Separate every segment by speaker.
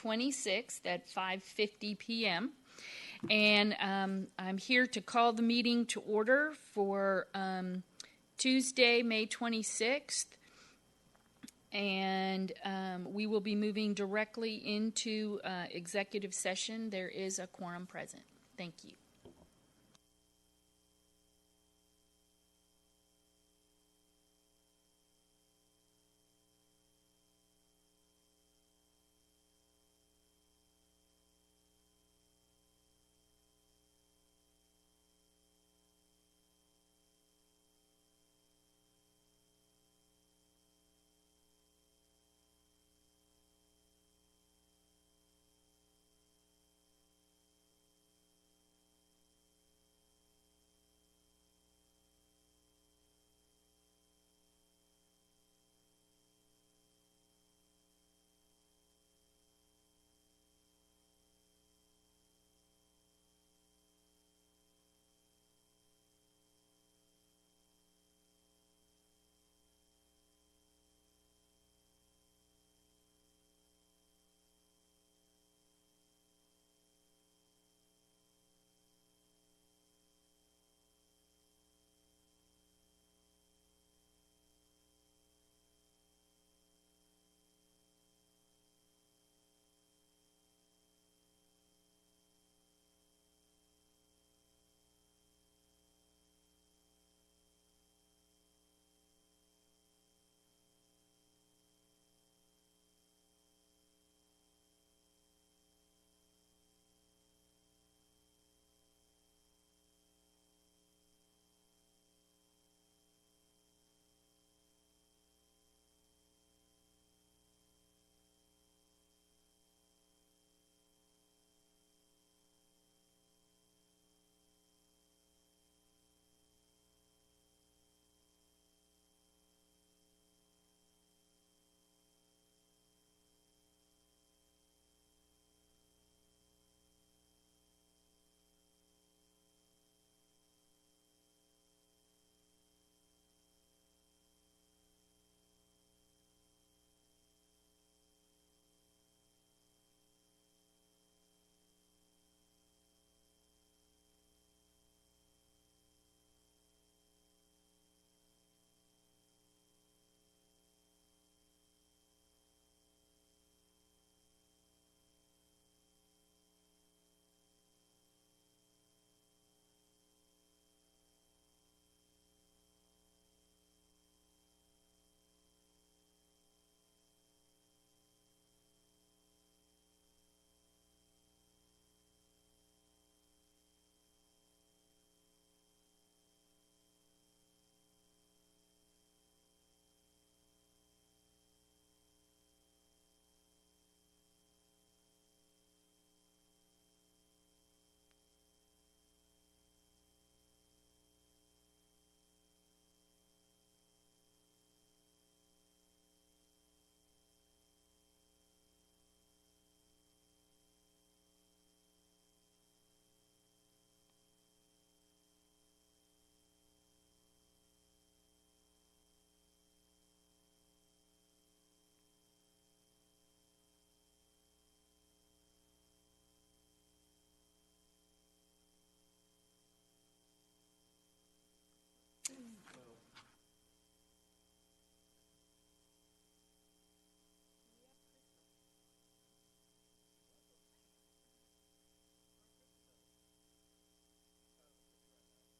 Speaker 1: 26th at 5:50 p.m. And I'm here to call the meeting to order for Tuesday, May 26th. And we will be moving directly into executive session. There is a quorum present. Thank you.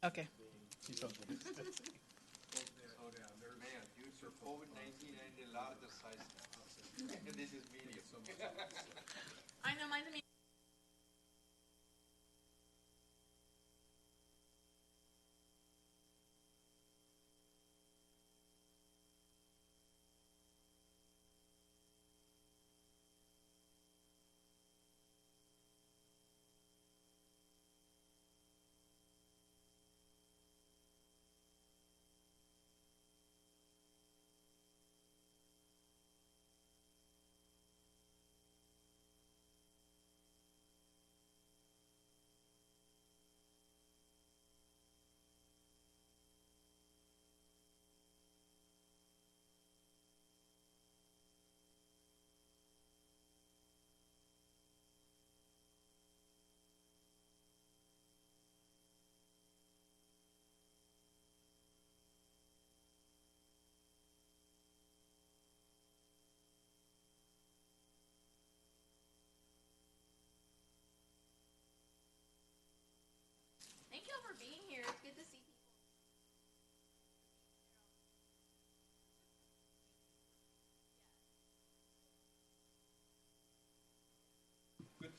Speaker 1: Okay.
Speaker 2: For COVID-19 and the larger size. And this is medium.
Speaker 1: I know mine's a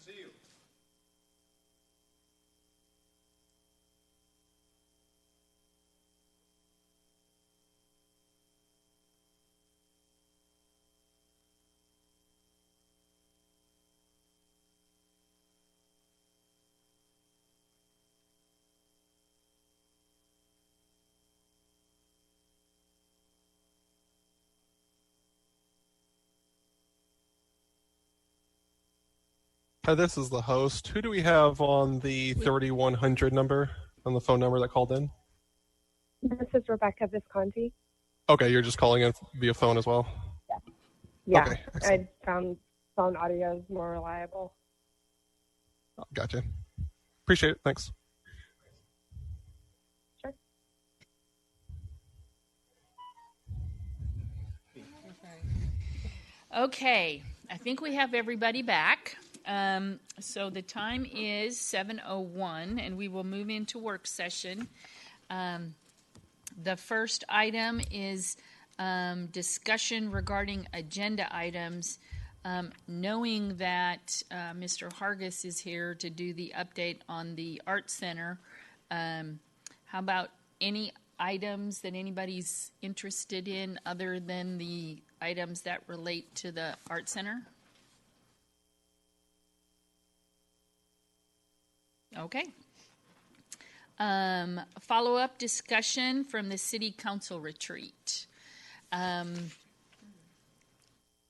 Speaker 2: see you.
Speaker 3: Hi, this is the host. Who do we have on the 3100 number, on the phone number that called in?
Speaker 4: This is Rebecca Visconti.
Speaker 3: Okay, you're just calling in via phone as well?
Speaker 4: Yeah,
Speaker 3: Okay, excellent.
Speaker 4: I found phone audio is more reliable.
Speaker 3: Gotcha. Appreciate it. Thanks.
Speaker 4: Sure.
Speaker 1: Okay, I think we have everybody back. So the time is 7:01, and we will move into work session. The first item is discussion regarding agenda items. Knowing that Mr. Hargis is here to do the update on the Art Center, how about any items that anybody's interested in other than the items that relate to the Art Center? Okay. Follow-up discussion from the City Council retreat.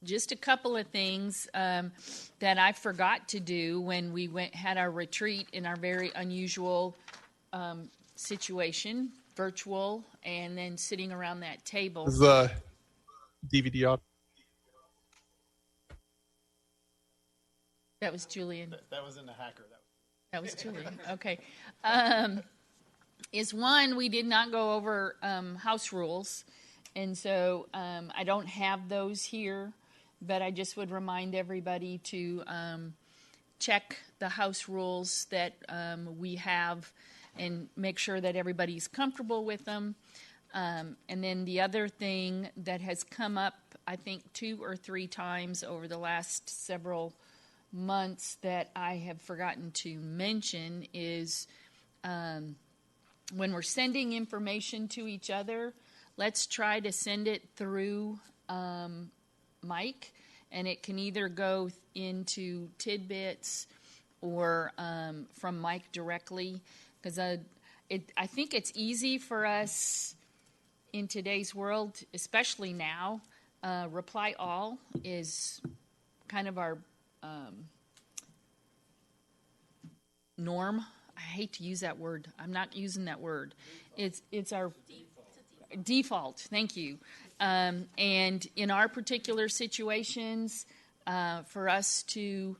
Speaker 1: Just a couple of things that I forgot to do when we had our retreat in our very unusual situation, virtual, and then sitting around that table.
Speaker 3: This is a DVD op.
Speaker 1: That was Julian.
Speaker 5: That was in the hacker.
Speaker 1: That was Julian. Okay. Is one, we did not go over house rules, and so I don't have those here, but I just would remind everybody to check the house rules that we have and make sure that everybody's comfortable with them. And then the other thing that has come up, I think 2 or 3 times over the last several months that I have forgotten to mention is when we're sending information to each other, let's try to send it through Mike, and it can either go into tidbits or from Mike directly, because I think it's easy for us in today's world, especially now. Reply all is kind of our norm. I hate to use that word. I'm not using that word. It's our default. Thank you. And in our particular situations, for us to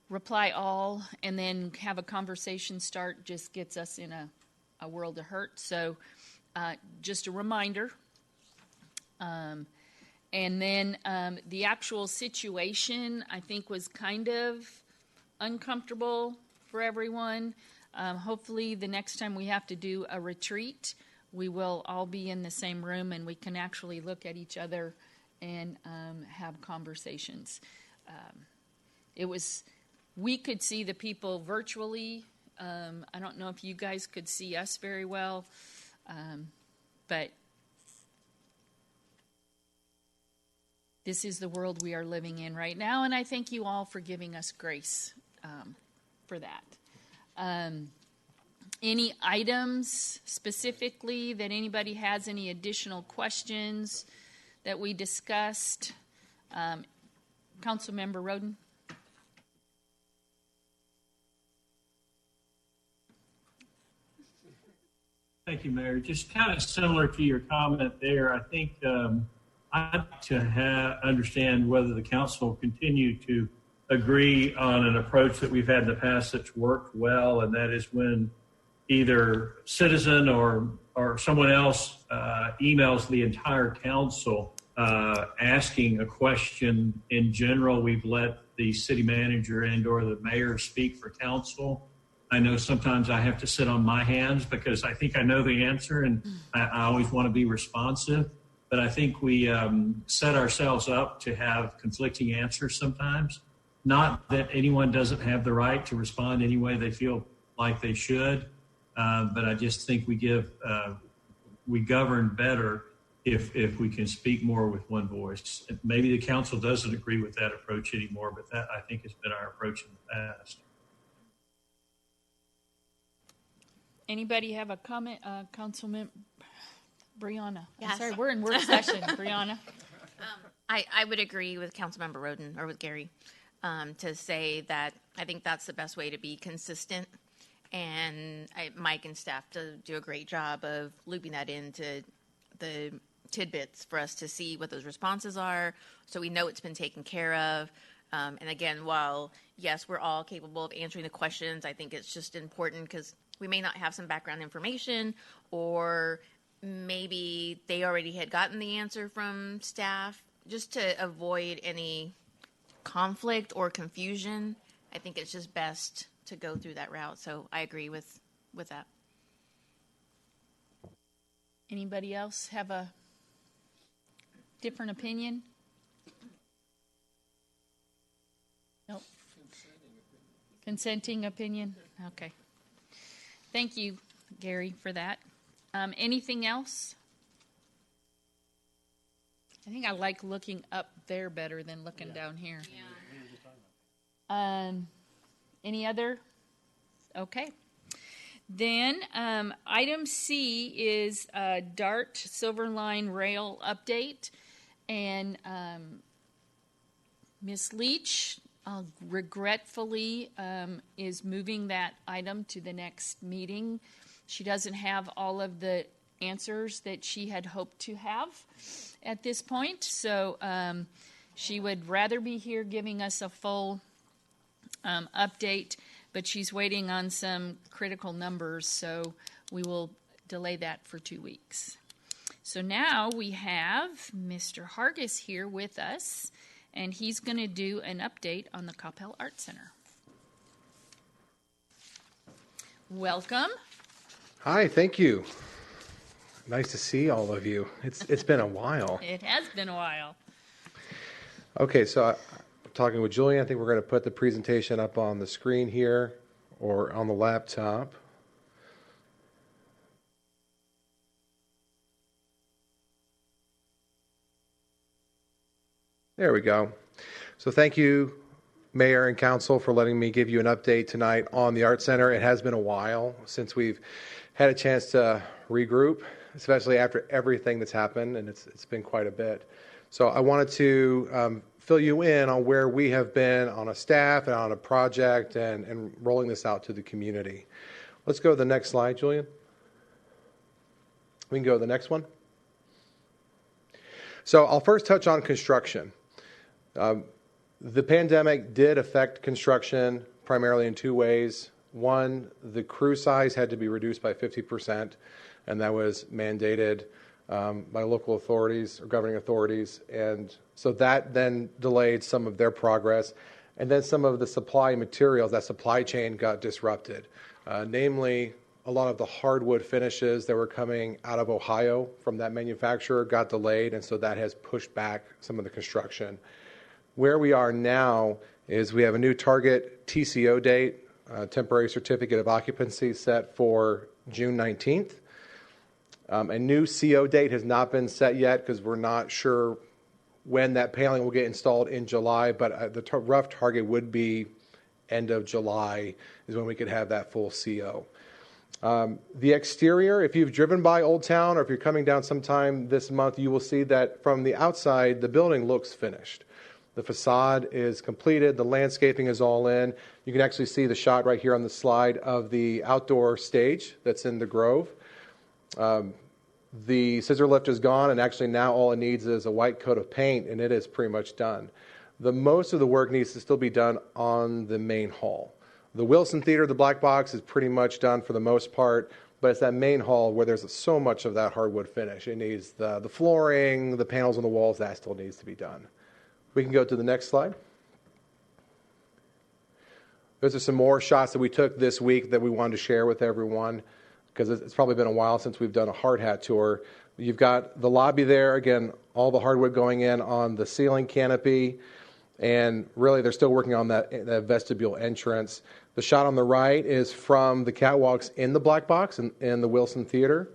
Speaker 1: reply all and then have a conversation start just gets us in a world of hurt. So just a reminder. And then the actual situation, I think, was kind of uncomfortable for everyone. Hopefully the next time we have to do a retreat, we will all be in the same room and we can actually look at each other and have conversations. We could see the people virtually. I don't know if you guys could see us very well, but this is the world we are living in right now, and I thank you all for giving us grace for that. Any items specifically that anybody has, any additional questions that we discussed? Councilmember Roden?
Speaker 6: Thank you, Mayor. Just kind of similar to your comment there, I think I'd like to understand whether the council will continue to agree on an approach that we've had in the past that's worked well, and that is when either citizen or someone else emails the entire council asking a question. In general, we've let the city manager and or the mayor speak for council. I know sometimes I have to sit on my hands because I think I know the answer, and I always want to be responsive. But I think we set ourselves up to have conflicting answers sometimes. Not that anyone doesn't have the right to respond any way they feel like they should, but I just think we govern better if we can speak more with one voice. Maybe the council doesn't agree with that approach anymore, but that I think has been our approach in the past.
Speaker 1: Anybody have a comment? Councilman Brianna. I'm
Speaker 5: Yes.
Speaker 1: sorry, we're in work session. Brianna.
Speaker 5: I would agree with Councilmember Roden or with Gary to say that I think that's the best way to be consistent. And Mike and staff do a great job of looping that into the tidbits for us to see what those responses are, so we know it's been taken care of. And again, while yes, we're all capable of answering the questions, I think it's just important because we may not have some background information, or maybe they already had gotten the answer from staff. Just to avoid any conflict or confusion, I think it's just best to go through that route. So I agree with that.
Speaker 1: Anybody else have a different opinion? Nope. Consenting opinion? Okay. Thank you, Gary, for that. Anything else? I think I like looking up there better than looking down here. Yeah. Any other? Okay. Then item C is DART Silver Line Rail update. And Ms. Leach regretfully is moving that item to the next meeting. She doesn't have all of the answers that she had hoped to have at this point. So she would rather be here giving us a full update, but she's waiting on some critical numbers, so we will delay that for 2 weeks. So now we have Mr. Hargis here with us, and he's going to do an update on the Coppell Art Center. Welcome.
Speaker 7: Hi, thank you. Nice to see all of you. It's been a while.
Speaker 1: It has been a while.
Speaker 7: Okay, so I'm talking with Julian. I think we're going to put the presentation up on the screen here or on the laptop. There we go. So thank you, Mayor and Council, for letting me give you an update tonight on the Art Center. It has been a while since we've had a chance to regroup, especially after everything that's happened, and it's been quite a bit. So I wanted to fill you in on where we have been on a staff and on a project and rolling this out to the community. Let's go to the next slide, Julian. We can go to the next one. So I'll first touch on construction. The pandemic did affect construction primarily in 2 ways. One, the crew size had to be reduced by 50%, and that was mandated by local authorities or governing authorities. And so that then delayed some of their progress. And then some of the supply materials, that supply chain got disrupted. Namely, a lot of the hardwood finishes that were coming out of Ohio from that manufacturer got delayed, and so that has pushed back some of the construction. Where we are now is we have a new target TCO date, temporary certificate of occupancy, set for June 19th. A new CO date has not been set yet because we're not sure when that paneling will get installed in July, but the rough target would be end of July is when we could have that full CO. The exterior, if you've driven by Old Town or if you're coming down sometime this month, you will see that from the outside, the building looks finished. The facade is completed. The landscaping is all in. You can actually see the shot right here on the slide of the outdoor stage that's in the Grove. The scissor lift is gone, and actually now all it needs is a white coat of paint, and it is pretty much done. The most of the work needs to still be done on the main hall. The Wilson Theater, the black box, is pretty much done for the most part, but it's that main hall where there's so much of that hardwood finish. It needs the flooring, the panels on the walls, that still needs to be done. We can go to the next slide. Those are some more shots that we took this week that we wanted to share with everyone, because it's probably been a while since we've done a hard hat tour. You've got the lobby there, again, all the hardwood going in on the ceiling canopy. And really, they're still working on that vestibule entrance. The shot on the right is from the catwalks in the black box in the Wilson Theater.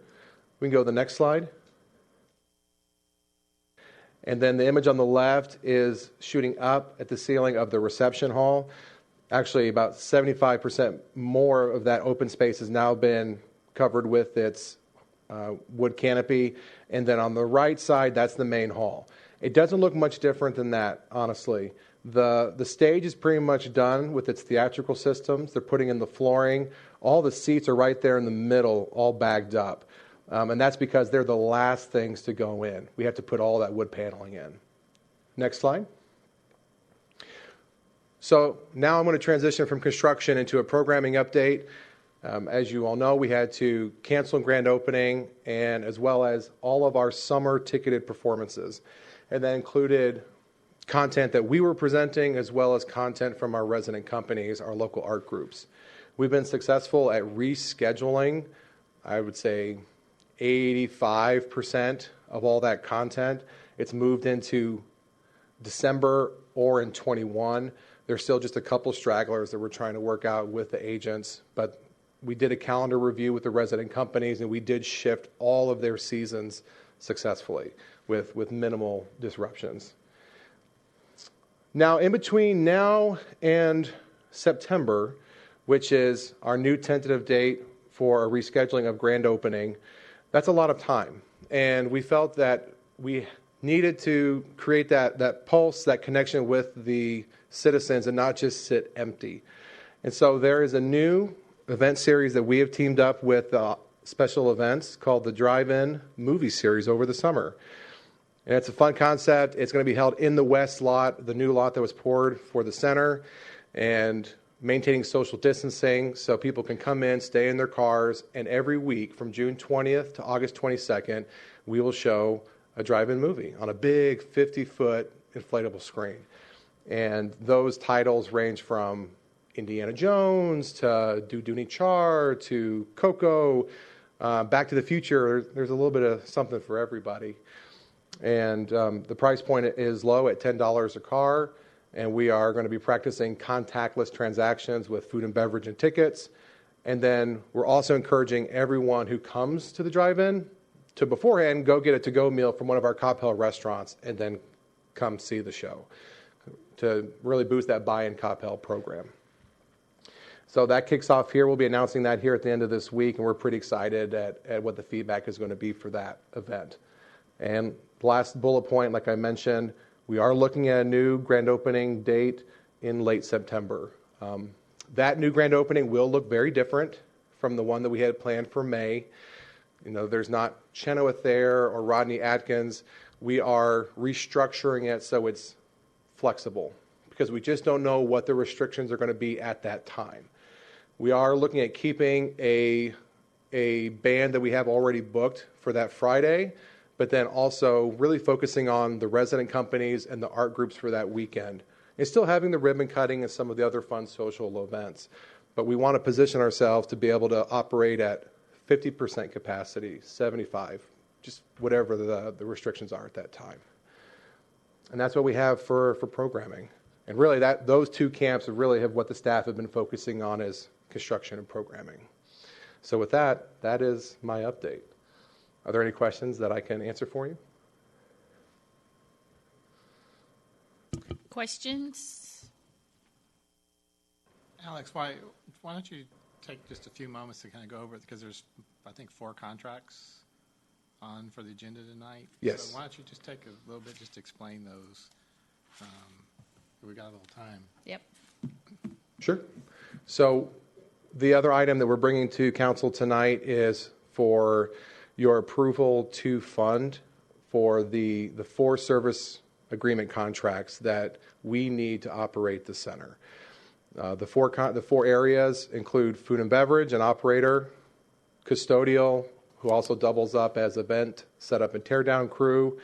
Speaker 7: We can go to the next slide. And then the image on the left is shooting up at the ceiling of the reception hall. Actually, about 75% more of that open space has now been covered with its wood canopy. And then on the right side, that's the main hall. It doesn't look much different than that, honestly. The stage is pretty much done with its theatrical systems. They're putting in the flooring. All the seats are right there in the middle, all bagged up. And that's because they're the last things to go in. We have to put all that wood paneling in. Next slide. So now I'm going to transition from construction into a programming update. As you all know, we had to cancel grand opening and as well as all of our summer ticketed performances. And that included content that we were presenting as well as content from our resident companies, our local art groups. We've been successful at rescheduling, I would say, 85% of all that content. It's moved into December or in 21. There's still just a couple stragglers that we're trying to work out with the agents, but we did a calendar review with the resident companies and we did shift all of their seasons successfully with minimal disruptions. Now, in between now and September, which is our new tentative date for a rescheduling of grand opening, that's a lot of time. And we felt that we needed to create that pulse, that connection with the citizens and not just sit empty. And so there is a new event series that we have teamed up with special events called the Drive-In Movie Series over the summer. And it's a fun concept. It's going to be held in the west lot, the new lot that was poured for the center, and maintaining social distancing so people can come in, stay in their cars, and every week from June 20th to August 22nd, we will show a drive-in movie on a big 50-foot inflatable screen. And those titles range from Indiana Jones to Duduni Char to Coco, Back to the Future. There's a little bit of something for everybody. And the price point is low at $10 a car. And we are going to be practicing contactless transactions with food and beverage and tickets. And then we're also encouraging everyone who comes to the drive-in to beforehand go get a to-go meal from one of our Coppell restaurants and then come see the show to really boost that buy-in Coppell program. So that kicks off here. We'll be announcing that here at the end of this week, and we're pretty excited at what the feedback is going to be for that event. And the last bullet point, like I mentioned, we are looking at a new grand opening date in late September. That new grand opening will look very different from the one that we had planned for May. You know, there's not Chenoweth there or Rodney Atkins. We are restructuring it so it's flexible because we just don't know what the restrictions are going to be at that time. We are looking at keeping a band that we have already booked for that Friday, but then also really focusing on the resident companies and the art groups for that weekend. And still having the ribbon cutting and some of the other fun social events. But we want to position ourselves to be able to operate at 50% capacity, 75, just whatever the restrictions are at that time. And that's what we have for programming. And really those two camps really have what the staff have been focusing on is construction and programming. So with that is my update. Are there any questions that I can answer for you?
Speaker 1: Questions?
Speaker 8: Alex, why don't you take just a few moments to kind of go over it, because there's, I think, 4 contracts on for the agenda tonight.
Speaker 7: Yes.
Speaker 8: So why don't you just take a little bit just to explain those? We got a little time.
Speaker 1: Yep.
Speaker 7: Sure. So the other item that we're bringing to council tonight is for your approval to fund for the 4 service agreement contracts that we need to operate the center. The four areas include food and beverage, an operator, custodial, who also doubles up as event setup and teardown crew,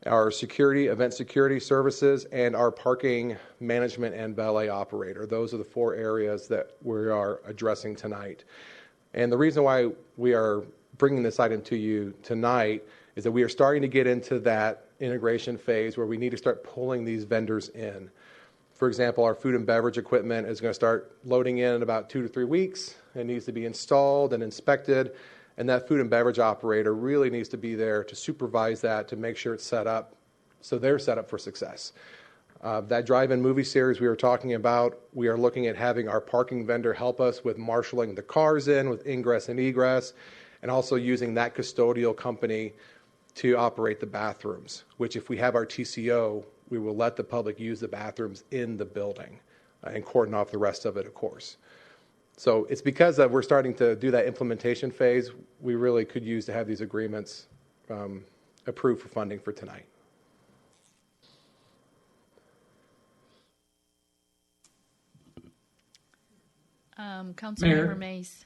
Speaker 7: our event security services, and our parking management and valet operator. Those are the 4 areas that we are addressing tonight. And the reason why we are bringing this item to you tonight is that we are starting to get into that integration phase where we need to start pulling these vendors in. For example, our food and beverage equipment is going to start loading in about 2 to 3 weeks. It needs to be installed and inspected, and that food and beverage operator really needs to be there to supervise that, to make sure it's set up so they're set up for success. That drive-in movie series we were talking about, we are looking at having our parking vendor help us with marshaling the cars in with ingress and egress, and also using that custodial company to operate the bathrooms, which if we have our TCO, we will let the public use the bathrooms in the building and cordon off the rest of it, of course. So it's because we're starting to do that implementation phase, we really could use to have these agreements approved for funding for tonight.
Speaker 1: Councilmember Mays.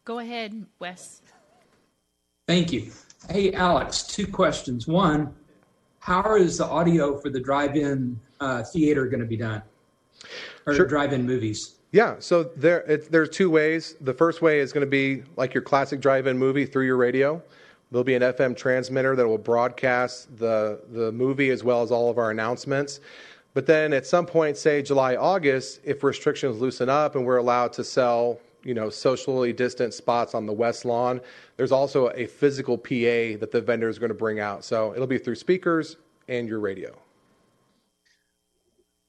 Speaker 1: Go ahead, Wes.
Speaker 9: Thank you. Hey, Alex, 2 questions. One, how is the audio for the drive-in theater going to be done? Or
Speaker 7: Sure.
Speaker 9: drive-in movies?
Speaker 7: Yeah, so there's 2 ways. The first way is going to be like your classic drive-in movie through your radio. There'll be an FM transmitter that will broadcast the movie as well as all of our announcements. But then at some point, say July, August, if restrictions loosen up and we're allowed to sell, socially distant spots on the west lawn, there's also a physical PA that the vendor is going to bring out. So it'll be through speakers and your radio.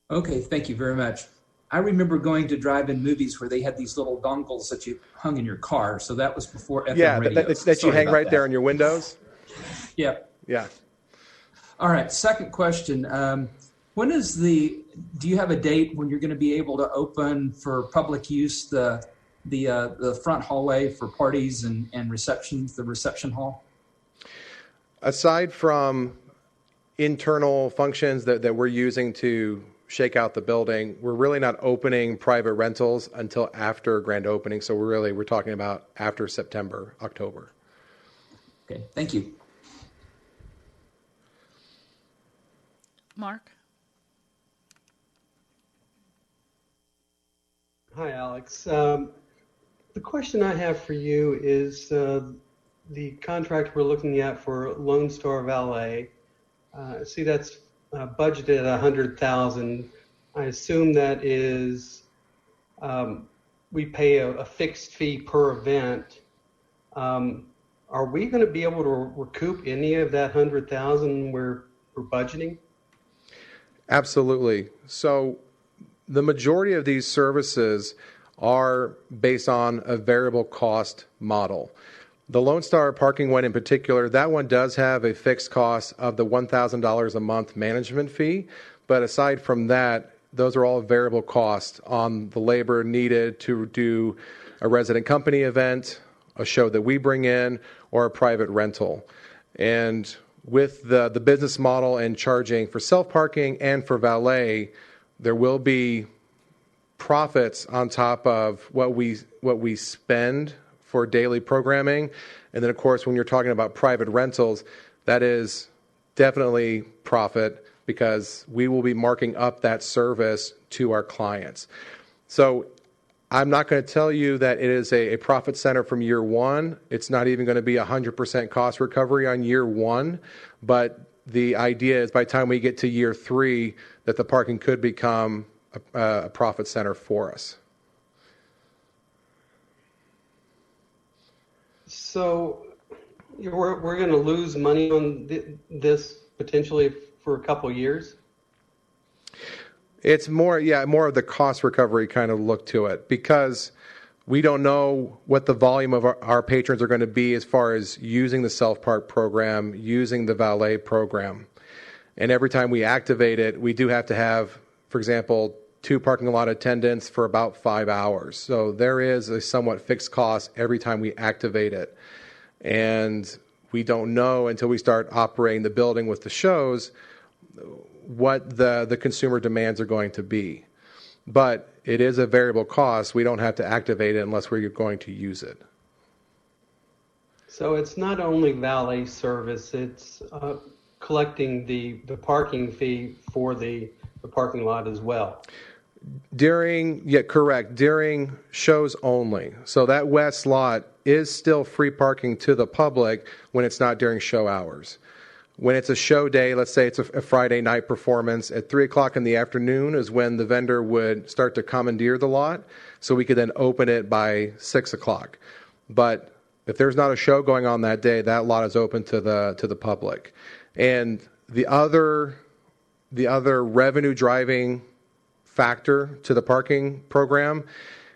Speaker 9: Okay, thank you very much. I remember going to drive-in movies where they had these little dongles that you hung in your car. So that was before FM radio.
Speaker 7: that you hang right there on your windows.
Speaker 9: Yep.
Speaker 7: Yeah.
Speaker 9: All right, second question. Do you have a date when you're going to be able to open for public use the front hallway for parties and receptions, the reception hall?
Speaker 7: Aside from internal functions that we're using to shake out the building, we're really not opening private rentals until after grand opening. So we're talking about after September, October.
Speaker 9: Okay, thank you.
Speaker 1: Mark?
Speaker 10: Hi, Alex. The question I have for you is the contract we're looking at for Lone Star Valet. See, that's budgeted at $100,000. I assume that is we pay a fixed fee per event. Are we going to be able to recoup any of that $100,000 we're budgeting?
Speaker 7: Absolutely. So the majority of these services are based on a variable cost model. The Lone Star parking one in particular, that one does have a fixed cost of the $1,000 a month management fee. But aside from that, those are all variable costs on the labor needed to do a resident company event, a show that we bring in, or a private rental. And with the business model and charging for self-parking and for valet, there will be profits on top of what we spend for daily programming. And then, of course, when you're talking about private rentals, that is definitely profit because we will be marking up that service to our clients. So I'm not going to tell you that it is a profit center from year one. It's not even going to be 100% cost recovery on year one. But the idea is by the time we get to year 3, that the parking could become a profit center for us.
Speaker 10: So we're going to lose money on this potentially for a couple of years?
Speaker 7: It's more of the cost recovery kind of look to it because we don't know what the volume of our patrons are going to be as far as using the self-park program, using the valet program. And every time we activate it, we do have to have, for example, 2 parking lot attendants for about 5 hours. So there is a somewhat fixed cost every time we activate it. And we don't know until we start operating the building with the shows what the consumer demands are going to be. But it is a variable cost. We don't have to activate it unless we're going to use it.
Speaker 10: So it's not only valet service, it's collecting the parking fee for the parking lot as well.
Speaker 7: Correct. During shows only. So that west lot is still free parking to the public when it's not during show hours. When it's a show day, let's say it's a Friday night performance, at 3 o'clock in the afternoon is when the vendor would start to commandeer the lot, so we could then open it by 6 o'clock. But if there's not a show going on that day, that lot is open to the public. And the other revenue driving factor to the parking program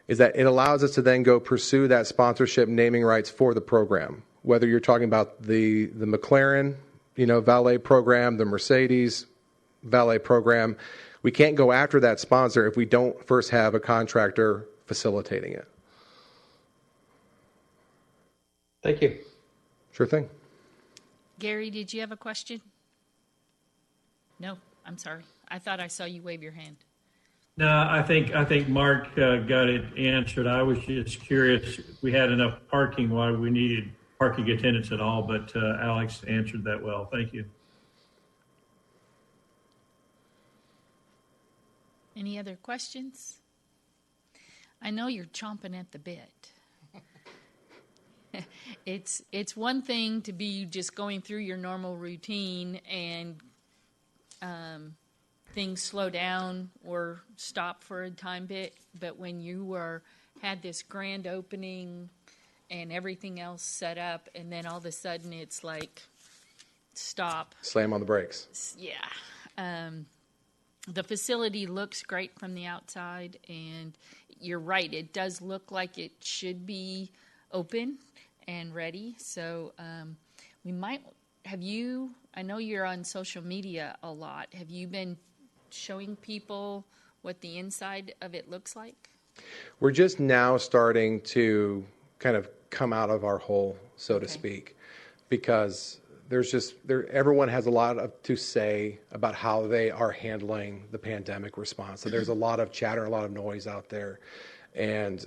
Speaker 7: is that it allows us to then go pursue that sponsorship naming rights for the program. Whether you're talking about the McLaren, valet program, the Mercedes valet program, we can't go after that sponsor if we don't first have a contractor facilitating it.
Speaker 10: Thank you.
Speaker 7: Sure thing.
Speaker 1: Gary, did you have a question? No, I'm sorry. I thought I saw you wave your hand.
Speaker 6: No, I think Mark got it answered. I was just curious if we had enough parking, why we needed parking attendants at all, but Alex answered that well. Thank you.
Speaker 1: Any other questions? I know you're chomping at the bit. It's one thing to be just going through your normal routine and things slow down or stop for a time bit, but when you had this grand opening and everything else set up, and then all of a sudden it's like stop.
Speaker 7: Slam on the brakes.
Speaker 1: Yeah. The facility looks great from the outside, and you're right, it does look like it should be open and ready. So we might have you, I know you're on social media a lot. Have you been showing people what the inside of it looks like?
Speaker 7: We're just now starting to kind of come out of our hole, so to speak, because everyone has a lot to say about how they are handling the pandemic response. So there's a lot of chatter, a lot of noise out there. And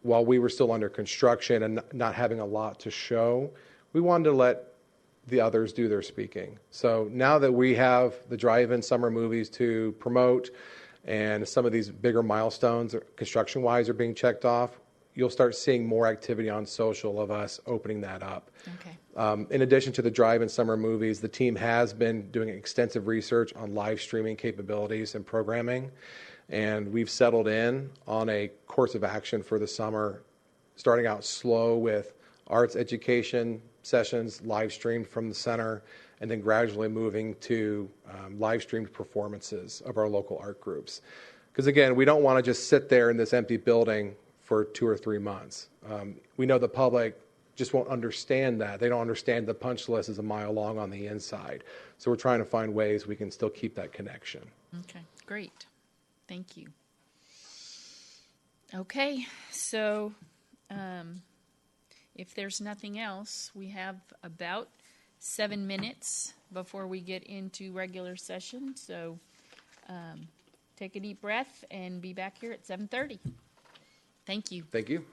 Speaker 7: while we were still under construction and not having a lot to show, we wanted to let the others do their speaking. So now that we have the drive-in summer movies to promote and some of these bigger milestones construction-wise are being checked off, you'll start seeing more activity on social of us opening that up.
Speaker 1: Okay.
Speaker 7: In addition to the drive-in summer movies, the team has been doing extensive research on live streaming capabilities and programming, and we've settled in on a course of action for the summer, starting out slow with arts education sessions live streamed from the center, and then gradually moving to live streamed performances of our local art groups. Because again, we don't want to just sit there in this empty building for 2 or 3 months. We know the public just won't understand that. They don't understand the punch list is a mile long on the inside. So we're trying to find ways we can still keep that connection.
Speaker 1: Okay, great. Thank you. Okay, so if there's nothing else, we have about 7 minutes before we get into regular session. So take a deep breath and be back here at 7:30. Thank you.
Speaker 7: Thank you.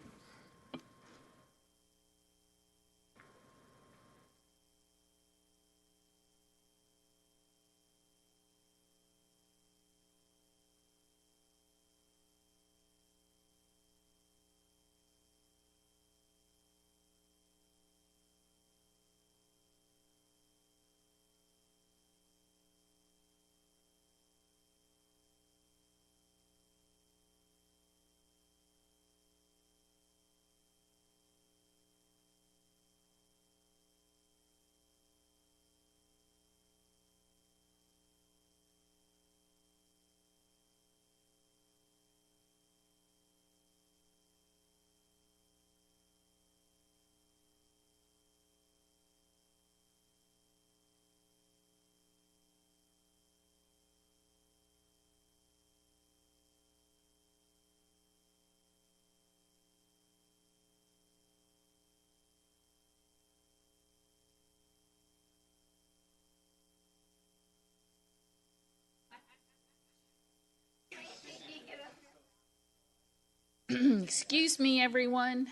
Speaker 1: Excuse me, everyone.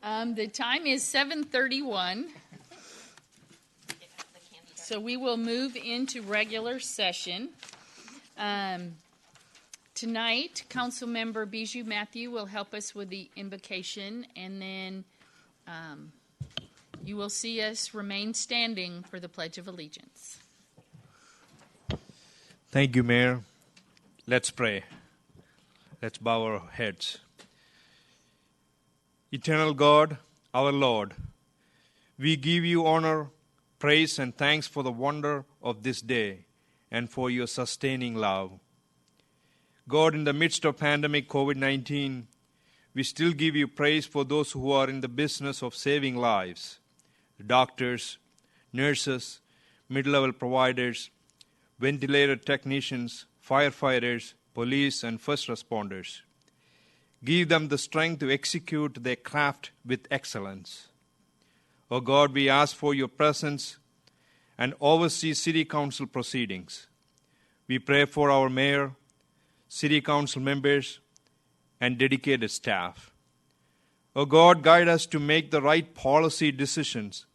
Speaker 1: The time is 7:31. So we will move into regular session. Tonight, Councilmember Bijou Matthew will help us with the invocation, and then you will see us remain standing for the Pledge of Allegiance.
Speaker 2: Thank you, Mayor. Let's pray. Let's bow our heads. Eternal God, our Lord, we give you honor, praise, and thanks for the wonder of this day and for your sustaining love. God, in the midst of pandemic COVID-19, we still give you praise for those who are in the business of saving lives. Doctors, nurses, mid-level providers, ventilator technicians, firefighters, police, and first responders. Give them the strength to execute their craft with excellence. O God, we ask for your presence and oversee City Council proceedings. We pray for our mayor, City Council members, and dedicated staff. O God, guide us to make the right policy decisions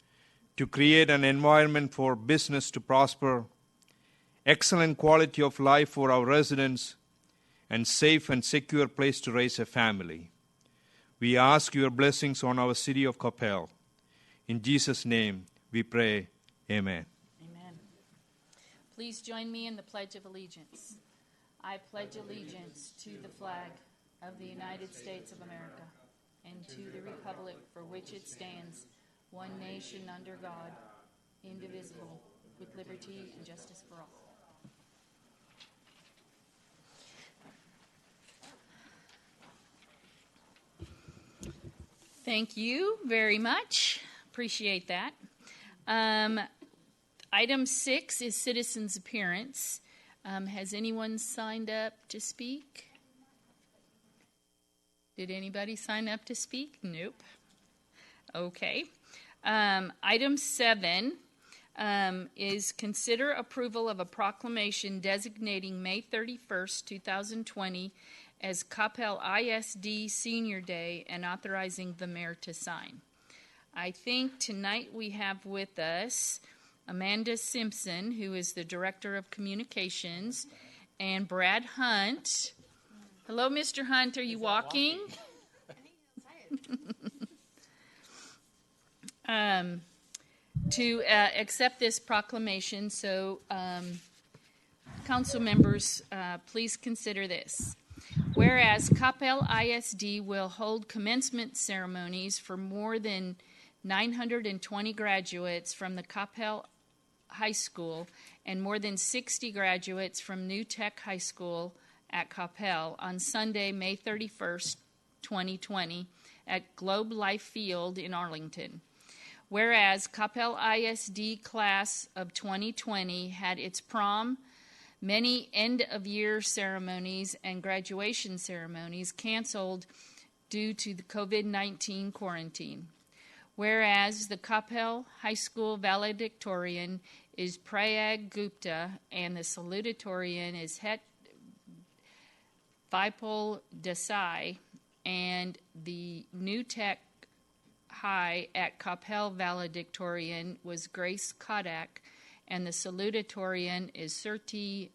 Speaker 2: to create an environment for business to prosper, excellent quality of life for our residents, and safe and secure place to raise a family. We ask your blessings on our city of Coppell. In Jesus' name we pray, amen.
Speaker 1: Amen. Please join me in the Pledge of Allegiance. I pledge allegiance to the flag of the United States of America and to the republic for which it stands, one nation under God, indivisible, with liberty and justice for all. Thank you very much. Appreciate that. Item 6 is citizens' appearance. Has anyone signed up to speak? Did anybody sign up to speak? Nope. Okay. Item 7 is consider approval of a proclamation designating May 31st, 2020 as Coppell ISD Senior Day and authorizing the mayor to sign. I think tonight we have with us Amanda Simpson, who is the Director of Communications, and Brad Hunt. Hello, Mr. Hunt. Are you walking? To accept this proclamation, so council members, please consider this. Whereas Coppell ISD will hold commencement ceremonies for more than 920 graduates from the Coppell High School and more than 60 graduates from New Tech High School at Coppell on Sunday, May 31st, 2020 at Globe Life Field in Arlington. Whereas Coppell ISD class of 2020 had its prom, many end-of-year ceremonies, and graduation ceremonies canceled due to the COVID-19 quarantine. Whereas the Coppell High School valedictorian is Prayag Gupta and the salutatorian is Het Vipul Desai, and the New Tech High at Coppell valedictorian was Grace Kodak, and the salutatorian is Surti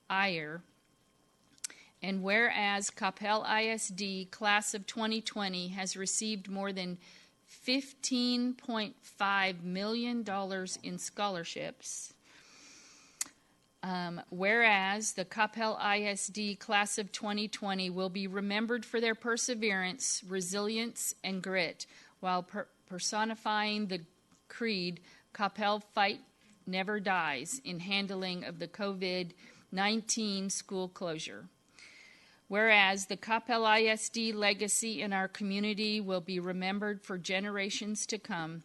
Speaker 1: Iyer. And whereas Coppell ISD class of 2020 has received more than $15.5 million in scholarships, whereas the Coppell ISD class of 2020 will be remembered for their perseverance, resilience, and grit, while personifying the creed, Coppell Fight Never Dies, in handling of the COVID-19 school closure. Whereas the Coppell ISD legacy in our community will be remembered for generations to come.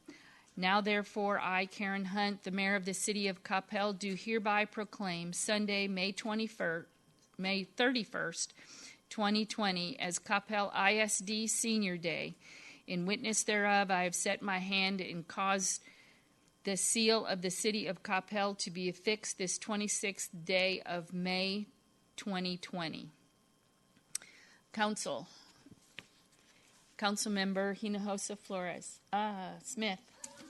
Speaker 1: Now, therefore, I, Karen Hunt, the mayor of the city of Coppell, do hereby proclaim Sunday, May 31st, 2020, as Coppell ISD Senior Day. In witness thereof, I have set my hand and caused the seal of the city of Coppell to be affixed this 26th day of May 2020. Council Member Hinojosa Flores. Smith.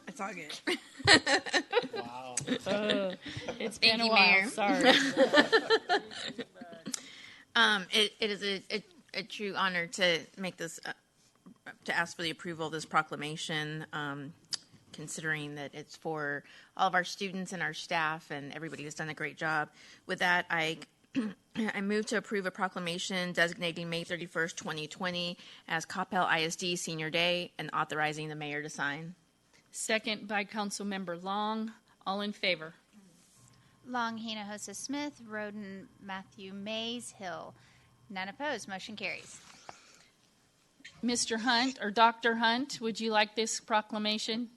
Speaker 5: It's all good.
Speaker 8: Wow.
Speaker 1: It's
Speaker 5: Thank
Speaker 1: been a
Speaker 5: you,
Speaker 1: while.
Speaker 5: Mayor.
Speaker 1: Sorry.
Speaker 5: It is a true honor to make this, to ask for the approval of this proclamation, considering that it's for all of our students and our staff, and everybody has done a great job. With that, I move to approve a proclamation designating May 31st, 2020 as Coppell ISD Senior Day and authorizing the mayor to sign.
Speaker 1: Second by Councilmember Long. All in favor?
Speaker 11: Long, Hinojosa, Smith, Roden, Matthew, Mays, Hill. None opposed. Motion carries.
Speaker 1: Mr. Hunt or Dr. Hunt, would you like this proclamation?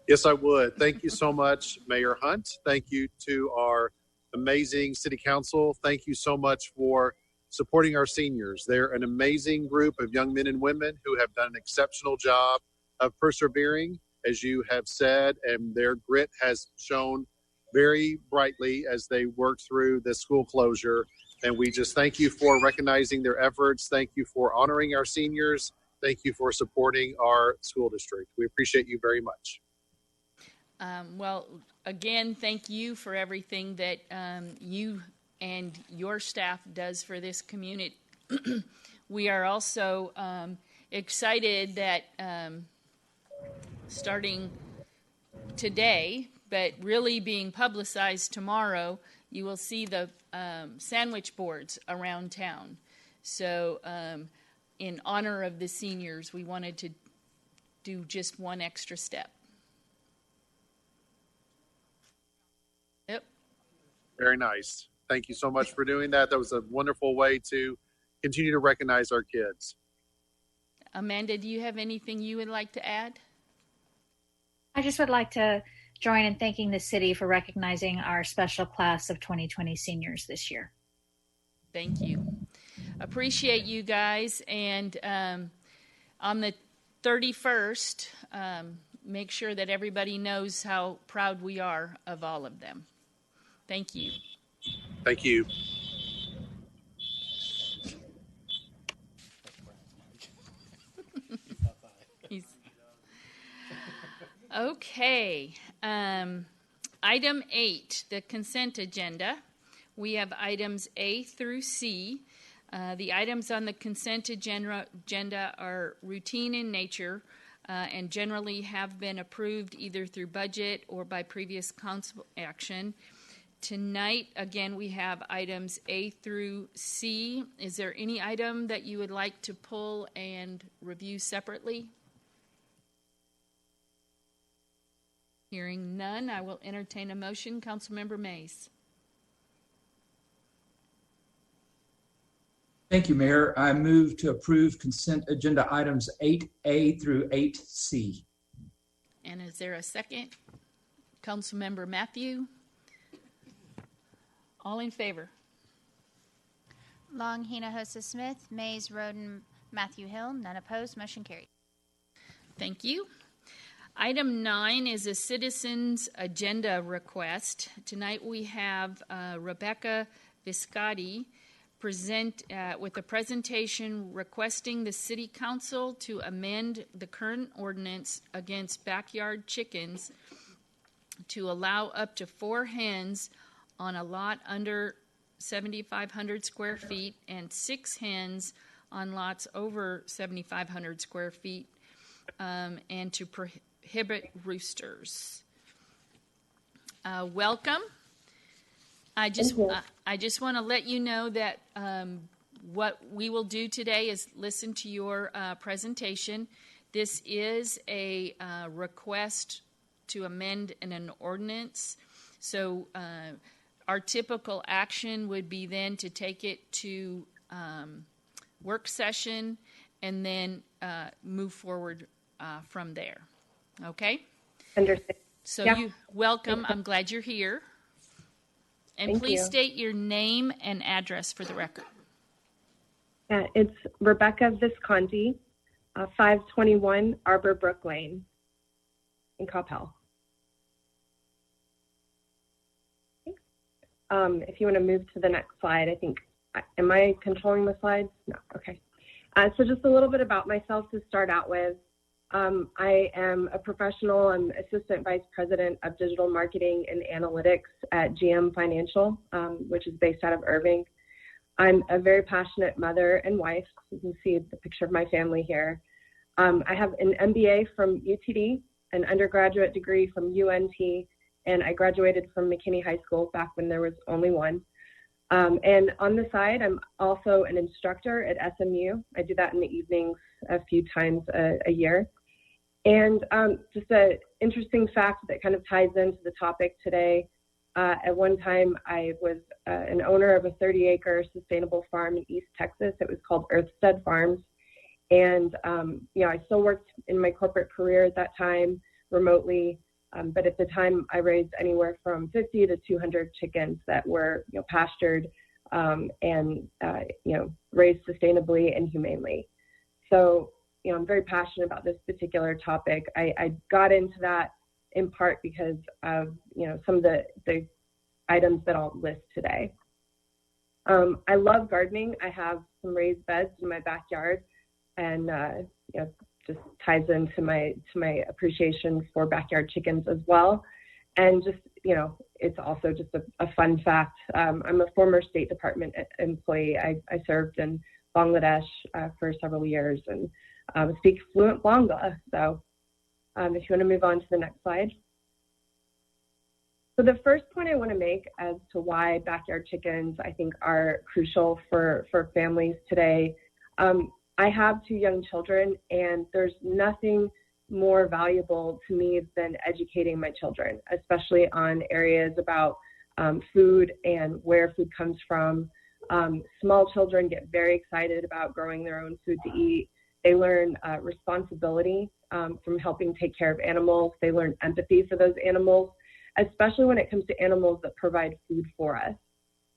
Speaker 12: Yes, I would. Thank you so much, Mayor Hunt. Thank you to our amazing city council. Thank you so much for supporting our seniors. They're an amazing group of young men and women who have done an exceptional job of persevering, as you have said, and their grit has shown very brightly as they work through the school closure. And we just thank you for recognizing their efforts. Thank you for honoring our seniors. Thank you for supporting our school district. We appreciate you very much.
Speaker 1: Well, again, thank you for everything that you and your staff does for this community. We are also excited that starting today, but really being publicized tomorrow, you will see the sandwich boards around town. So in honor of the seniors, we wanted to do just one extra step. Yep.
Speaker 12: Very nice. Thank you so much for doing that. That was a wonderful way to continue to recognize our kids.
Speaker 1: Amanda, do you have anything you would like to add?
Speaker 13: I just would like to join in thanking the city for recognizing our special class of 2020 seniors this year.
Speaker 1: Thank you. Appreciate you guys. And on the 31st, make sure that everybody knows how proud we are of all of them. Thank you.
Speaker 12: Thank you.
Speaker 1: Okay. Item 8, the consent agenda. We have items A through C. The items on the consent agenda are routine in nature and generally have been approved either through budget or by previous council action. Tonight, again, we have items A through C. Is there any item that you would like to pull and review separately? Hearing none, I will entertain a motion. Councilmember Mays.
Speaker 9: Thank you, Mayor. I move to approve consent agenda items 8A through 8C.
Speaker 1: And is there a second? Councilmember Matthew. All in favor?
Speaker 11: Long, Hinojosa, Smith, Mays, Roden, Matthew, Hill. None opposed. Motion carries.
Speaker 1: Thank you. Item 9 is a citizens agenda request. Tonight we have Rebecca Viscotti present with a presentation requesting the City Council to amend the current ordinance against backyard chickens to allow up to 4 hens on a lot under 7,500 square feet and 6 hens on lots over 7,500 square feet, and to prohibit roosters. Welcome. I just want to let you know that what we will do today is listen to your presentation. This is a request to amend an ordinance. So our typical action would be then to take it to work session and then move forward from there. Okay?
Speaker 4: Understood.
Speaker 1: So
Speaker 4: Yeah.
Speaker 1: you welcome. I'm glad you're here. And
Speaker 4: Thank
Speaker 1: please
Speaker 4: you.
Speaker 1: state your name and address for the record.
Speaker 4: It's Rebecca Visconti, 521 Arbor Brook Lane in Coppell. If you want to move to the next slide, I think, am I controlling the slides? No, okay. So just a little bit about myself to start out with. I am a professional. I'm Assistant Vice President of Digital Marketing and Analytics at GM Financial, which is based out of Irving. I'm a very passionate mother and wife. You can see the picture of my family here. I have an MBA from UTD, an undergraduate degree from UNT, and I graduated from McKinney High School back when there was only one. And on the side, I'm also an instructor at SMU. I do that in the evenings a few times a year. And just an interesting fact that kind of ties into the topic today. At one time, I was an owner of a 30-acre sustainable farm in East Texas. It was called Earthstead Farms. And, I still worked in my corporate career at that time remotely. But at the time, I raised anywhere from 50 to 200 chickens that were, pastured and, raised sustainably and humanely. So, I'm very passionate about this particular topic. I got into that in part because of, some of the items that I'll list today. I love gardening. I have some raised beds in my backyard, and just ties into my appreciation for backyard chickens as well. And just, it's also just a fun fact. I'm a former State Department employee. I served in Bangladesh for several years and speak fluent Bangla. So if you want to move on to the next slide. So the first point I want to make as to why backyard chickens, I think, are crucial for families today. I have 2 young children, and there's nothing more valuable to me than educating my children, especially on areas about food and where food comes from. Small children get very excited about growing their own food to eat. They learn responsibility from helping take care of animals. They learn empathy for those animals, especially when it comes to animals that provide food for us.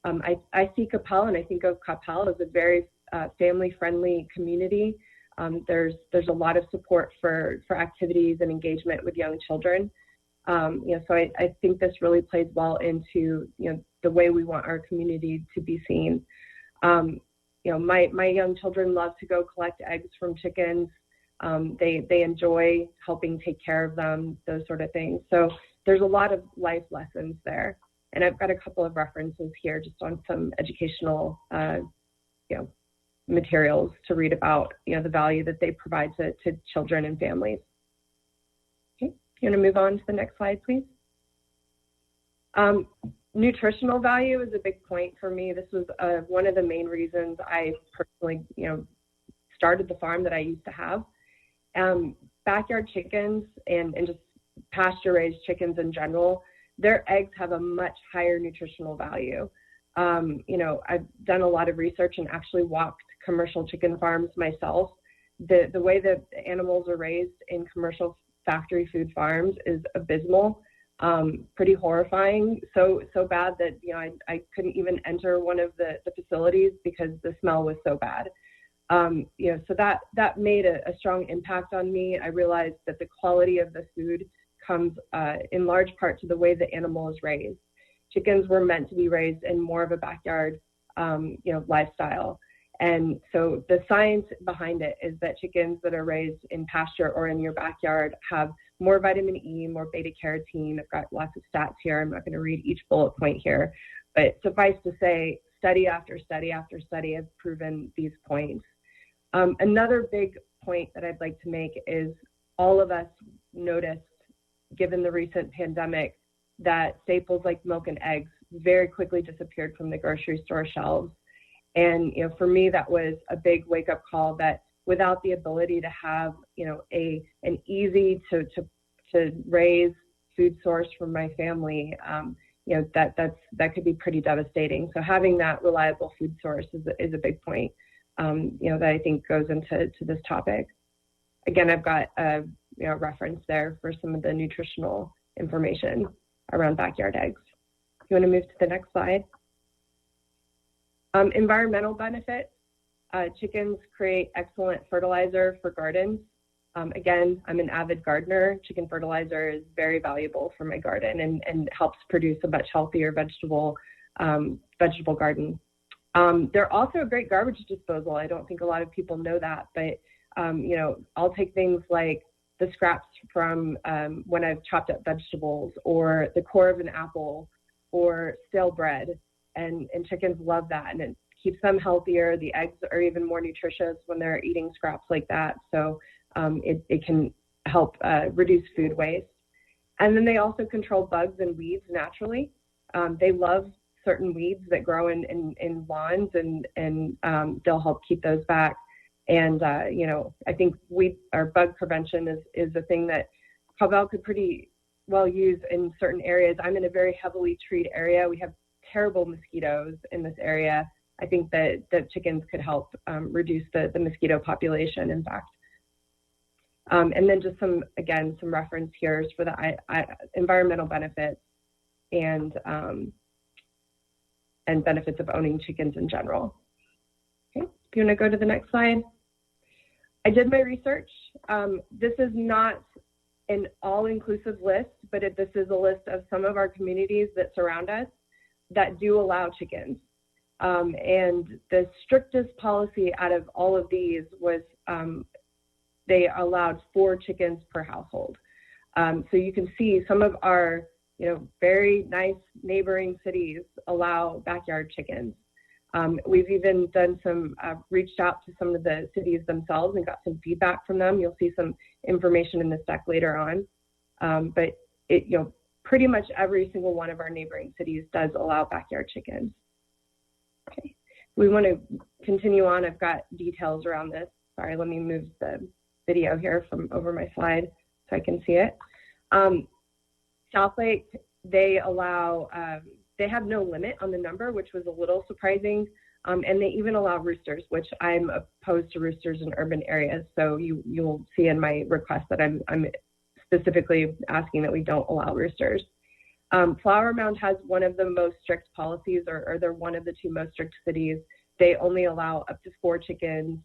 Speaker 4: I see Coppell, and I think of Coppell as a very family-friendly community. There's a lot of support for activities and engagement with young children. So I think this really plays well into the way we want our community to be seen. My young children love to go collect eggs from chickens. They enjoy helping take care of them, those sort of things. So there's a lot of life lessons there. And I've got a couple of references here just on some educational materials to read about the value that they provide to children and families. Okay, you want to move on to the next slide, please? Nutritional value is a big point for me. This was one of the main reasons I personally started the farm that I used to have. Backyard chickens and just pasture-raised chickens in general, their eggs have a much higher nutritional value. I've done a lot of research and actually walked commercial chicken farms myself. The way that animals are raised in commercial factory food farms is abysmal, pretty horrifying. So bad that I couldn't even enter one of the facilities because the smell was so bad. So that made a strong impact on me. I realized that the quality of the food comes in large part to the way the animal is raised. Chickens were meant to be raised in more of a backyard, lifestyle. And so the science behind it is that chickens that are raised in pasture or in your backyard have more vitamin E, more beta carotene. I've got lots of stats here. I'm not going to read each bullet point here, but suffice to say, study after study after study has proven these points. Another big point that I'd like to make is all of us noticed, given the recent pandemic, that staples like milk and eggs very quickly disappeared from the grocery store shelves. And for me, that was a big wake-up call that without the ability to have an easy to raise food source for my family, that could be pretty devastating. So having that reliable food source is a big point, that I think goes into this topic. Again, I've got a reference there for some of the nutritional information around backyard eggs. You want to move to the next slide? Environmental benefits. Chickens create excellent fertilizer for gardens. Again, I'm an avid gardener. Chicken fertilizer is very valuable for my garden and helps produce a much healthier vegetable garden. They're also a great garbage disposal. I don't think a lot of people know that, but I'll take things like the scraps from when I've chopped up vegetables, or the core of an apple, or stale bread. And chickens love that, and it keeps them healthier. The eggs are even more nutritious when they're eating scraps like that. So it can help reduce food waste. And then they also control bugs and weeds naturally. They love certain weeds that grow in lawns, and they'll help keep those back. And, I think bug prevention is a thing that Coppell could pretty well use in certain areas. I'm in a very heavily treed area. We have terrible mosquitoes in this area. I think that chickens could help reduce the mosquito population, in fact. And then just some reference here for the environmental benefits and benefits of owning chickens in general. Okay, if you want to go to the next slide. I did my research. This is not an all-inclusive list, but this is a list of some of our communities that surround us that do allow chickens. And the strictest policy out of all of these was they allowed 4 chickens per household. So you can see some of our very nice neighboring cities allow backyard chickens. We've even done reached out to some of the cities themselves and got some feedback from them. You'll see some information in this deck later on. But pretty much every single one of our neighboring cities does allow backyard chickens. Okay, we want to continue on. I've got details around this. Sorry, let me move the video here from over my slide so I can see it. Southlake, they allow, they have no limit on the number, which was a little surprising. And they even allow roosters, which I'm opposed to roosters in urban areas. So you'll see in my request that I'm specifically asking that we don't allow roosters. Flower Mound has one of the most strict policies, or they're one of the 2 most strict cities. They only allow up to 4 chickens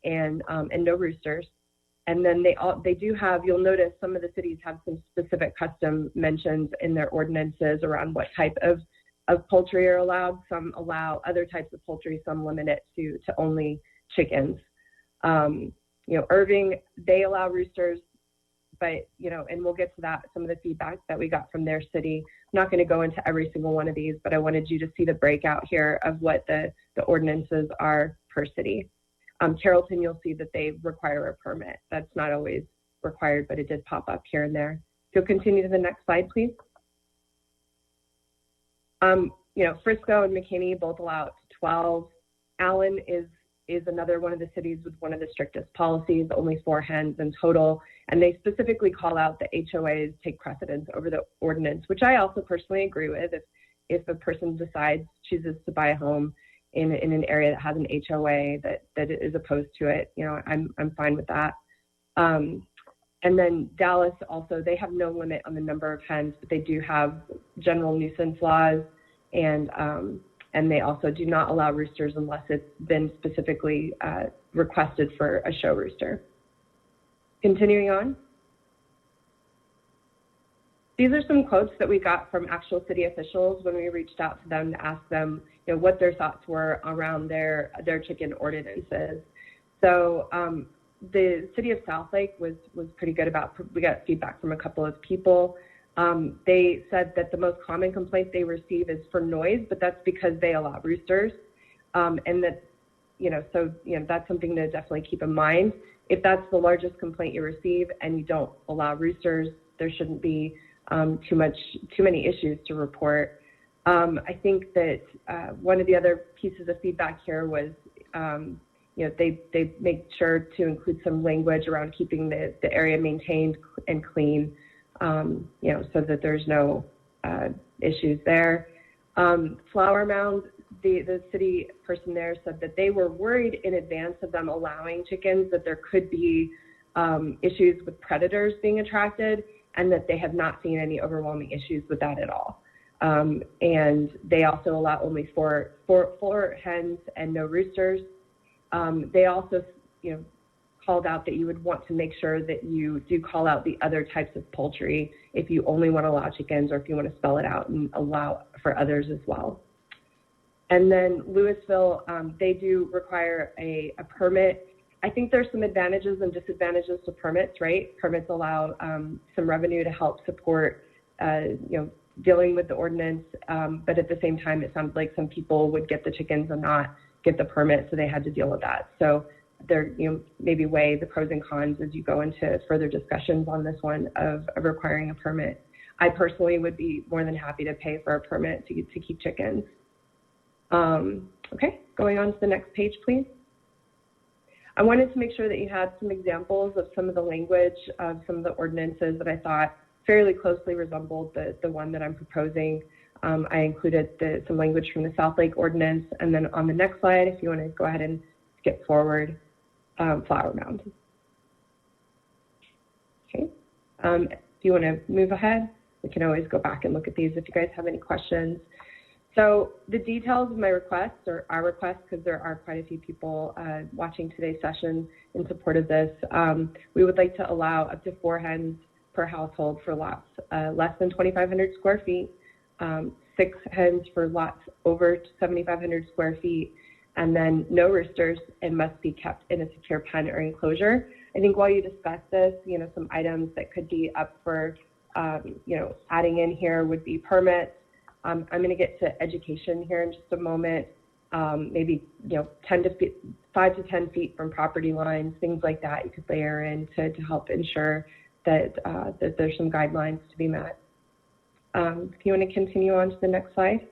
Speaker 4: and no roosters. And then they do have, you'll notice some of the cities have some specific custom mentions in their ordinances around what type of poultry are allowed. Some allow other types of poultry, some limit it to only chickens. Irving, they allow roosters, but, and we'll get to that, some of the feedback that we got from their city. I'm not going to go into every single one of these, but I wanted you to see the breakout here of what the ordinances are per city. Carrollton, you'll see that they require a permit. That's not always required, but it did pop up here and there. If you'll continue to the next slide, please. Frisco and McKinney both allow up to 12. Allen is another one of the cities with one of the strictest policies, only 4 hens in total. And they specifically call out the HOAs take precedence over the ordinance, which I also personally agree with. If a person chooses to buy a home in an area that has an HOA that is opposed to it, I'm fine with that. And then Dallas also, they have no limit on the number of hens, but they do have general nuisance laws, and they also do not allow roosters unless it's been specifically requested for a show rooster. Continuing on. These are some quotes that we got from actual city officials when we reached out to them to ask them what their thoughts were around their chicken ordinances. So the city of Southlake was pretty good about, we got feedback from a couple of people. They said that the most common complaint they receive is for noise, but that's because they allow roosters. And that, that's something to definitely keep in mind. If that's the largest complaint you receive and you don't allow roosters, there shouldn't be too many issues to report. I think that one of the other pieces of feedback here was, they make sure to include some language around keeping the area maintained and clean, so that there's no issues there. Flower Mound, the city person there said that they were worried in advance of them allowing chickens that there could be issues with predators being attracted, and that they have not seen any overwhelming issues with that at all. And they also allow only four hens and no roosters. They also, called out that you would want to make sure that you do call out the other types of poultry if you only want to allow chickens, or if you want to spell it out and allow for others as well. And then Louisville, they do require a permit. I think there's some advantages and disadvantages to permits, right? Permits allow some revenue to help support, dealing with the ordinance, but at the same time, it sounds like some people would get the chickens and not get the permit, so they had to deal with that. So there, maybe weigh the pros and cons as you go into further discussions on this one of requiring a permit. I personally would be more than happy to pay for a permit to keep chickens. Okay, going on to the next page, please. I wanted to make sure that you had some examples of some of the language of some of the ordinances that I thought fairly closely resembled the one that I'm proposing. I included some language from the South Lake ordinance, and then on the next slide, if you want to go ahead and skip forward, Flower Mound. Okay, if you want to move ahead, we can always go back and look at these if you guys have any questions. So the details of my request, or our request, because there are quite a few people watching today's session in support of this, we would like to allow up to 4 hens per household for lots less than 2,500 square feet, 6 hens for lots over 7,500 square feet, and then no roosters and must be kept in a secure pen or enclosure. I think while you discuss this, some items that could be up for, adding in here would be permits. I'm going to get to education here in just a moment. Maybe 5 to 10 feet from property lines, things like that. You could layer in to help ensure that that there's some guidelines to be met. If you want to continue on to the next slide.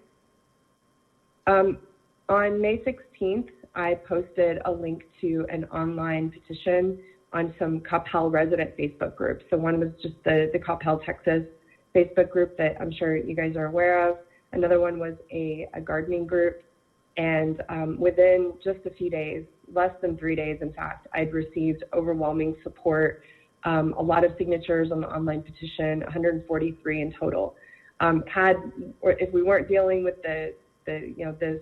Speaker 4: On May 16th, I posted a link to an online petition on some Coppell resident Facebook groups. So one was just the Coppell, Texas Facebook group that I'm sure you guys are aware of. Another one was a gardening group. And within just a few days, less than 3 days, in fact, I'd received overwhelming support, a lot of signatures on the online petition, 143 in total. If we weren't dealing with this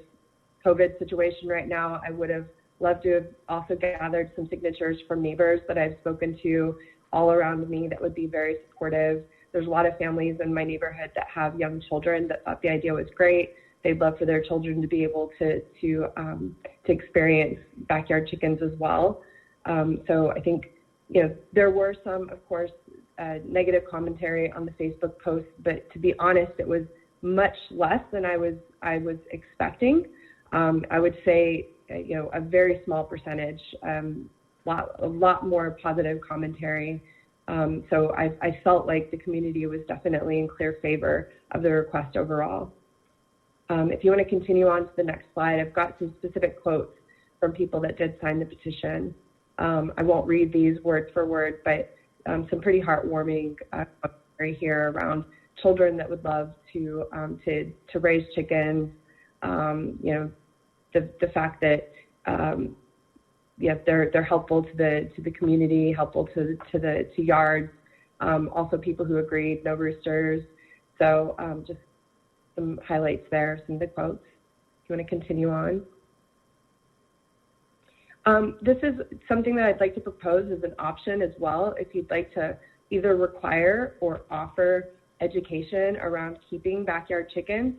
Speaker 4: COVID situation right now, I would have loved to have also gathered some signatures from neighbors that I've spoken to all around me that would be very supportive. There's a lot of families in my neighborhood that have young children that thought the idea was great. They'd love for their children to be able to experience backyard chickens as well. So I think, there were some, of course, negative commentary on the Facebook post, but to be honest, it was much less than I was expecting. I would say, a very small percentage, a lot more positive commentary. So I felt like the community was definitely in clear favor of the request overall. If you want to continue on to the next slide, I've got some specific quotes from people that did sign the petition. I won't read these word for word, but some pretty heartwarming commentary here around children that would love to raise chickens. The fact that they're helpful to the community, helpful to yards. Also, people who agreed, no roosters. So just some highlights there, some of the quotes. If you want to continue on. This is something that I'd like to propose as an option as well, if you'd like to either require or offer education around keeping backyard chickens.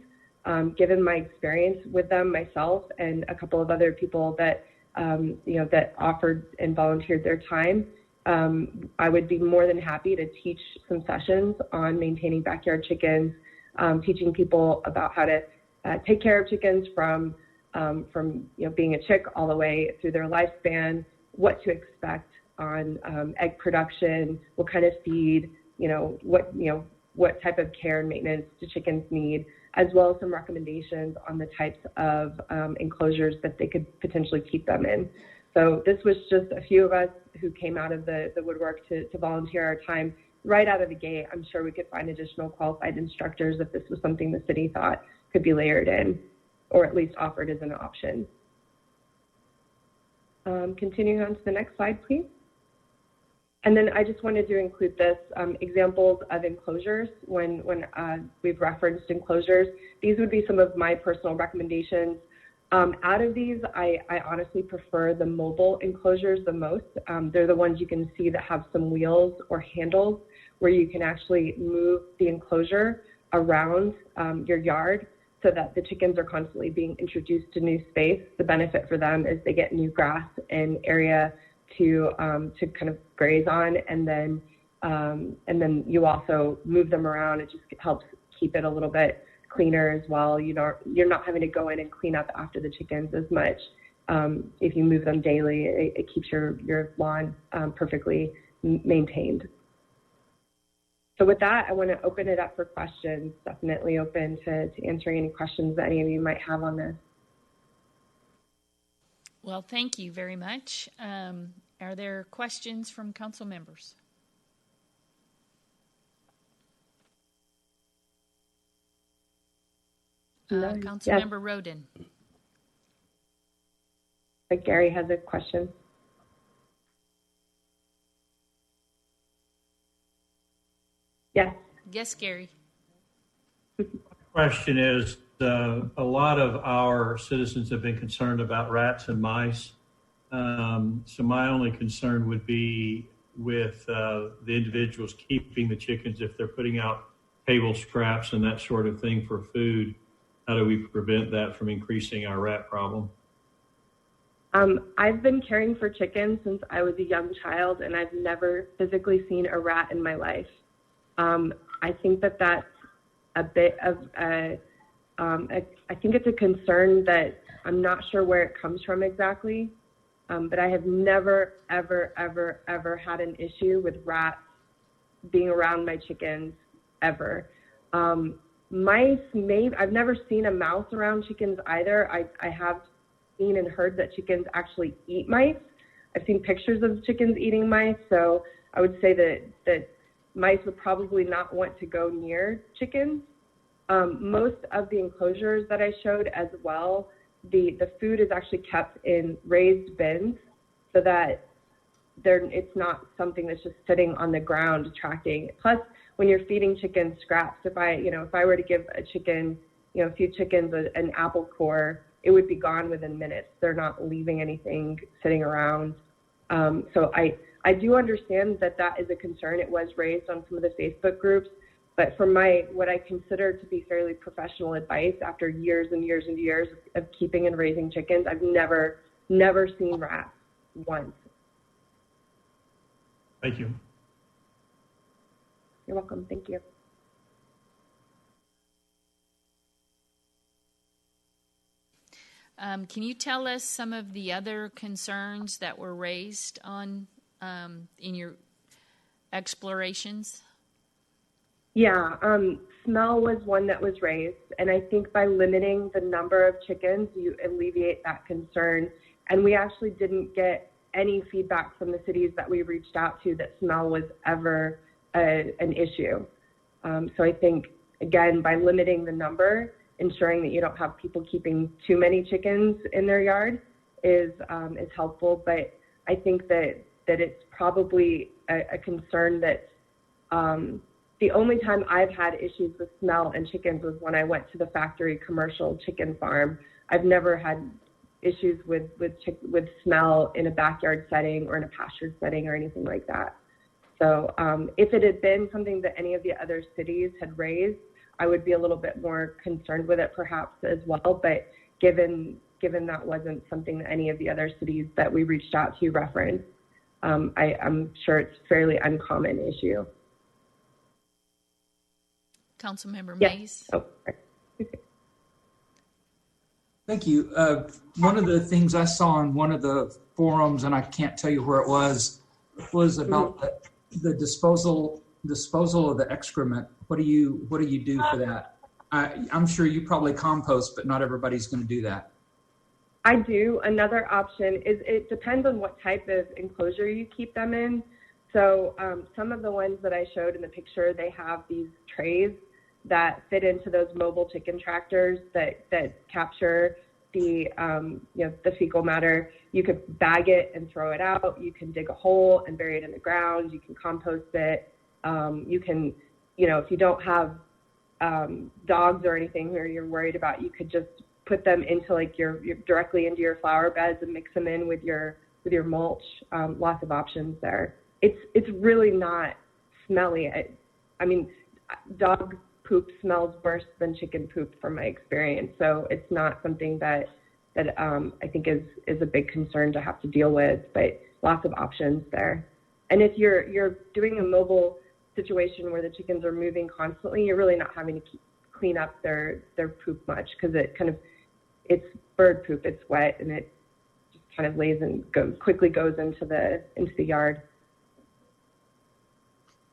Speaker 4: Given my experience with them myself and a couple of other people that that offered and volunteered their time, I would be more than happy to teach some sessions on maintaining backyard chickens, teaching people about how to take care of chickens from being a chick all the way through their lifespan, what to expect on egg production, what kind of feed, what type of care and maintenance do chickens need, as well as some recommendations on the types of enclosures that they could potentially keep them in. So this was just a few of us who came out of the woodwork to volunteer our time right out of the gate. I'm sure we could find additional qualified instructors if this was something the city thought could be layered in, or at least offered as an option. Continuing on to the next slide, please. And then I just wanted to include this, examples of enclosures. When we've referenced enclosures, these would be some of my personal recommendations. Out of these, I honestly prefer the mobile enclosures the most. They're the ones you can see that have some wheels or handles where you can actually move the enclosure around your yard so that the chickens are constantly being introduced to new space. The benefit for them is they get new grass and area to kind of graze on, and then you also move them around. It just helps keep it a little bit cleaner as well. You're not having to go in and clean up after the chickens as much. If you move them daily, it keeps your lawn perfectly maintained. So with that, I want to open it up for questions. Definitely open to answering any questions that any of you might have on this.
Speaker 1: Well, thank you very much. Are there questions from council members? Councilmember Roden.
Speaker 4: Gary has a question. Yes.
Speaker 1: Yes, Gary.
Speaker 6: Question is, a lot of our citizens have been concerned about rats and mice. So my only concern would be with the individuals keeping the chickens if they're putting out table scraps and that sort of thing for food. How do we prevent that from increasing our rat problem?
Speaker 4: I've been caring for chickens since I was a young child, and I've never physically seen a rat in my life. I think that's a bit of I think it's a concern that I'm not sure where it comes from exactly, but I have never, ever, ever, ever had an issue with rats being around my chickens, ever. Mice, maybe, I've never seen a mouse around chickens either. I have seen and heard that chickens actually eat mice. I've seen pictures of chickens eating mice, so I would say that mice would probably not want to go near chickens. Most of the enclosures that I showed as well, the food is actually kept in raised bins so that it's not something that's just sitting on the ground attracting. Plus, when you're feeding chickens scraps, if I were to give a chicken, a few chickens an apple core, it would be gone within minutes. They're not leaving anything sitting around. So I do understand that is a concern. It was raised on some of the Facebook groups, but from what I consider to be fairly professional advice after years and years and years of keeping and raising chickens, I've never seen rats once.
Speaker 6: Thank you.
Speaker 4: You're welcome. Thank you.
Speaker 1: Can you tell us some of the other concerns that were raised in your explorations?
Speaker 4: Yeah, smell was one that was raised, and I think by limiting the number of chickens, you alleviate that concern. And we actually didn't get any feedback from the cities that we reached out to that smell was ever an issue. So I think, again, by limiting the number, ensuring that you don't have people keeping too many chickens in their yard is helpful. But I think that it's probably a concern that the only time I've had issues with smell and chickens was when I went to the factory commercial chicken farm. I've never had issues with smell in a backyard setting or in a pastured setting or anything like that. So if it had been something that any of the other cities had raised, I would be a little bit more concerned with it perhaps as well. But given that wasn't something that any of the other cities that we reached out to referenced, I'm sure it's a fairly uncommon issue.
Speaker 1: Councilmember
Speaker 4: Yes.
Speaker 1: Mays.
Speaker 4: Oh,
Speaker 9: Thank you. One of the things I saw on one of the forums, and I can't tell you where it was about the disposal of the excrement. What do you do for that? I'm sure you probably compost, but not everybody's going to do that.
Speaker 4: I do. Another option is it depends on what type of enclosure you keep them in. So some of the ones that I showed in the picture, they have these trays that fit into those mobile chicken tractors that capture the fecal matter. You could bag it and throw it out. You can dig a hole and bury it in the ground. You can compost it. You can, if you don't have dogs or anything where you're worried about, you could just put them into your directly into your flower beds and mix them in with your mulch. Lots of options there. It's really not smelly. I mean, dog poop smells worse than chicken poop from my experience. So it's not something that I think is a big concern to have to deal with. But lots of options there. And if you're doing a mobile situation where the chickens are moving constantly, you're really not having to clean up their poop much, because it's bird poop, it's wet, and it just kind of lays and quickly goes into the yard.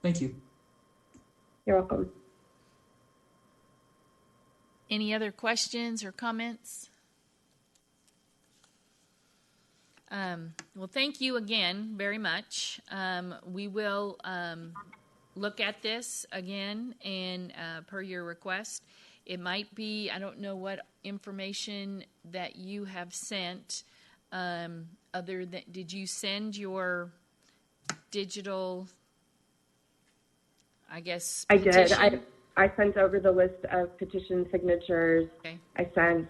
Speaker 9: Thank you.
Speaker 4: You're welcome.
Speaker 1: Any other questions or comments? Well, thank you again very much. We will look at this again, and per your request, it might be, I don't know what information that you have sent, other than, did you send your digital, I guess, petition?
Speaker 4: I did. I sent over the list of petition signatures.
Speaker 1: Okay.
Speaker 4: I sent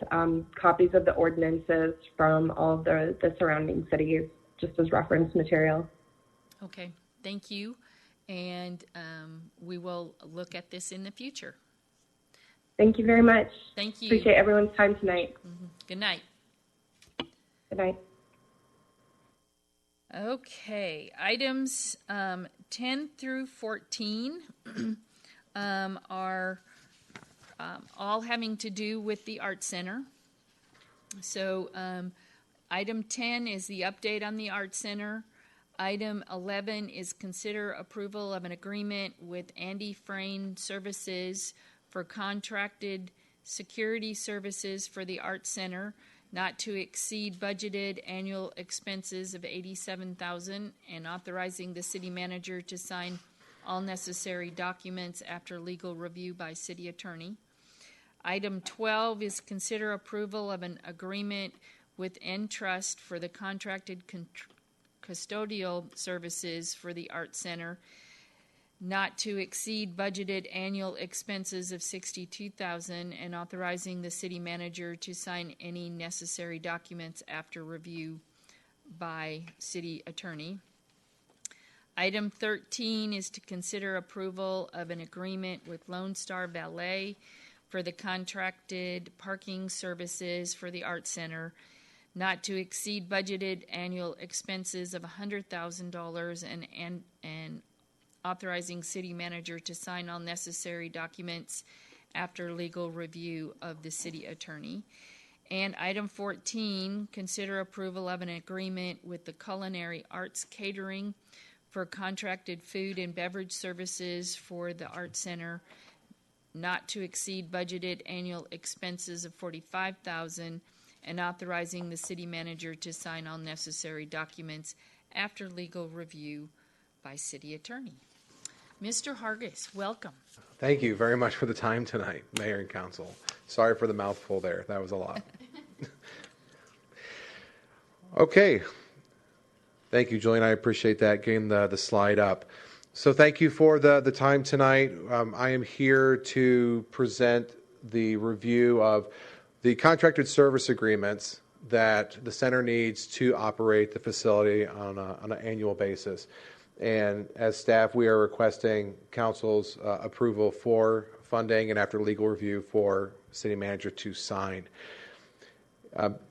Speaker 4: copies of the ordinances from all of the surrounding cities, just as reference material.
Speaker 1: Okay, thank you. And we will look at this in the future.
Speaker 4: Thank you very much.
Speaker 1: Thank you.
Speaker 4: Appreciate everyone's time tonight.
Speaker 1: Mm-hmm. Good night.
Speaker 4: Good night.
Speaker 1: Okay, items 10 through 14 are all having to do with the Art Center. So item 10 is the update on the Art Center. Item 11 is consider approval of an agreement with Andy Frayne Services for contracted security services for the Art Center, not to exceed budgeted annual expenses of $87,000, and authorizing the city manager to sign all necessary documents after legal review by city attorney. Item 12 is consider approval of an agreement with Entrust for the contracted custodial services for the Art Center, not to exceed budgeted annual expenses of $62,000, and authorizing the city manager to sign any necessary documents after review by city attorney. Item 13 is to consider approval of an agreement with Lone Star Valet for the contracted parking services for the Art Center, not to exceed budgeted annual expenses of $100,000, and authorizing city manager to sign all necessary documents after legal review of the city attorney. And item 14, consider approval of an agreement with the Culinary Arts Catering for contracted food and beverage services for the Art Center, not to exceed budgeted annual expenses of $45,000, and authorizing the city manager to sign all necessary documents after legal review by city attorney. Mr. Hargis, welcome.
Speaker 7: Thank you very much for the time tonight, Mayor and Council. Sorry for the mouthful there. That was a lot. Okay. Thank you, Julian. I appreciate that, getting the slide up. So thank you for the time tonight. I am here to present the review of the contracted service agreements that the center needs to operate the facility on an annual basis. And as staff, we are requesting council's approval for funding and after legal review for city manager to sign.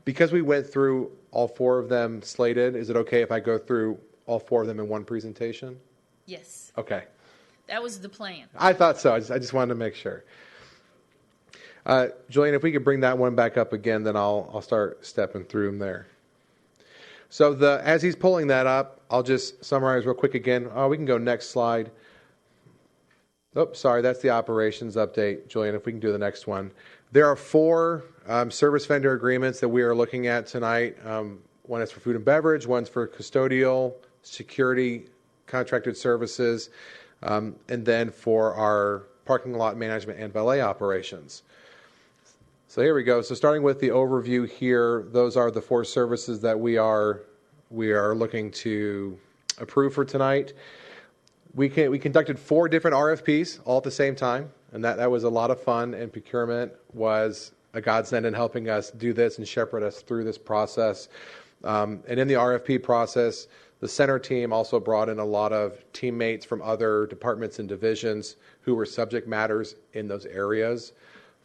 Speaker 7: Because we went through all four of them slated, is it okay if I go through all four of them in one presentation?
Speaker 1: Yes.
Speaker 7: Okay.
Speaker 1: That was the plan.
Speaker 7: I thought so. I just wanted to make sure. Julian, if we could bring that one back up again, then I'll start stepping through them there. So as he's pulling that up, I'll just summarize real quick again. We can go next slide. Oh, sorry, that's the operations update. Julian, if we can do the next one. There are four service vendor agreements that we are looking at tonight. One is for food and beverage, one's for custodial, security, contracted services, and then for our parking lot management and valet operations. So here we go. So starting with the overview here, those are the four services that we are looking to approve for tonight. We conducted 4 different RFPs all at the same time, and that was a lot of fun, and procurement was a godsend in helping us do this and shepherd us through this process. And in the RFP process, the center team also brought in a lot of teammates from other departments and divisions who were subject matters in those areas.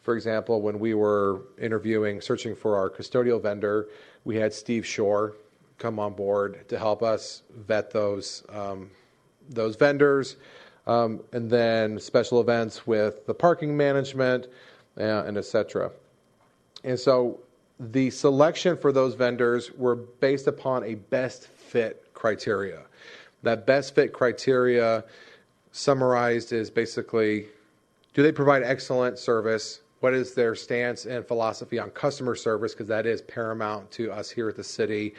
Speaker 7: For example, when we were searching for our custodial vendor, we had Steve Shore come on board to help us vet those vendors, and then special events with the parking management, and et cetera. And so the selection for those vendors were based upon a best fit criteria. That best fit criteria summarized is basically, do they provide excellent service? What is their stance and philosophy on customer service? Because that is paramount to us here at the city.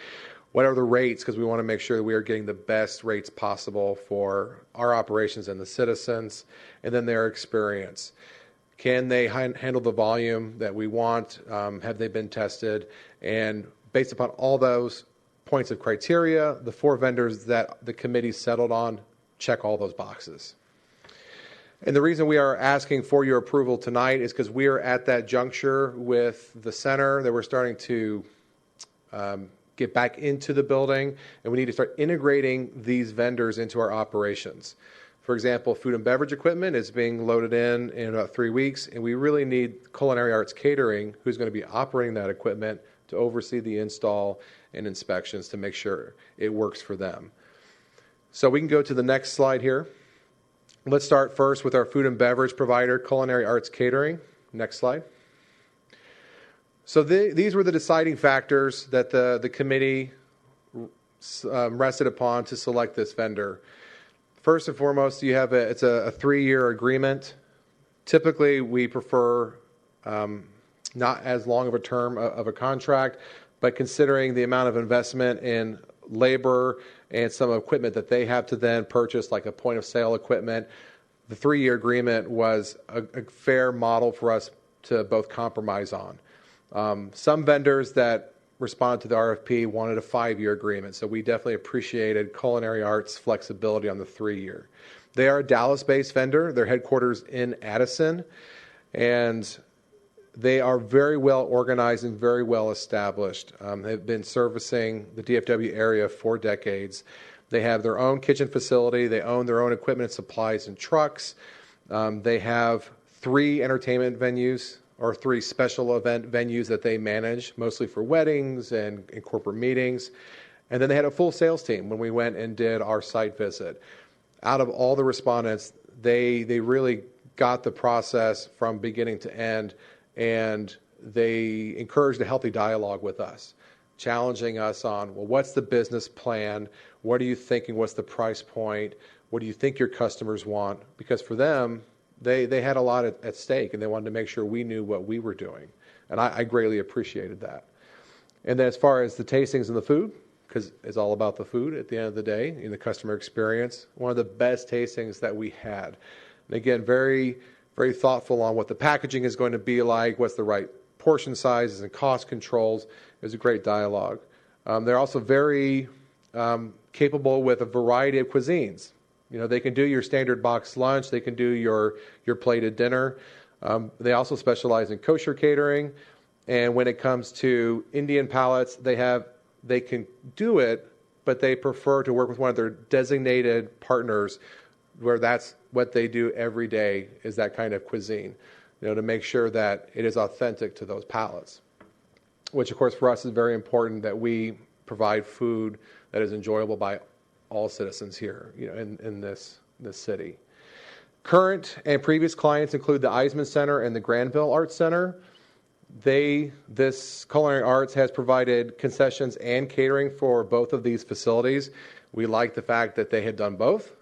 Speaker 7: What are the rates? Because we want to make sure that we are getting the best rates possible for our operations and the citizens. And then their experience. Can they handle the volume that we want? Have they been tested? And based upon all those points of criteria, the 4 vendors that the committee settled on check all those boxes. And the reason we are asking for your approval tonight is because we are at that juncture with the center that we're starting to get back into the building, and we need to start integrating these vendors into our operations. For example, food and beverage equipment is being loaded in about 3 weeks, and we really need Culinary Arts Catering, who's going to be operating that equipment, to oversee the install and inspections to make sure it works for them. So we can go to the next slide here. Let's start first with our food and beverage provider, Culinary Arts Catering. Next slide. So these were the deciding factors that the committee rested upon to select this vendor. First and foremost, it's a 3-year agreement. Typically, we prefer not as long of a term of a contract, but considering the amount of investment in labor and some equipment that they have to then purchase, like a point of sale equipment, the 3-year agreement was a fair model for us to both compromise on. Some vendors that responded to the RFP wanted a 5-year agreement, so we definitely appreciated Culinary Arts' flexibility on the 3-year. They are a Dallas-based vendor. Their headquarters in Addison, and they are very well organized and very well established. They've been servicing the DFW area for decades. They have their own kitchen facility. They own their own equipment, supplies, and trucks. They have 3 entertainment venues, or 3 special event venues that they manage, mostly for weddings and corporate meetings. And then they had a full sales team when we went and did our site visit. Out of all the respondents, they really got the process from beginning to end, and they encouraged a healthy dialogue with us, challenging us on, well, what's the business plan? What are you thinking? What's the price point? What do you think your customers want? Because for them, they had a lot at stake, and they wanted to make sure we knew what we were doing. And I greatly appreciated that. And then as far as the tastings and the food, because it's all about the food at the end of the day, in the customer experience, one of the best tastings that we had. And again, very, very thoughtful on what the packaging is going to be like, what's the right portion sizes and cost controls. It was a great dialogue. They're also very capable with a variety of cuisines. You know, they can do your standard box lunch. They can do your plated dinner. They also specialize in kosher catering. And when it comes to Indian palates, they can do it, but they prefer to work with one of their designated partners where that's what they do every day, is that kind of cuisine, you know, to make sure that it is authentic to those palates, which of course for us is very important, that we provide food that is enjoyable by all citizens here, you know, in this city. Current and previous clients include the Eisman Center and the Granville Arts Center. This Culinary Arts has provided concessions and catering for both of these facilities. We like the fact that they had done both.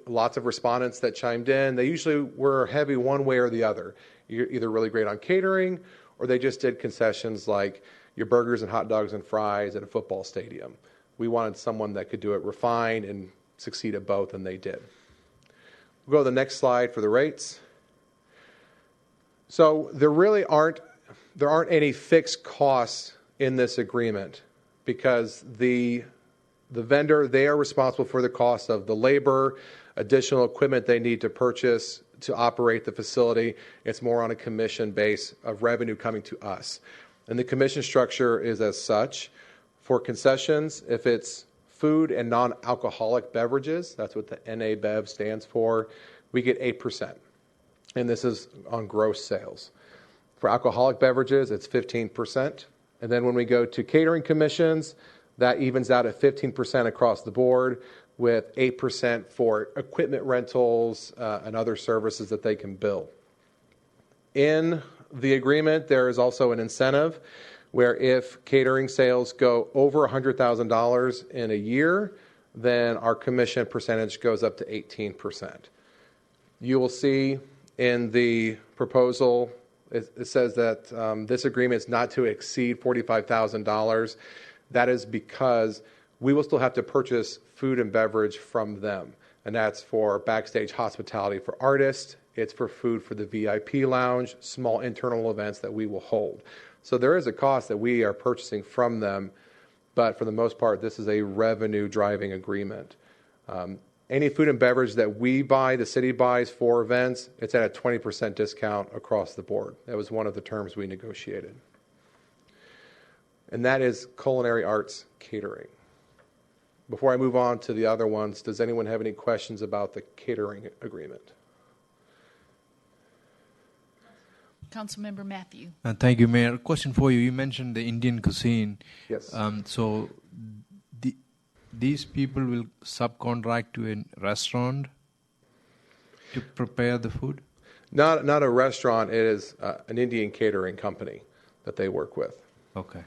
Speaker 7: Lots of respondents that chimed in. They usually were heavy one way or the other. You're either really great on catering, or they just did concessions like your burgers and hot dogs and fries at a football stadium. We wanted someone that could do it refined and succeed at both, and they did. We'll go to the next slide for the rates. So there aren't any fixed costs in this agreement, because the vendor, they are responsible for the cost of the labor, additional equipment they need to purchase to operate the facility. It's more on a commission base of revenue coming to us. And the commission structure is as such. For concessions, if it's food and non-alcoholic beverages, that's what the NABEV stands for, we get 8%. And this is on gross sales. For alcoholic beverages, it's 15%. And then when we go to catering commissions, That evens out at 15% across the board, with 8% for equipment rentals and other services that they can bill. In the agreement, there is also an incentive where if catering sales go over $100,000 in a year, then our commission percentage goes up to 18%. You will see in the proposal, it says that this agreement is not to exceed $45,000. That is because we will still have to purchase food and beverage from them. And that's for backstage hospitality for artists. It's for food for the VIP lounge, small internal events that we will hold. So there is a cost that we are purchasing from them, but for the most part, this is a revenue-driving agreement. Any food and beverage that we buy, the city buys for events, it's at a 20% discount across the board. That was one of the terms we negotiated. And that is culinary arts catering. Before I move on to the other ones, does anyone have any questions about the catering agreement?
Speaker 1: Councilmember Matthew.
Speaker 2: Thank you, Mayor. Question for you. You mentioned the Indian cuisine.
Speaker 7: Yes.
Speaker 2: So these people will subcontract to a restaurant to prepare the food?
Speaker 7: Not a restaurant. It is an Indian catering company that they work with.
Speaker 2: Okay.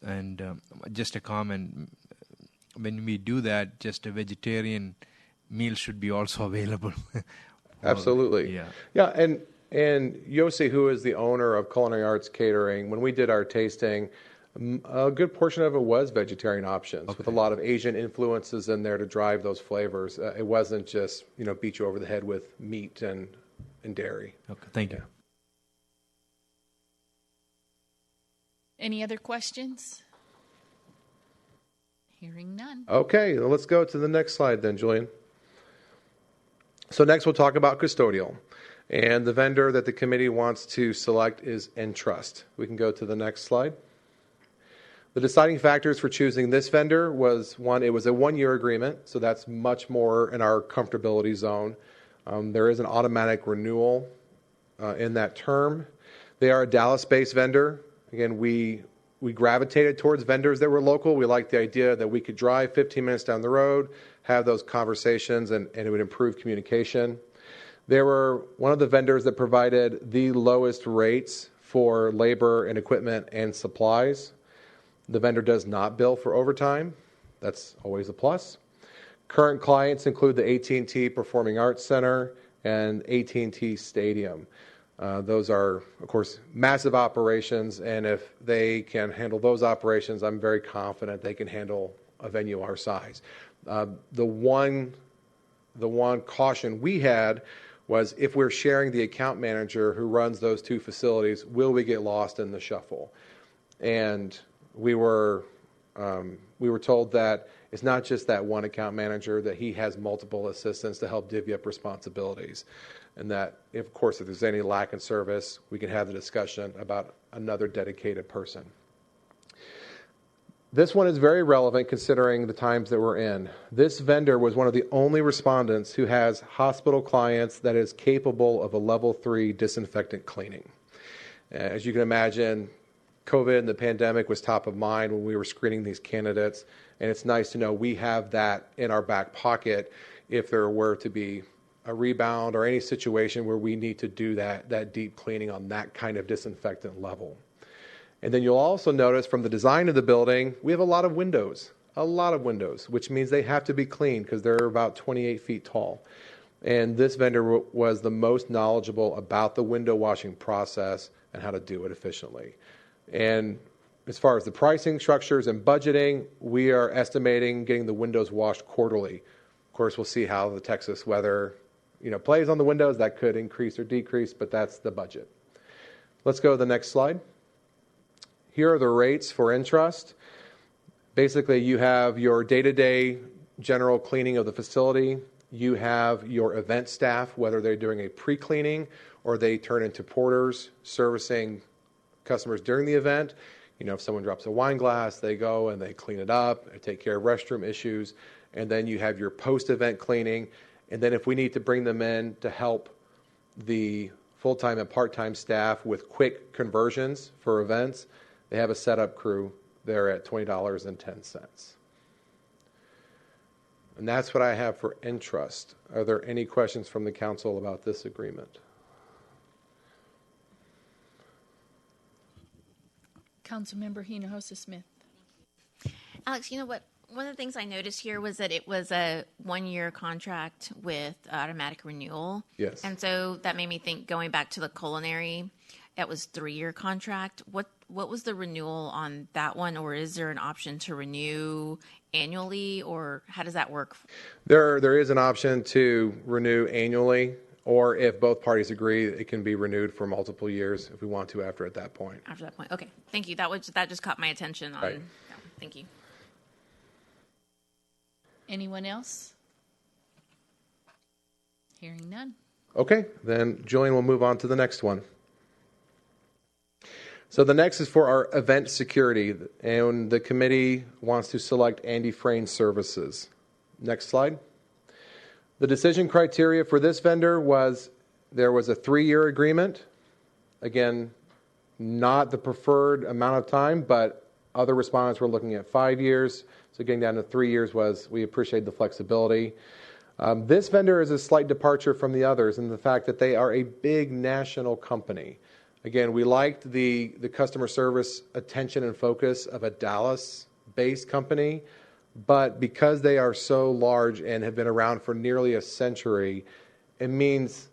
Speaker 2: And just a comment. When we do that, just a vegetarian meal should be also available.
Speaker 7: Absolutely.
Speaker 2: Yeah.
Speaker 7: Yeah, and Yossi, who is the owner of Culinary Arts Catering, when we did our tasting, a good portion of it was vegetarian options with a lot of Asian influences in there to drive those flavors. It wasn't just, beat you over the head with meat and dairy.
Speaker 2: Okay, thank you.
Speaker 1: Any other questions? Hearing none.
Speaker 7: Okay, well, let's go to the next slide then, Julian. So next we'll talk about custodial. And the vendor that the committee wants to select is Entrust. We can go to the next slide. The deciding factors for choosing this vendor was, one, it was a one-year agreement, so that's much more in our comfortability zone. There is an automatic renewal in that term. They are a Dallas-based vendor. Again, we gravitated towards vendors that were local. We liked the idea that we could drive 15 minutes down the road, have those conversations, and it would improve communication. They were one of the vendors that provided the lowest rates for labor and equipment and supplies. The vendor does not bill for overtime. That's always a plus. Current clients include the AT&T Performing Arts Center and AT&T Stadium. Those are, of course, massive operations, and if they can handle those operations, I'm very confident they can handle a venue our size. The one caution we had was if we're sharing the account manager who runs those two facilities, will we get lost in the shuffle? And we were told that it's not just that one account manager, that he has multiple assistants to help divvy up responsibilities. And that, of course, if there's any lack in service, we can have the discussion about another dedicated person. This one is very relevant considering the times that we're in. This vendor was one of the only respondents who has hospital clients that is capable of a level 3 disinfectant cleaning. As you can imagine, COVID and the pandemic was top of mind when we were screening these candidates, and it's nice to know we have that in our back pocket if there were to be a rebound or any situation where we need to do that deep cleaning on that kind of disinfectant level. And then you'll also notice from the design of the building, we have a lot of windows, which means they have to be cleaned because they're about 28 feet tall. And this vendor was the most knowledgeable about the window washing process and how to do it efficiently. And as far as the pricing structures and budgeting, we are estimating getting the windows washed quarterly. Of course, we'll see how the Texas weather plays on the windows. That could increase or decrease, but that's the budget. Let's go to the next slide. Here are the rates for Entrust. Basically, you have your day-to-day general cleaning of the facility. You have your event staff, whether they're doing a pre-cleaning or they turn into porters servicing customers during the event. If someone drops a wine glass, they go and they clean it up, they take care of restroom issues, and then you have your post-event cleaning. And then if we need to bring them in to help the full-time and part-time staff with quick conversions for events, they have a setup crew They're at $20.10. And that's what I have for Entrust. Are there any questions from the council about this agreement?
Speaker 1: Councilmember Hinojosa Smith.
Speaker 5: Alex, you know what? One of the things I noticed here was that it was a 1-year contract with automatic renewal.
Speaker 7: Yes.
Speaker 5: And so that made me think, going back to the culinary, it was 3-year contract. What was the renewal on that one, or is there an option to renew annually, or how does that work?
Speaker 7: There is an option to renew annually, or if both parties agree, it can be renewed for multiple years if we want to at that point.
Speaker 5: After that point. Okay. Thank you. That just caught my attention on.
Speaker 7: Right.
Speaker 5: Yeah, thank you.
Speaker 1: Anyone else? Hearing none.
Speaker 7: Okay, then Julian will move on to the next one. So the next is for our event security, and the committee wants to select Andy Frayne Services. Next slide. The decision criteria for this vendor was there was a 3-year agreement. Again, not the preferred amount of time, but other respondents were looking at 5 years. So getting down to 3 years was, we appreciate the flexibility. This vendor is a slight departure from the others in the fact that they are a big national company. Again, we liked the customer service attention and focus of a Dallas-based company, but because they are so large and have been around for nearly a century, it means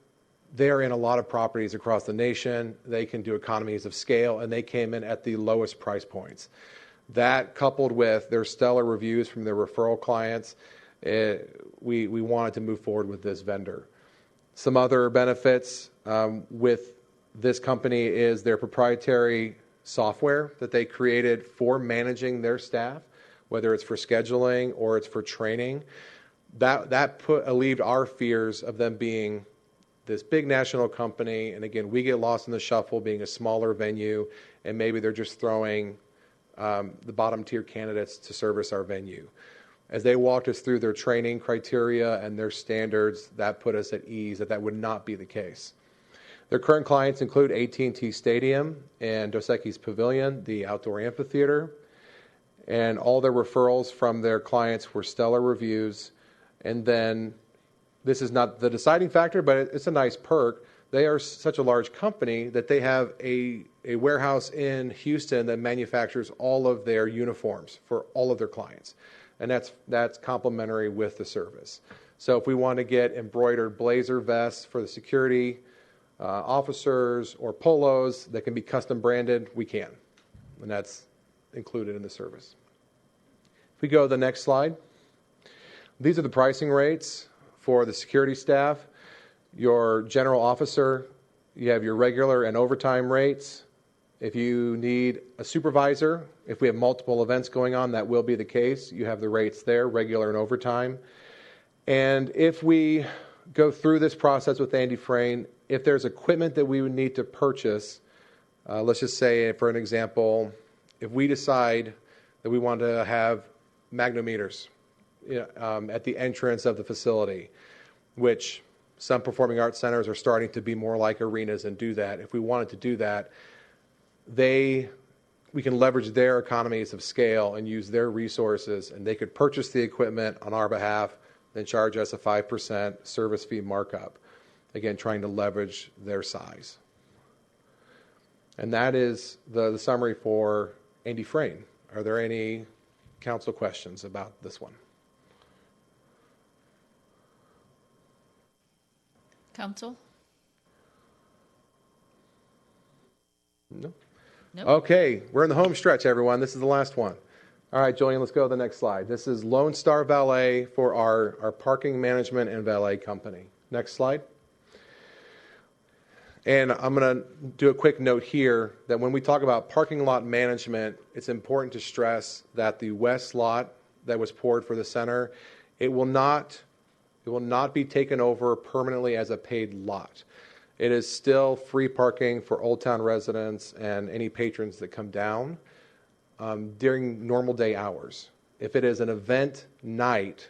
Speaker 7: they're in a lot of properties across the nation. They can do economies of scale, and they came in at the lowest price points. That, coupled with their stellar reviews from their referral clients, we wanted to move forward with this vendor. Some other benefits with this company is their proprietary software that they created for managing their staff, whether it's for scheduling or it's for training. That alleviated our fears of them being this big national company. And again, we get lost in the shuffle being a smaller venue, and maybe they're just throwing the bottom tier candidates to service our venue. As they walked us through their training criteria and their standards, that put us at ease that would not be the case. Their current clients include AT&T Stadium and Dos Equis Pavilion, the outdoor amphitheater, and all their referrals from their clients were stellar reviews. And then, this is not the deciding factor, but it's a nice perk. They are such a large company that they have a warehouse in Houston that manufactures all of their uniforms for all of their clients. And that's complementary with the service. So if we want to get embroidered blazer vests for the security officers or polos that can be custom branded, we can. And that's included in the service. If we go to the next slide, these are the pricing rates for the security staff. Your general officer, you have your regular and overtime rates. If you need a supervisor, if we have multiple events going on, that will be the case. You have the rates there, regular and overtime. And if we go through this process with Andy Frayne, if there's equipment that we would need to purchase, let's just say, for an example, if we decide that we want to have magnometers at the entrance of the facility, which some performing arts centers are starting to be more like arenas and do that. If we wanted to do that, we can leverage their economies of scale and use their resources, and they could purchase the equipment on our behalf, then charge us a 5% service fee markup. Again, trying to leverage their size. And that is the summary for Andy Frayne. Are there any council questions about this one?
Speaker 1: Council?
Speaker 7: No.
Speaker 1: Nope.
Speaker 7: Okay, we're in the home stretch, everyone. This is the last one. All right, Julian, let's go to the next slide. This is Lone Star Valet for our parking management and valet company. Next slide. And I'm going to do a quick note here that when we talk about parking lot management, it's important to stress that the west lot that was poured for the center, it will not be taken over permanently as a paid lot. It is still free parking for Old Town residents and any patrons that come down during normal day hours. If it is an event night,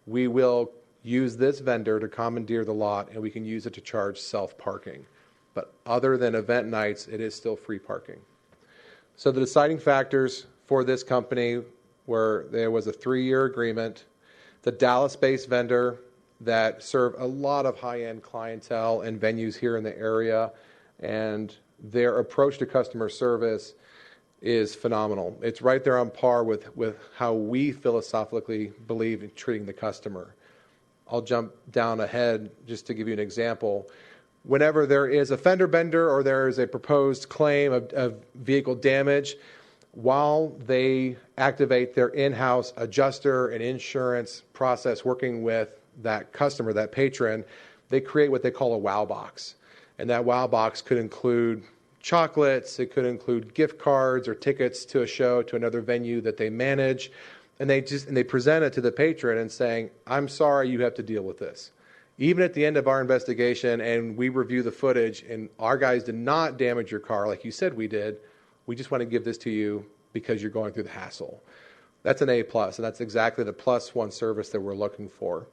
Speaker 7: we will use this vendor to commandeer the lot, and we can use it to charge self-parking. But other than event nights, it is still free parking. So the deciding factors for this company where there was a 3-year agreement. The Dallas-based vendor that serve a lot of high-end clientele and venues here in the area, and their approach to customer service is phenomenal. It's right there on par with how we philosophically believe in treating the customer. I'll jump down ahead just to give you an example. Whenever there is a fender bender or there is a proposed claim of vehicle damage, while they activate their in-house adjuster and insurance process working with that customer, that patron, they create what they call a wow box. And that wow box could include chocolates, it could include gift cards or tickets to a show, to another venue that they manage. And they present it to the patron and saying, I'm sorry you have to deal with this. Even at the end of our investigation and we review the footage and our guys did not damage your car like you said we did, we just want to give this to you because you're going through the hassle. That's an A+, and that's exactly the +1 service that we're looking for.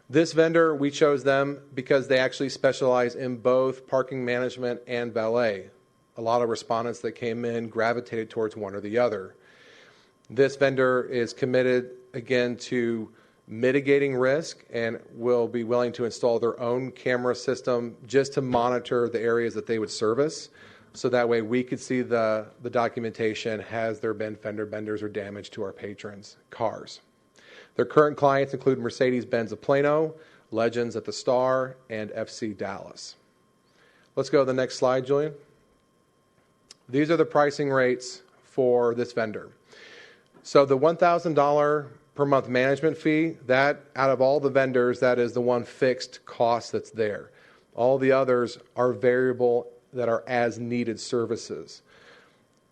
Speaker 7: This vendor, we chose them because they actually specialize in both parking management and valet. A lot of respondents that came in gravitated towards one or the other. This vendor is committed, again, to mitigating risk and will be willing to install their own camera system just to monitor the areas that they would service. So that way we could see the documentation, has there been fender benders or damage to our patrons' cars. Their current clients include Mercedes-Benz of Plano, Legends at the Star, and FC Dallas. Let's go to the next slide, Julian. These are the pricing rates for this vendor. So the $1,000 per month management fee, that out of all the vendors, that is the one fixed cost that's there. All the others are variable that are as needed services.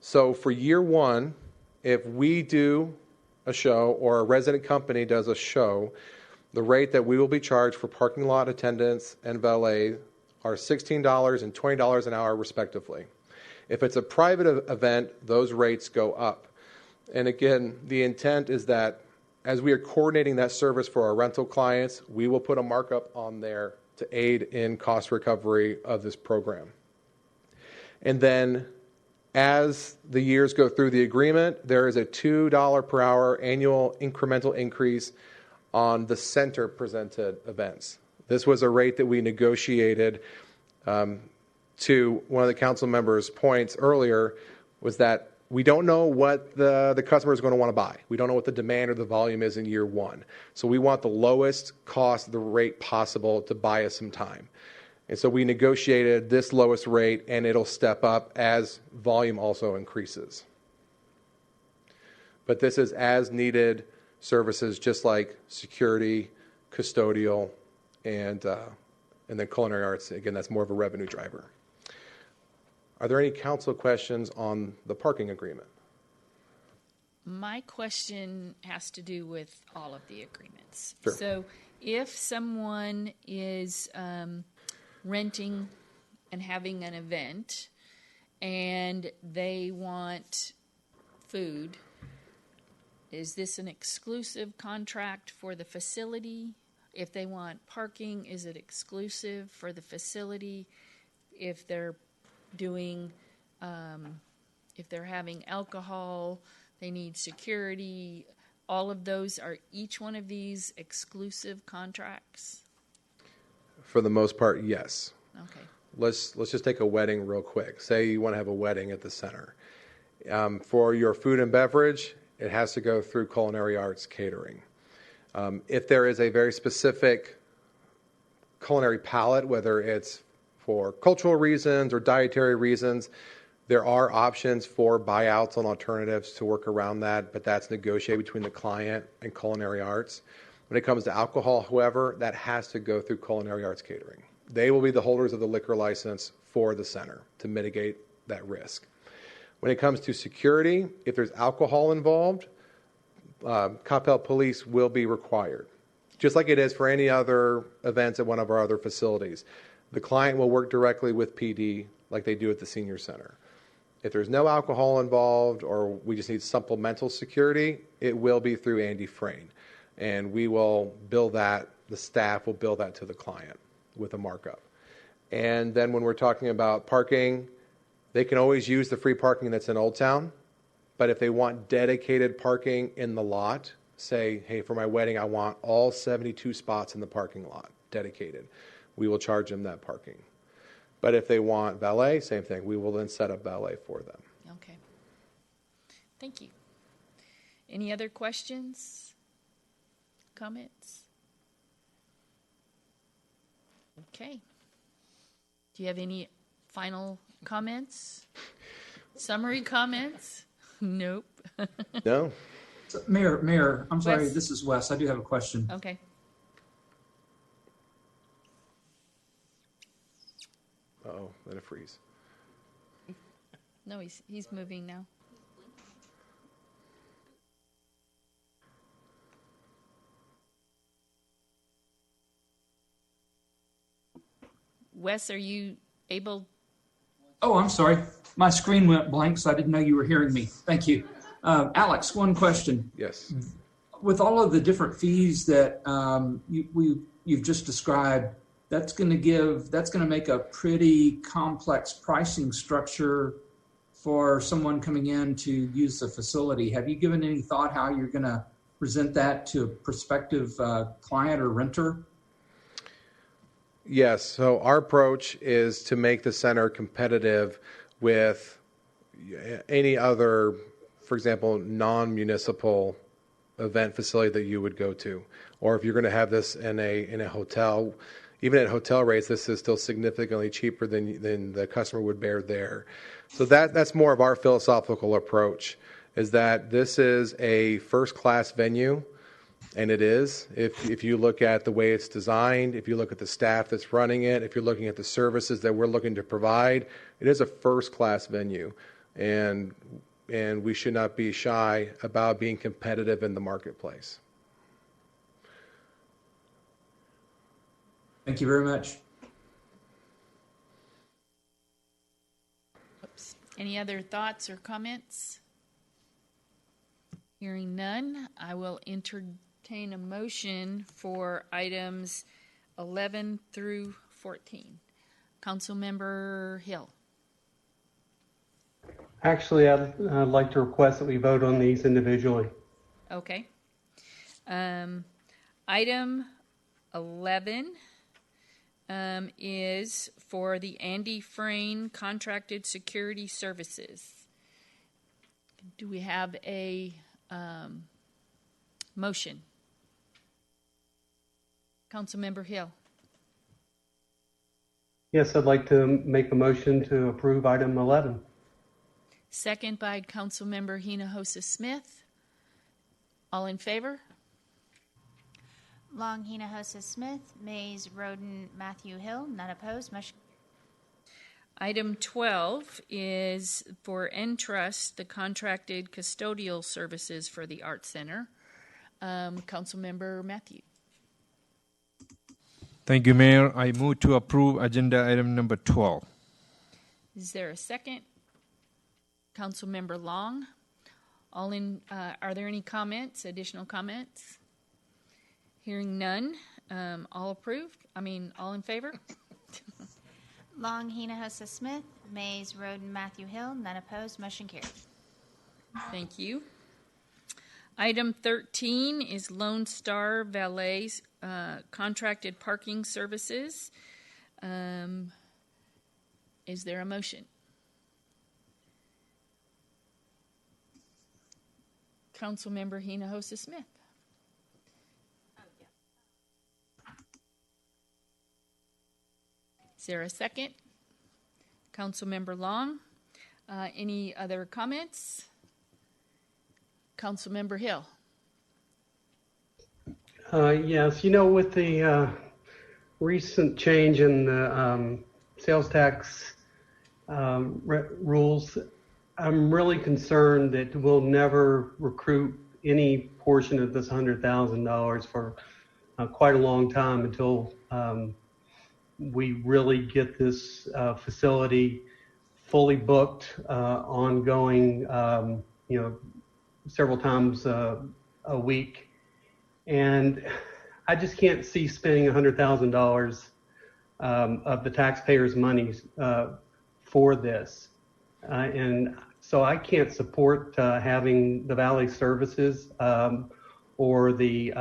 Speaker 7: So for year one, if we do a show or a resident company does a show, the rate that we will be charged for parking lot attendants and valet are $16 and $20 an hour respectively. If it's a private event, those rates go up. And again, the intent is that as we are coordinating that service for our rental clients, we will put a markup on there to aid in cost recovery of this program. And then as the years go through the agreement, there is a $2 per hour annual incremental increase on the center presented events. This was a rate that we negotiated to one of the council members' points earlier, was that we don't know what the customer is going to want to buy. We don't know what the demand or the volume is in year one. So we want the lowest cost, the rate possible to buy us some time. And so we negotiated this lowest rate, and it'll step up as volume also increases. But this is as needed services, just like security, custodial, and then culinary arts. Again, that's more of a revenue driver. Are there any council questions on the parking agreement?
Speaker 1: My question has to do with all of the agreements.
Speaker 7: Sure.
Speaker 1: So if someone is renting and having an event and they want food, is this an exclusive contract for the facility? If they want parking, is it exclusive for the facility? If they're doing, if they're having alcohol, they need security, all of those, are each one of these exclusive contracts?
Speaker 7: For the most part, yes.
Speaker 1: Okay.
Speaker 7: Let's just take a wedding real quick. Say you want to have a wedding at the center. For your food and beverage, it has to go through culinary arts catering. If there is a very specific culinary palette, whether it's for cultural reasons or dietary reasons, there are options for buyouts and alternatives to work around that, but that's negotiated between the client and culinary arts. When it comes to alcohol, however, that has to go through culinary arts catering. They will be the holders of the liquor license for the center to mitigate that risk. When it comes to security, if there's alcohol involved, Coppell police will be required, just like it is for any other events at one of our other facilities. The client will work directly with PD like they do at the senior center. If there's no alcohol involved or we just need supplemental security, it will be through Andy Frayne. And we will bill that, the staff will bill that to the client with a markup. And then when we're talking about parking, they can always use the free parking that's in Old Town. But if they want dedicated parking in the lot, say, hey, for my wedding, I want all 72 spots in the parking lot dedicated, we will charge them that parking. But if they want valet, same thing. We will then set up valet for them.
Speaker 1: Okay. Thank you. Any other questions? Comments? Okay. Do you have any final comments? Summary comments? Nope.
Speaker 7: No.
Speaker 9: So, Mayor, I'm sorry,
Speaker 1: Wes?
Speaker 9: this is Wes. I do have a question.
Speaker 1: Okay.
Speaker 7: Uh-oh, then a freeze.
Speaker 1: No, he's moving now. Wes, are you able?
Speaker 9: Oh, I'm sorry. My screen went blank, so I didn't know you were hearing me. Thank you. Alex, one question.
Speaker 7: Yes.
Speaker 9: With all of the different fees that you've just described, that's going to make a pretty complex pricing structure for someone coming in to use the facility. Have you given any thought how you're going to present that to a prospective client or renter?
Speaker 7: Yes. So our approach is to make the center competitive with any other, for example, non-municipal event facility that you would go to. Or if you're going to have this in a hotel, even at hotel rates, this is still significantly cheaper than the customer would bear there. So that's more of our philosophical approach, is that this is a first-class venue, and it is. If you look at the way it's designed, if you look at the staff that's running it, if you're looking at the services that we're looking to provide, it is a first-class venue, and we should not be shy about being competitive in the marketplace.
Speaker 9: Thank you very much.
Speaker 1: Oops. Any other thoughts or comments? Hearing none, I will entertain a motion for items 11 through 14. Councilmember Hill.
Speaker 10: Actually, I'd like to request that we vote on these individually.
Speaker 1: Okay. Item 11 is for the Andy Frayne Contracted Security Services. Do we have a motion? Councilmember Hill.
Speaker 10: Yes, I'd like to make a motion to approve item 11.
Speaker 1: Second by Councilmember Hinojosa Smith. All in favor?
Speaker 11: Long, Hinojosa Smith, Mays, Roden, Matthew Hill, none opposed. Motion.
Speaker 1: Item 12 is for Entrust, the contracted custodial services for the Art Center. Councilmember Matthew.
Speaker 2: Thank you, Mayor. I move to approve agenda item number 12.
Speaker 1: Is there a second? Councilmember Long. Are there any comments, additional comments? Hearing none. All approved? All in favor?
Speaker 11: Long, Hinojosa Smith, Mays, Roden, Matthew Hill, none opposed. Motion carried.
Speaker 1: Thank you. Item 13 is Lone Star Valet's contracted parking services. Is there a motion? Councilmember Hinojosa Smith. Is there a second? Councilmember Long. Any other comments? Councilmember Hill.
Speaker 10: Yes, with the recent change in the sales tax rules, I'm really concerned that we'll never recruit any portion of this $100,000 for quite a long time until we really get this facility fully booked, ongoing, several times a week. And I just can't see spending $100,000 of the taxpayers' money for this. And So I can't support having the valet services or the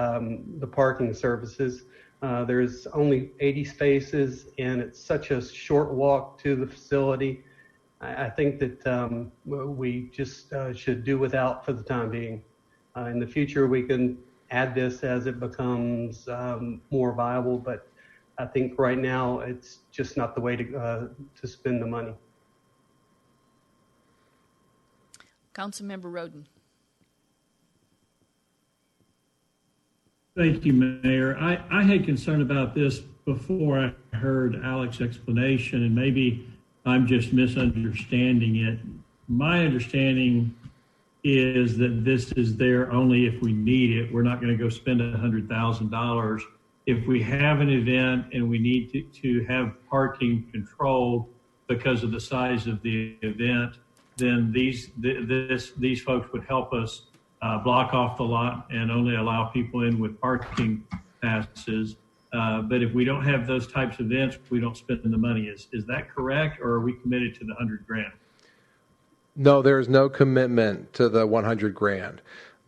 Speaker 10: parking services. There's only 80 spaces, and it's such a short walk to the facility. I think that we just should do without for the time being. In the future, we can add this as it becomes more viable, but I think right now it's just not the way to spend the money.
Speaker 1: Councilmember Roden.
Speaker 6: Thank you, Mayor. I had concern about this before I heard Alex's explanation, and maybe I'm just misunderstanding it. My understanding is that this is there only if we need it. We're not going to go spend $100,000. If we have an event and we need to have parking controlled because of the size of the event, then these folks would help us block off the lot and only allow people in with parking passes. But if we don't have those types of events, we don't spend the money. Is that correct, or are we committed to the $100,000?
Speaker 7: No, there is no commitment to the $100,000.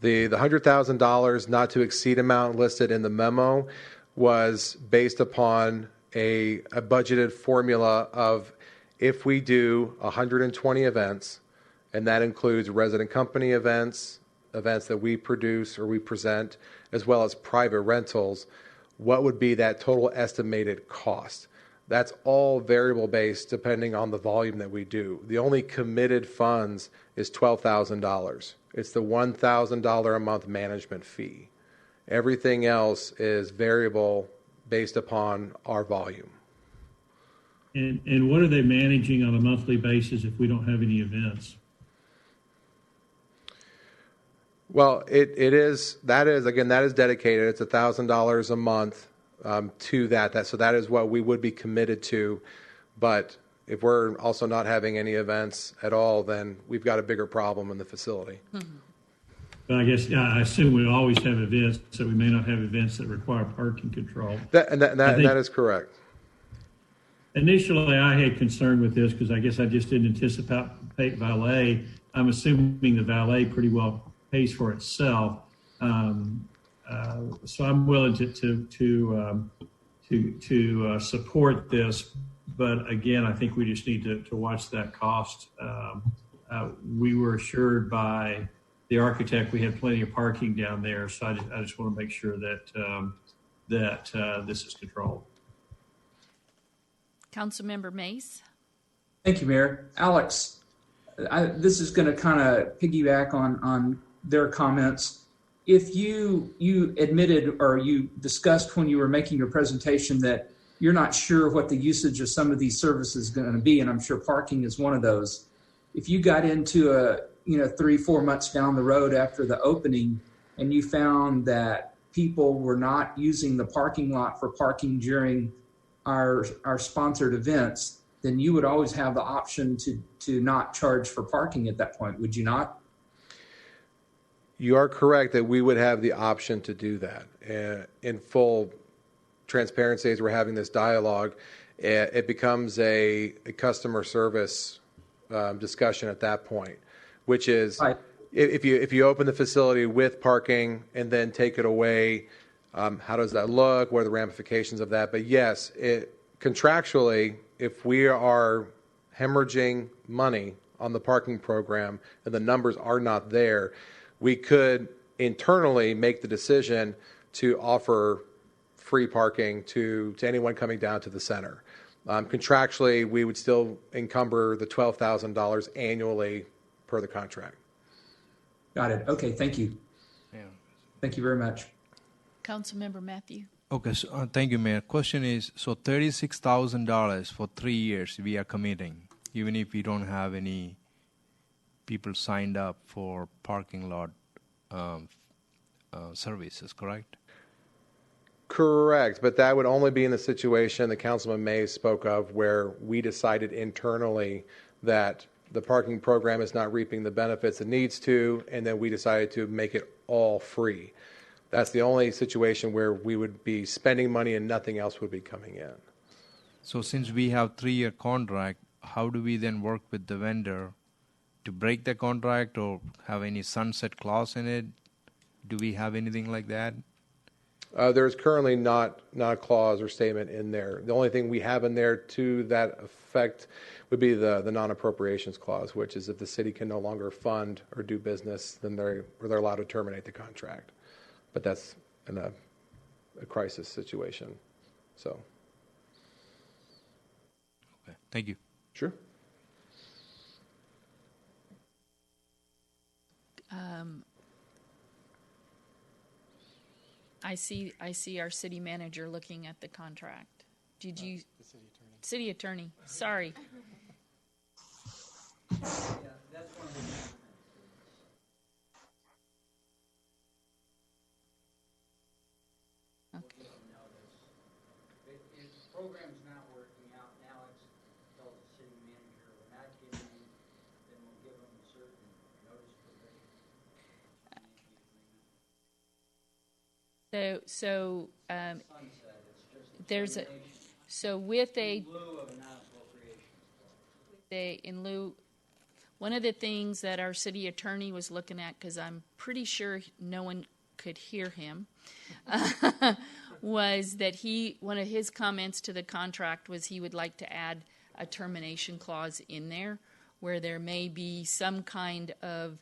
Speaker 7: The $100,000 not to exceed amount listed in the memo was based upon a budgeted formula of if we do 120 events, and that includes resident company events, events that we produce or we present, as well as private rentals, what would be that total estimated cost? That's all variable based depending on the volume that we do. The only committed funds is $12,000. It's the $1,000 a month management fee. Everything else is variable based upon our volume.
Speaker 6: And what are they managing on a monthly basis if we don't have any events?
Speaker 7: Well, that is dedicated. It's $1,000 a month to that. So that is what we would be committed to. But if we're also not having any events at all, then we've got a bigger problem in the facility.
Speaker 1: Mm-hmm.
Speaker 6: But I assume we always have events, so we may not have events that require parking control.
Speaker 7: That is correct.
Speaker 6: Initially, I had concern with this because I guess I just didn't anticipate valet. I'm assuming the valet pretty well pays for itself. So I'm willing to support this, but again, I think we just need to watch that cost. We were assured by the architect we had plenty of parking down there, so I just want to make sure that this is controlled.
Speaker 1: Councilmember Mays.
Speaker 9: Thank you, Mayor. Alex, this is going to kind of piggyback on their comments. If you admitted or you discussed when you were making your presentation that you're not sure what the usage of some of these services is going to be, and I'm sure parking is one of those. If you got into 3-4 months down the road after the opening and you found that people were not using the parking lot for parking during our sponsored events, then you would always have the option to not charge for parking at that point, would you not?
Speaker 7: You are correct that we would have the option to do that. In full transparency, as we're having this dialogue, it becomes a customer service discussion at that point, which is right. if you open the facility with parking and then take it away, how does that look? What are the ramifications of that? But yes, contractually, if we are hemorrhaging money on the parking program and the numbers are not there, we could internally make the decision to offer free parking to anyone coming down to the center. Contractually, we would still encumber the $12,000 annually per the contract.
Speaker 9: Got it. Okay, thank you.
Speaker 2: Yeah.
Speaker 9: Thank you very much.
Speaker 1: Councilmember Matthew.
Speaker 2: Okay, so thank you, Mayor. Question is, so $36,000 for 3 years we are committing, even if we don't have any people signed up for parking lot services, correct?
Speaker 7: Correct, but that would only be in the situation that Councilman Mays spoke of where we decided internally that the parking program is not reaping the benefits it needs to, and then we decided to make it all free. That's the only situation where we would be spending money and nothing else would be coming in.
Speaker 2: So since we have 3-year contract, how do we then work with the vendor to break the contract or have any sunset clause in it? Do we have anything like that?
Speaker 7: There's currently not a clause or statement in there. The only thing we have in there to that effect would be the non-appropriations clause, which is if the city can no longer fund or do business, then they're allowed to terminate the contract. But that's in a crisis situation. So.
Speaker 2: Okay. Thank you.
Speaker 7: Sure.
Speaker 1: I see our city manager looking at the contract. Did you?
Speaker 8: The city attorney.
Speaker 1: City attorney. Sorry.
Speaker 14: Yeah, that's one of the
Speaker 1: Okay.
Speaker 14: if the program's not working out, now it's tell the city manager, we're not giving you, then we'll give them a certain notice provision.
Speaker 1: So
Speaker 14: Sunset, it's just
Speaker 1: there's a
Speaker 14: termination
Speaker 1: so with a
Speaker 14: in lieu of a non-appropriations clause.
Speaker 1: they in lieu. One of the things that our city attorney was looking at, because I'm pretty sure no one could hear him, was that one of his comments to the contract was he would like to add a termination clause in there, where there may be some kind of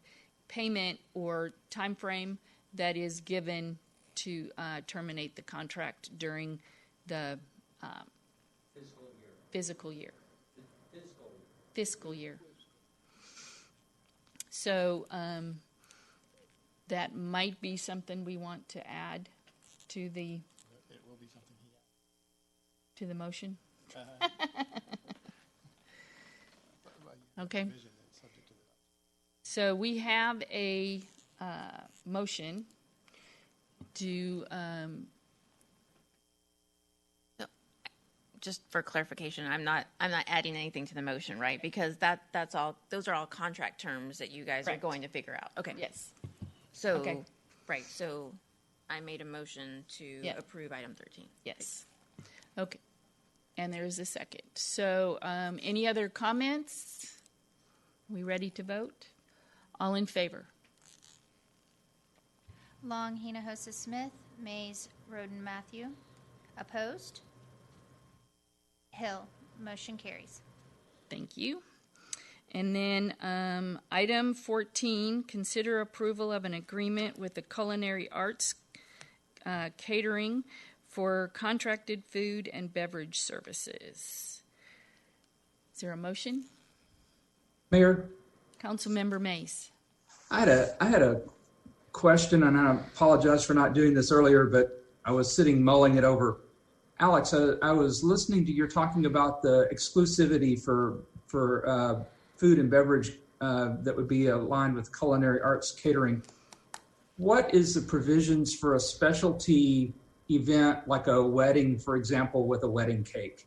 Speaker 1: payment or time frame that is given to terminate the contract during the fiscal year. So that might be something we want to add to the
Speaker 8: It will be something he adds.
Speaker 1: to the motion. Okay. So we have a motion to
Speaker 5: Just for clarification, I'm not adding anything to the motion, right? Because that's all. Those are all contract terms that you guys
Speaker 1: Correct.
Speaker 5: are going to figure out. Okay.
Speaker 1: yes.
Speaker 5: So
Speaker 1: Okay.
Speaker 5: right. So I made a motion to approve item 13.
Speaker 1: Yes. Okay. And there's a second. So any other comments? We ready to vote? All in favor?
Speaker 11: Long, Hinojosa, Smith, Mays, Roden, Matthew. Opposed? Hill. Motion carries.
Speaker 1: Thank you. And then item 14, consider approval of an agreement with the Culinary Arts Catering for contracted food and beverage services. Is there a motion?
Speaker 9: Mayor,
Speaker 1: Councilmember Mays.
Speaker 9: I had a question, and I apologize for not doing this earlier, but I was sitting mulling it over. Alex, I was listening to you talking about the exclusivity for food and beverage that would be aligned with Culinary Arts Catering. What is the provisions for a specialty event like a wedding, for example, with a wedding cake?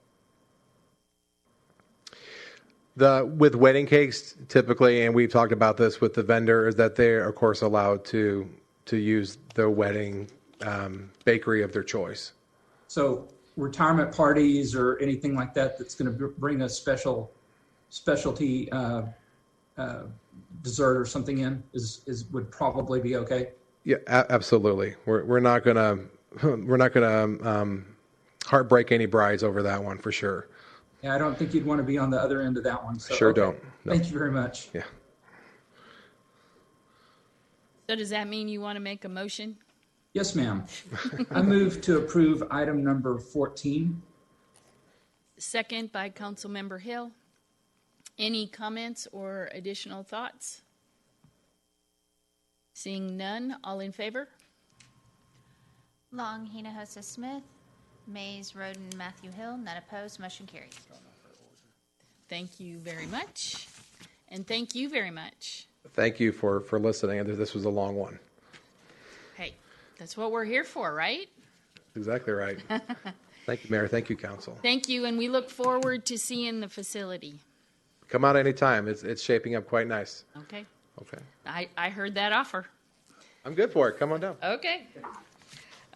Speaker 7: With wedding cakes, typically, and we've talked about this with the vendor, is that they're, of course, allowed to use the wedding bakery of their choice.
Speaker 9: So retirement parties or anything like that that's going to bring a specialty dessert or something in would probably be okay.
Speaker 7: Yeah, absolutely. We're not gonna heartbreak any brides over that one for sure.
Speaker 9: Yeah, I don't think you'd want to be on the other end of that one. So,
Speaker 7: sure
Speaker 9: okay.
Speaker 7: Don't. No.
Speaker 9: Thank you very much.
Speaker 7: Yeah.
Speaker 1: So does that mean you want to make a motion?
Speaker 9: Yes, ma'am. I move to approve item number 14.
Speaker 1: Second by Councilmember Hill. Any comments or additional thoughts? Seeing none, all in favor?
Speaker 11: Long, Hinojosa, Smith, Mays, Roden, Matthew Hill. None opposed. Motion carries.
Speaker 1: Thank you very much. And thank you very much.
Speaker 7: Thank you for listening. This was a long one.
Speaker 1: Hey, that's what we're here for, right?
Speaker 7: Exactly right. Thank you, Mayor. Thank you, Council.
Speaker 1: Thank you, and we look forward to seeing the facility.
Speaker 7: Come out anytime. It's shaping up quite nice.
Speaker 1: Okay.
Speaker 7: Okay.
Speaker 1: I heard that offer.
Speaker 7: I'm good for it. Come on down.
Speaker 1: Okay.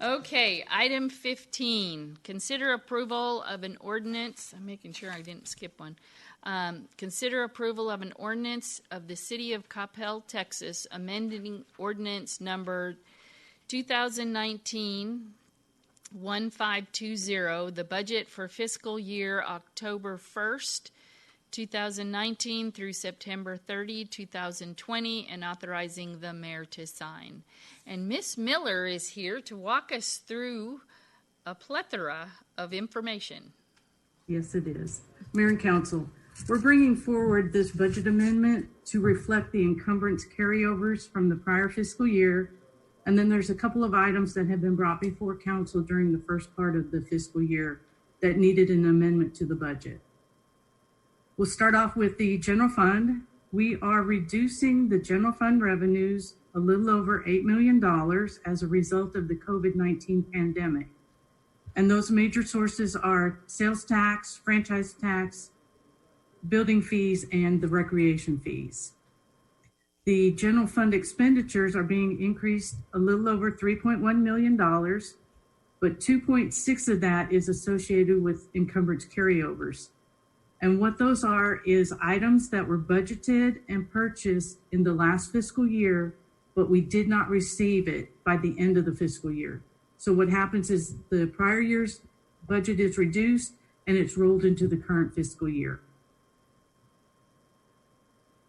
Speaker 1: Okay, item 15, consider approval of an ordinance, I'm making sure I didn't skip one. Consider approval of an ordinance of the City of Coppell, Texas, amending ordinance number 2019-1520, the budget for fiscal year October 1st, 2019 through September 30, 2020, and authorizing the mayor to sign. And Miss Miller is here to walk us through a plethora of information.
Speaker 15: Yes, it is. Mayor and Council, we're bringing forward this budget amendment to reflect the encumbrance carryovers from the prior fiscal year. And then there's a couple of items that have been brought before Council during the first part of the fiscal year that needed an amendment to the budget. We'll start off with the general fund. We are reducing the general fund revenues a little over $8 million as a result of the COVID-19 pandemic. And those major sources are sales tax, franchise tax, building fees, and the recreation fees. The general fund expenditures are being increased a little over $3.1 million, but 2.6 of that is associated with encumbrance carryovers. And what those are is items that were budgeted and purchased in the last fiscal year, but we did not receive it by the end of the fiscal year. So what happens is the prior year's budget is reduced and it's rolled into the current fiscal year.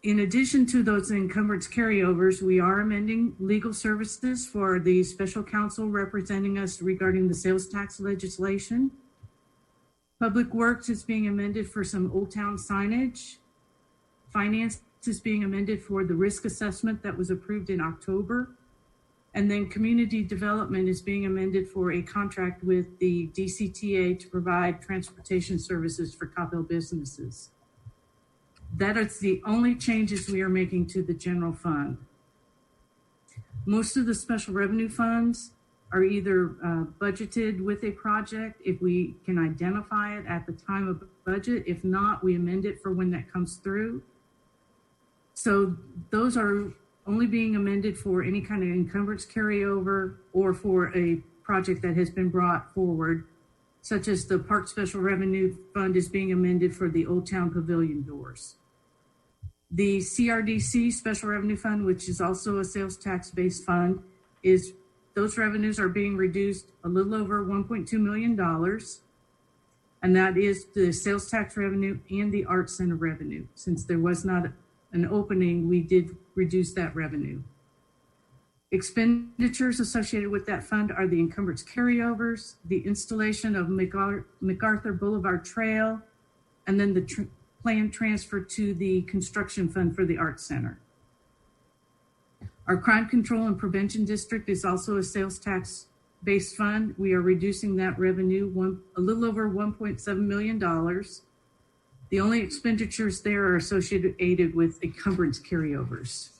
Speaker 15: In addition to those encumbrance carryovers, we are amending legal services for the special counsel representing us regarding the sales tax legislation. Public Works is being amended for some Old Town signage. Finance is being amended for the risk assessment that was approved in October. And then Community Development is being amended for a contract with the DCTA to provide transportation services for Coppell businesses. That is the only changes we are making to the general fund. Most of the special revenue funds are either budgeted with a project if we can identify it at the time of budget. If not, we amend it for when that comes through. So those are only being amended for any kind of encumbrance carryover or for a project that has been brought forward, such as the Park Special Revenue Fund is being amended for the Old Town Pavilion doors. The CRDC Special Revenue Fund, which is also a sales tax-based fund, those revenues are being reduced a little over $1.2 million. And that is the sales tax revenue and the Art Center revenue. Since there was not an opening, we did reduce that revenue. Expenditures associated with that fund are the encumbrance carryovers, the installation of MacArthur Boulevard Trail, and then the planned transfer to the construction fund for the Art Center. Our Crime Control and Prevention District is also a sales tax-based fund. We are reducing that revenue a little over $1.7 million. The only expenditures there are associated with encumbrance carryovers.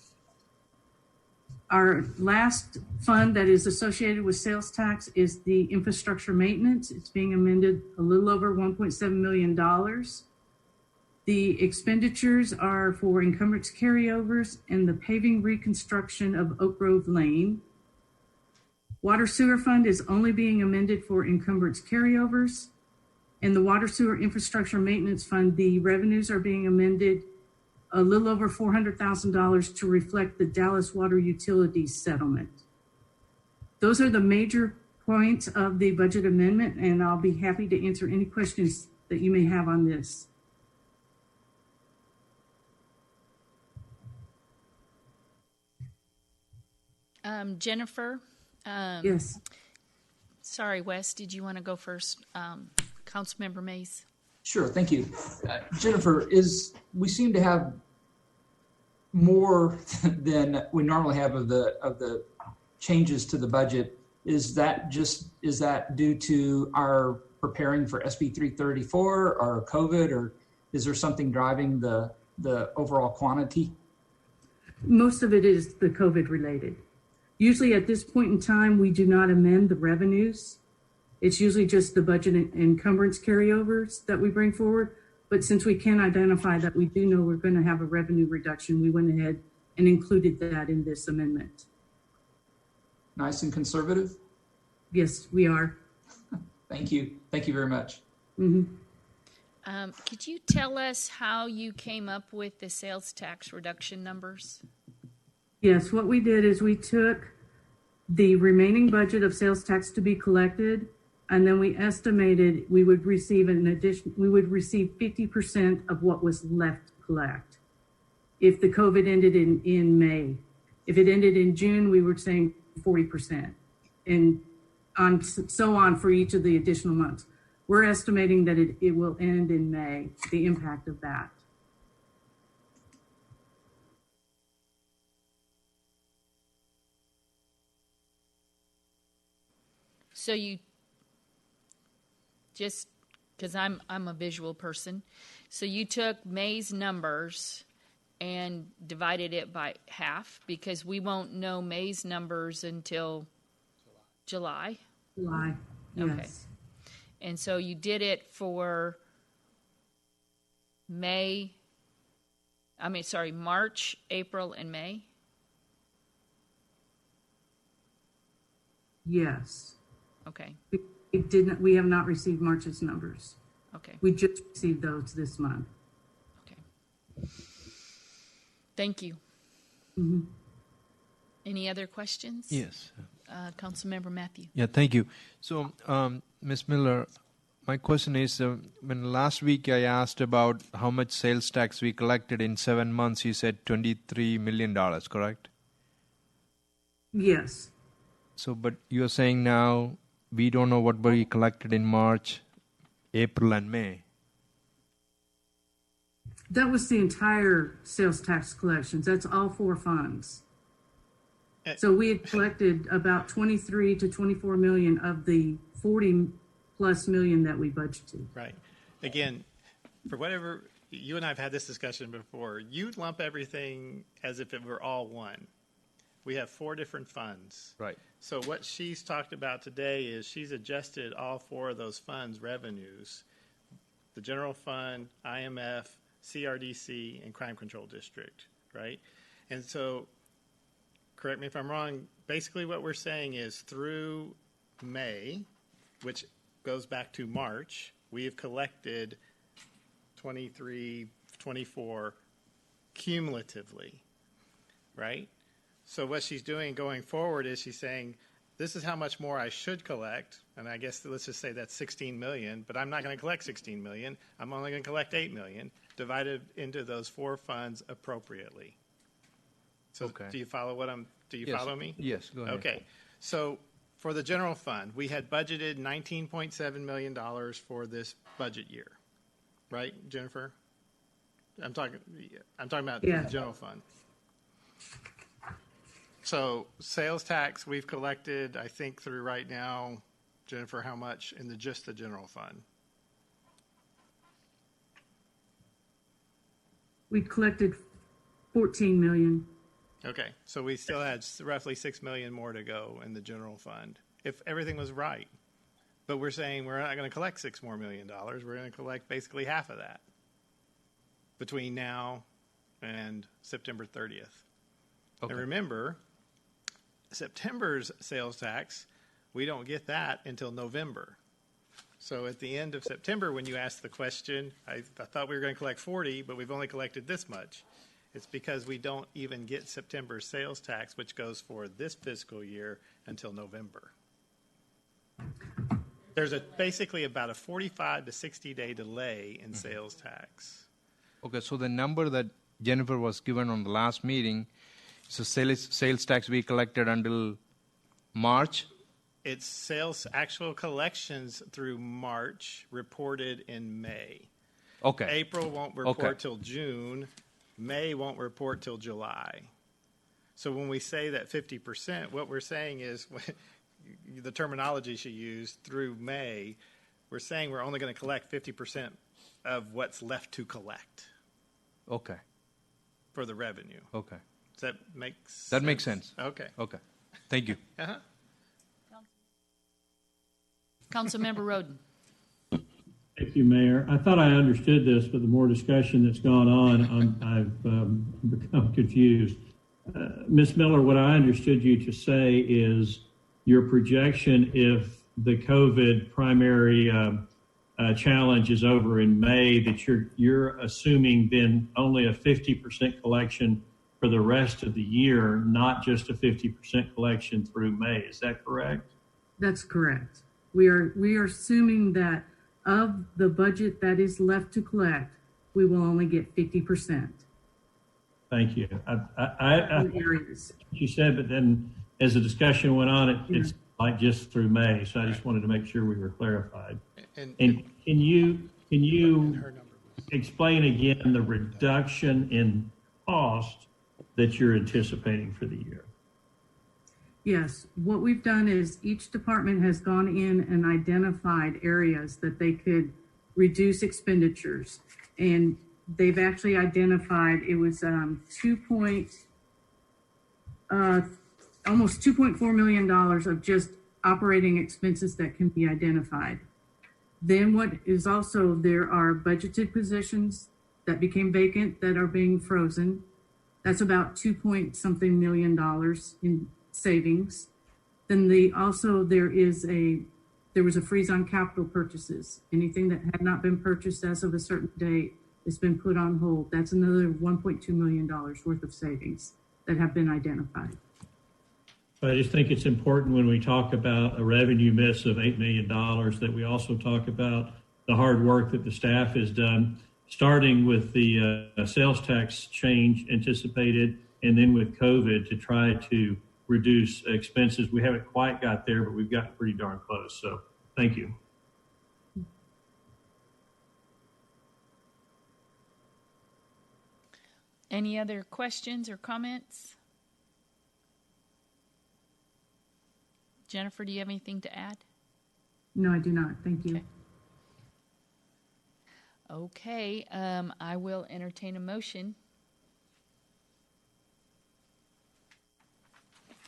Speaker 15: Our last fund that is associated with sales tax is the infrastructure maintenance. It's being amended a little over $1.7 million. The expenditures are for encumbrance carryovers and the paving reconstruction of Oak Grove Lane. Water Sewer Fund is only being amended for encumbrance carryovers. And the Water Sewer Infrastructure Maintenance Fund, the revenues are being amended a little over $400,000 to reflect the Dallas Water Utilities settlement. Those are the major points of the budget amendment, and I'll be happy to answer any questions that you may have on this.
Speaker 1: Jennifer?
Speaker 15: Yes.
Speaker 1: Sorry, Wes, did you want to go first? Councilmember Mays.
Speaker 9: Sure, thank you. Jennifer, we seem to have more than we normally have of the changes to the budget. Is that due to our preparing for SB 334 or COVID, or is there something driving the overall quantity?
Speaker 15: Most of it is the COVID related. Usually at this point in time, we do not amend the revenues. It's usually just the budget encumbrance carryovers that we bring forward. But since we can identify that we do know we're going to have a revenue reduction, we went ahead and included that in this amendment.
Speaker 9: Nice and conservative?
Speaker 15: Yes, we are.
Speaker 9: Thank you. Thank you very much.
Speaker 1: Could you tell us how you came up with the sales tax reduction numbers?
Speaker 15: Yes, what we did is we took the remaining budget of sales tax to be collected, and then we estimated we would receive 50% of what was left to collect if the COVID ended in May. If it ended in June, we were saying 40%, and so on for each of the additional months. We're estimating that it will end in May, the impact of that.
Speaker 1: So you just, because I'm a visual person, so you took May's numbers and divided it by half, because we won't know May's numbers until July.
Speaker 15: July, yes.
Speaker 1: Okay. And so you did it for March, April, and May?
Speaker 15: Yes.
Speaker 1: Okay.
Speaker 15: We have not received March's numbers.
Speaker 1: Okay.
Speaker 15: We just received those this month.
Speaker 1: Okay. Thank you. Any other questions?
Speaker 2: Yes.
Speaker 1: Councilmember Matthew.
Speaker 2: Yeah, thank you. So, Ms. Miller, my question is, when last week I asked about how much sales tax we collected in 7 months, you said $23 million, correct?
Speaker 15: Yes.
Speaker 2: So, but you're saying now we don't know what we collected in March, April, and May.
Speaker 15: That was the entire sales tax collections. That's all 4 funds. So we had collected about 23 to 24 million of the 40 plus million that we budgeted.
Speaker 8: Right. Again, for whatever, you and I have had this discussion before. You lump everything as if it were all one. We have 4 different funds.
Speaker 2: Right.
Speaker 8: So what she's talked about today is she's adjusted all 4 of those funds' revenues: the general fund, IMF, CRDC, and Crime Control District, right? And so, correct me if I'm wrong, basically what we're saying is through May, which goes back to March, we have collected 23, 24 cumulatively, right? So what she's doing going forward is she's saying, this is how much more I should collect, and I guess let's just say that's 16 million, but I'm not going to collect 16 million. I'm only going to collect 8 million, divided into those 4 funds appropriately. So
Speaker 2: Okay.
Speaker 8: do you follow follow me?
Speaker 2: Yes, go ahead.
Speaker 8: Okay. So for the general fund, we had budgeted $19.7 million for this budget year, right, Jennifer? I'm talking about the general fund. So sales tax we've collected, I think through right now, Jennifer, how much in just the general fund?
Speaker 15: We collected 14 million.
Speaker 8: Okay, so we still had roughly 6 million more to go in the general fund if everything was right. But we're saying we're not going to collect $6 more million. We're going to collect basically half of that between now and September 30th. Okay. And remember, September's sales tax, we don't get that until November. So at the end of September, when you ask the question, I thought we were going to collect 40, but we've only collected this much. It's because we don't even get September's sales tax, which goes for this fiscal year, until November. There's basically about a 45 to 60 day delay in sales tax.
Speaker 2: Okay, so the number that Jennifer was given on the last meeting, so sales tax we collected until March?
Speaker 8: It's actual collections through March reported in May.
Speaker 2: Okay.
Speaker 8: April won't report till June. May won't report till July. So when we say that 50%, what we're saying is, the terminology she used, through May, we're saying we're only going to collect 50% of what's left to collect.
Speaker 2: Okay.
Speaker 8: For the revenue.
Speaker 2: Okay.
Speaker 8: Does that make sense?
Speaker 2: That makes sense.
Speaker 8: Okay.
Speaker 2: Okay. Thank you.
Speaker 8: Uh-huh.
Speaker 1: Councilmember Roden.
Speaker 6: Thank you, Mayor. I thought I understood this, but the more discussion that's gone on, I've become confused. Ms. Miller, what I understood you to say is your projection if the COVID primary challenge is over in May, that you're assuming then only a 50% collection for the rest of the year, not just a 50% collection through May. Is that correct?
Speaker 15: That's correct. We are assuming that of the budget that is left to collect, we will only get 50%.
Speaker 6: Thank you. You said, but then as the discussion went on, it's like just through May. So I just wanted to make sure we were clarified. And can you explain again the reduction in cost that you're anticipating for the year?
Speaker 15: Yes, what we've done is each department has gone in and identified areas that they could reduce expenditures. And they've actually identified, it was almost $2.4 million of just operating expenses that can be identified. Then what is also, there are budgeted positions that became vacant that are being frozen. That's about $2 million in savings. Then there was a freeze on capital purchases. Anything that had not been purchased as of a certain date has been put on hold. That's another $1.2 million worth of savings that have been identified.
Speaker 6: I just think it's important when we talk about a revenue miss of $8 million that we also talk about the hard work that the staff has done, starting with the sales tax change anticipated and then with COVID to try to reduce expenses. We haven't quite got there, but we've gotten pretty darn close. So thank you.
Speaker 1: Any other questions or comments? Jennifer, do you have anything to add?
Speaker 15: No, I do not. Thank you.
Speaker 1: Okay, I will entertain a motion.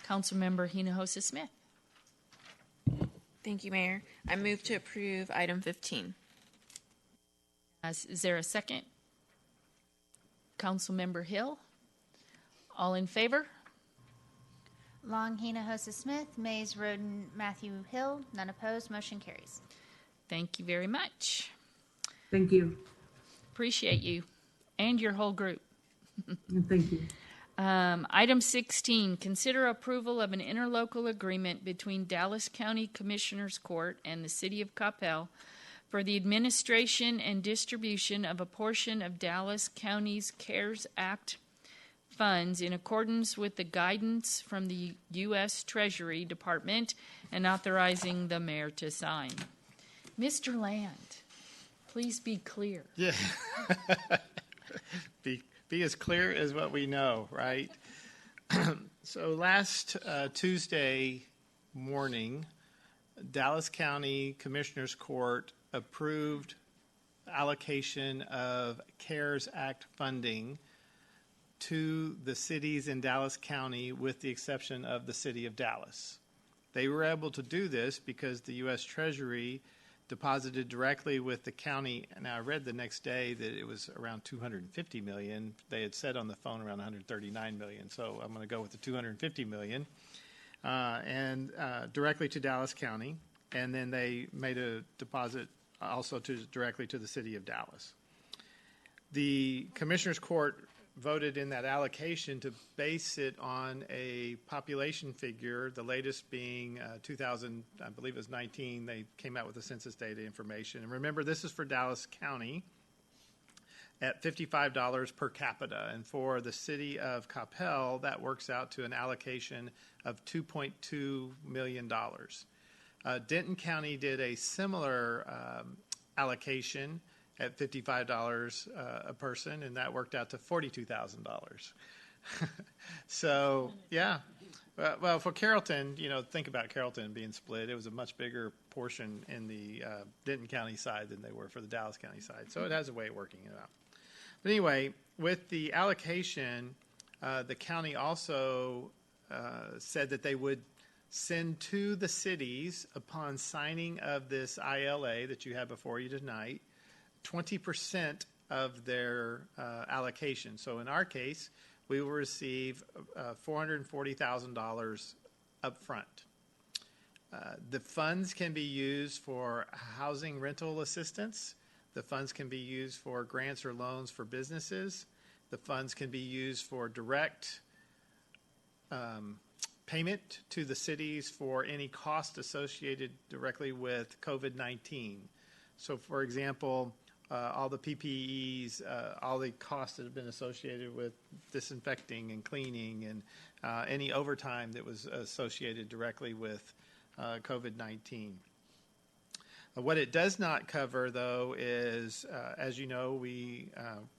Speaker 1: Councilmember Hinojosa Smith.
Speaker 5: Thank you, Mayor. I move to approve item 15.
Speaker 1: Is there a second? Councilmember Hill. All in favor?
Speaker 11: Long, Hinojosa Smith, Mays, Roden, Matthew Hill, none opposed, motion carries.
Speaker 1: Thank you very much.
Speaker 15: Thank you.
Speaker 1: Appreciate you and your whole group.
Speaker 15: Thank you.
Speaker 1: Item 16, consider approval of an interlocal agreement between Dallas County Commissioners Court and the City of Coppell for the administration and distribution of a portion of Dallas County's CARES Act funds in accordance with the guidance from the U.S. Treasury Department and authorizing the mayor to sign. Mr. Land, please be clear.
Speaker 8: Yeah. Be as clear as what we know, right? So last Tuesday morning, Dallas County Commissioners Court approved allocation of CARES Act funding to the cities in Dallas County with the exception of the city of Dallas. They were able to do this because the U.S. Treasury deposited directly with the county. Now, I read the next day that it was around $250 million. They had said on the phone around $139 million. So I'm going to go with the $250 million and directly to Dallas County. And then they made a deposit also directly to the city of Dallas. The Commissioners Court voted in that allocation to base it on a population figure, the latest being 2000, I believe it was 19. They came out with the census data information. And remember, this is for Dallas County at $55 per capita. And for the city of Coppell, that works out to an allocation of $2.2 million. Denton County did a similar allocation at $55 a person, and that worked out to $42,000. So, yeah. Well, for Carrollton, think about Carrollton being split. It was a much bigger portion in the Denton County side than they were for the Dallas County side. So it has a way of working it out. But anyway, with the allocation, the county also said that they would send to the cities upon signing of this ILA that you have before you tonight, 20% of their allocation. So in our case, we will receive $440,000 up front. The funds can be used for housing rental assistance. The funds can be used for grants or loans for businesses. The funds can be used for direct payment to the cities for any cost associated directly with COVID-19. So, for example, all the PPEs, all the costs that have been associated with disinfecting and cleaning, and any overtime that was associated directly with COVID-19. What it does not cover, though, is, as you know, we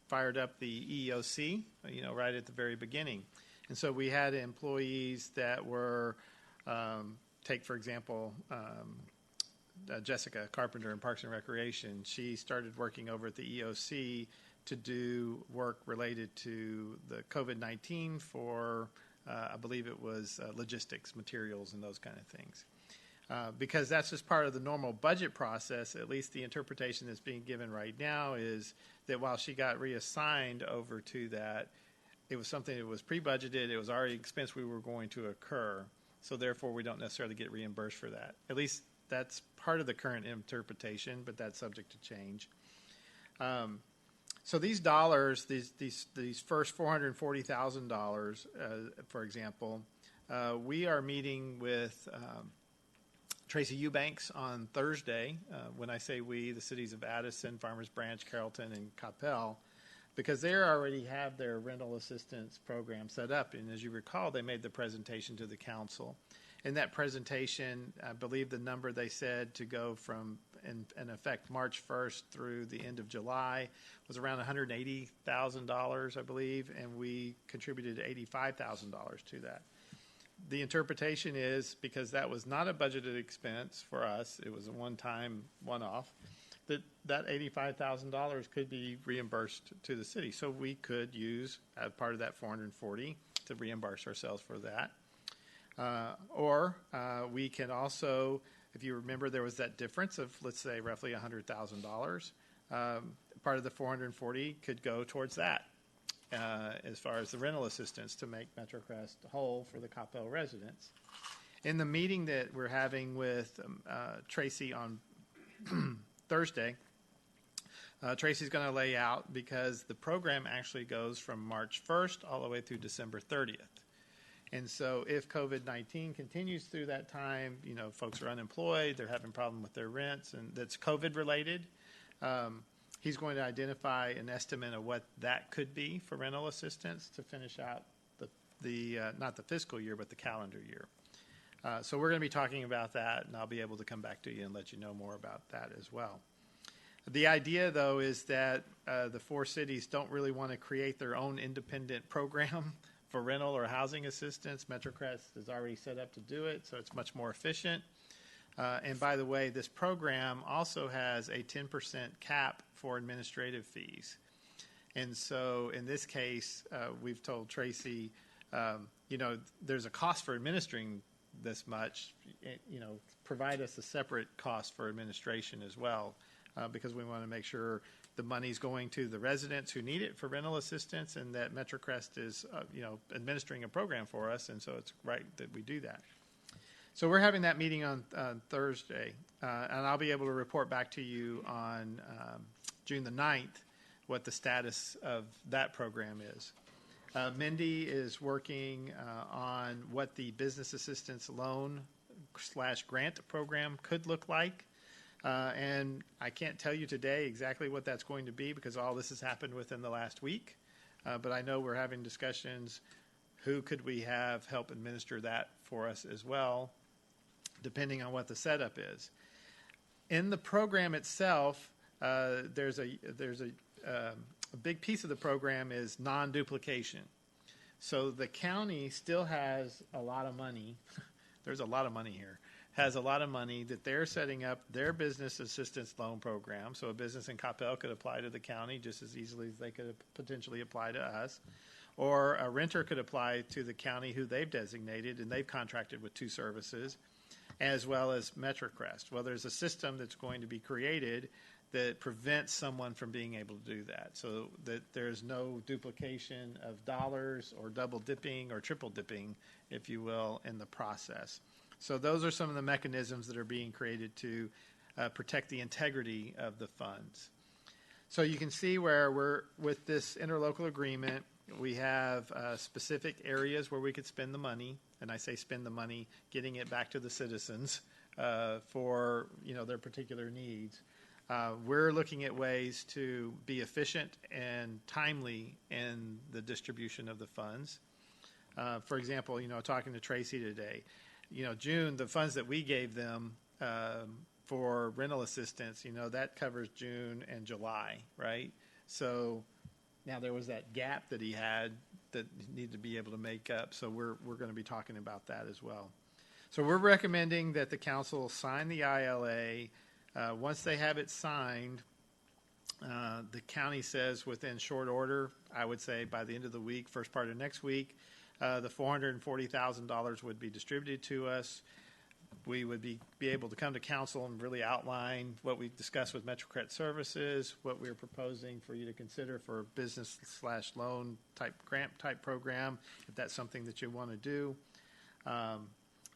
Speaker 8: fired up the EEOC, right at the very beginning. And so we had employees that were, take, for example, Jessica Carpenter in Parks and Recreation. She started working over at the EOC to do work related to the COVID-19 for, I believe it was logistics, materials, and those kind of things. Because that's just part of the normal budget process, at least the interpretation that's being given right now is that while she got reassigned over to that, it was something that was pre-budgeted, it was already expense we were going to occur, so therefore we don't necessarily get reimbursed for that. At least that's part of the current interpretation, but that's subject to change. So these dollars, these first $440,000, for example, we are meeting with Tracy Eubanks on Thursday. When I say we, the cities of Addison, Farmers Branch, Carrollton, and Coppell, because they already have their rental assistance program set up. And as you recall, they made the presentation to the council. In that presentation, I believe the number they said to go from, in effect, March 1st through the end of July was around $180,000, I believe, and we contributed $85,000 to that. The interpretation is, because that was not a budgeted expense for us, it was a one-time, one-off, that $85,000 could be reimbursed to the city. So we could use part of that $440,000 to reimburse ourselves for that. Or we can also, if you remember, there was that difference of, let's say, roughly $100,000. Part of the $440,000 could go towards that, as far as the rental assistance to make MetroCrest whole for the Coppell residents. In the meeting that we're having with Tracy on Thursday, Tracy's going to lay out, because the program actually goes from March 1st all the way through December 30th. And so if COVID-19 continues through that time, folks are unemployed, they're having problems with their rents, and that's COVID related, he's going to identify an estimate of what that could be for rental assistance to finish out the not the fiscal year, but the calendar year. So we're going to be talking about that, and I'll be able to come back to you and let you know more about that as well. The idea, though, is that the four cities don't really want to create their own independent program for rental or housing assistance. MetroCrest is already set up to do it, so it's much more efficient. And by the way, this program also has a 10% cap for administrative fees. And so in this case, we've told Tracy, there's a cost for administering this much, provide us a separate cost for administration as well, because we want to make sure the money's going to the residents who need it for rental assistance, and that MetroCrest is, administering a program for us, and so it's right that we do that. So we're having that meeting on Thursday, and I'll be able to report back to you on June the 9th what the status of that program is. Mindy is working on what the business assistance loan / grant program could look like. And I can't tell you today exactly what that's going to be, because all this has happened within the last week. But I know we're having discussions, who could we have help administer that for us as well, depending on what the setup is. In the program itself, there's a big piece of the program is non-duplication. So the county still has a lot of money. There's a lot of money here. Has a lot of money that they're setting up their business assistance loan program. So a business in Coppell could apply to the county just as easily as they could potentially apply to us. Or a renter could apply to the county who they've designated, and they've contracted with 2 services, as well as MetroCrest. Well, there's a system that's going to be created that prevents someone from being able to do that, so that there's no duplication of dollars or double dipping or triple dipping, if you will, in the process. So those are some of the mechanisms that are being created to protect the integrity of the funds. So you can see where we're with this interlocal agreement, we have specific areas where we could spend the money, and I say spend the money, getting it back to the citizens for their particular needs. We're looking at ways to be efficient and timely in the distribution of the funds. For example, talking to Tracy today, June, the funds that we gave them for rental assistance, that covers June and July, right? So now there was that gap that he had that he needed to be able to make up. So we're going to be talking about that as well. So we're recommending that the council sign the ILA. Once they have it signed, the county says within short order, I would say by the end of the week, first part of next week, the $440,000 would be distributed to us. We would be able to come to council and really outline what we discussed with MetroCredit Services, what we're proposing for you to consider for a business/loan type grant type program, if that's something that you want to do,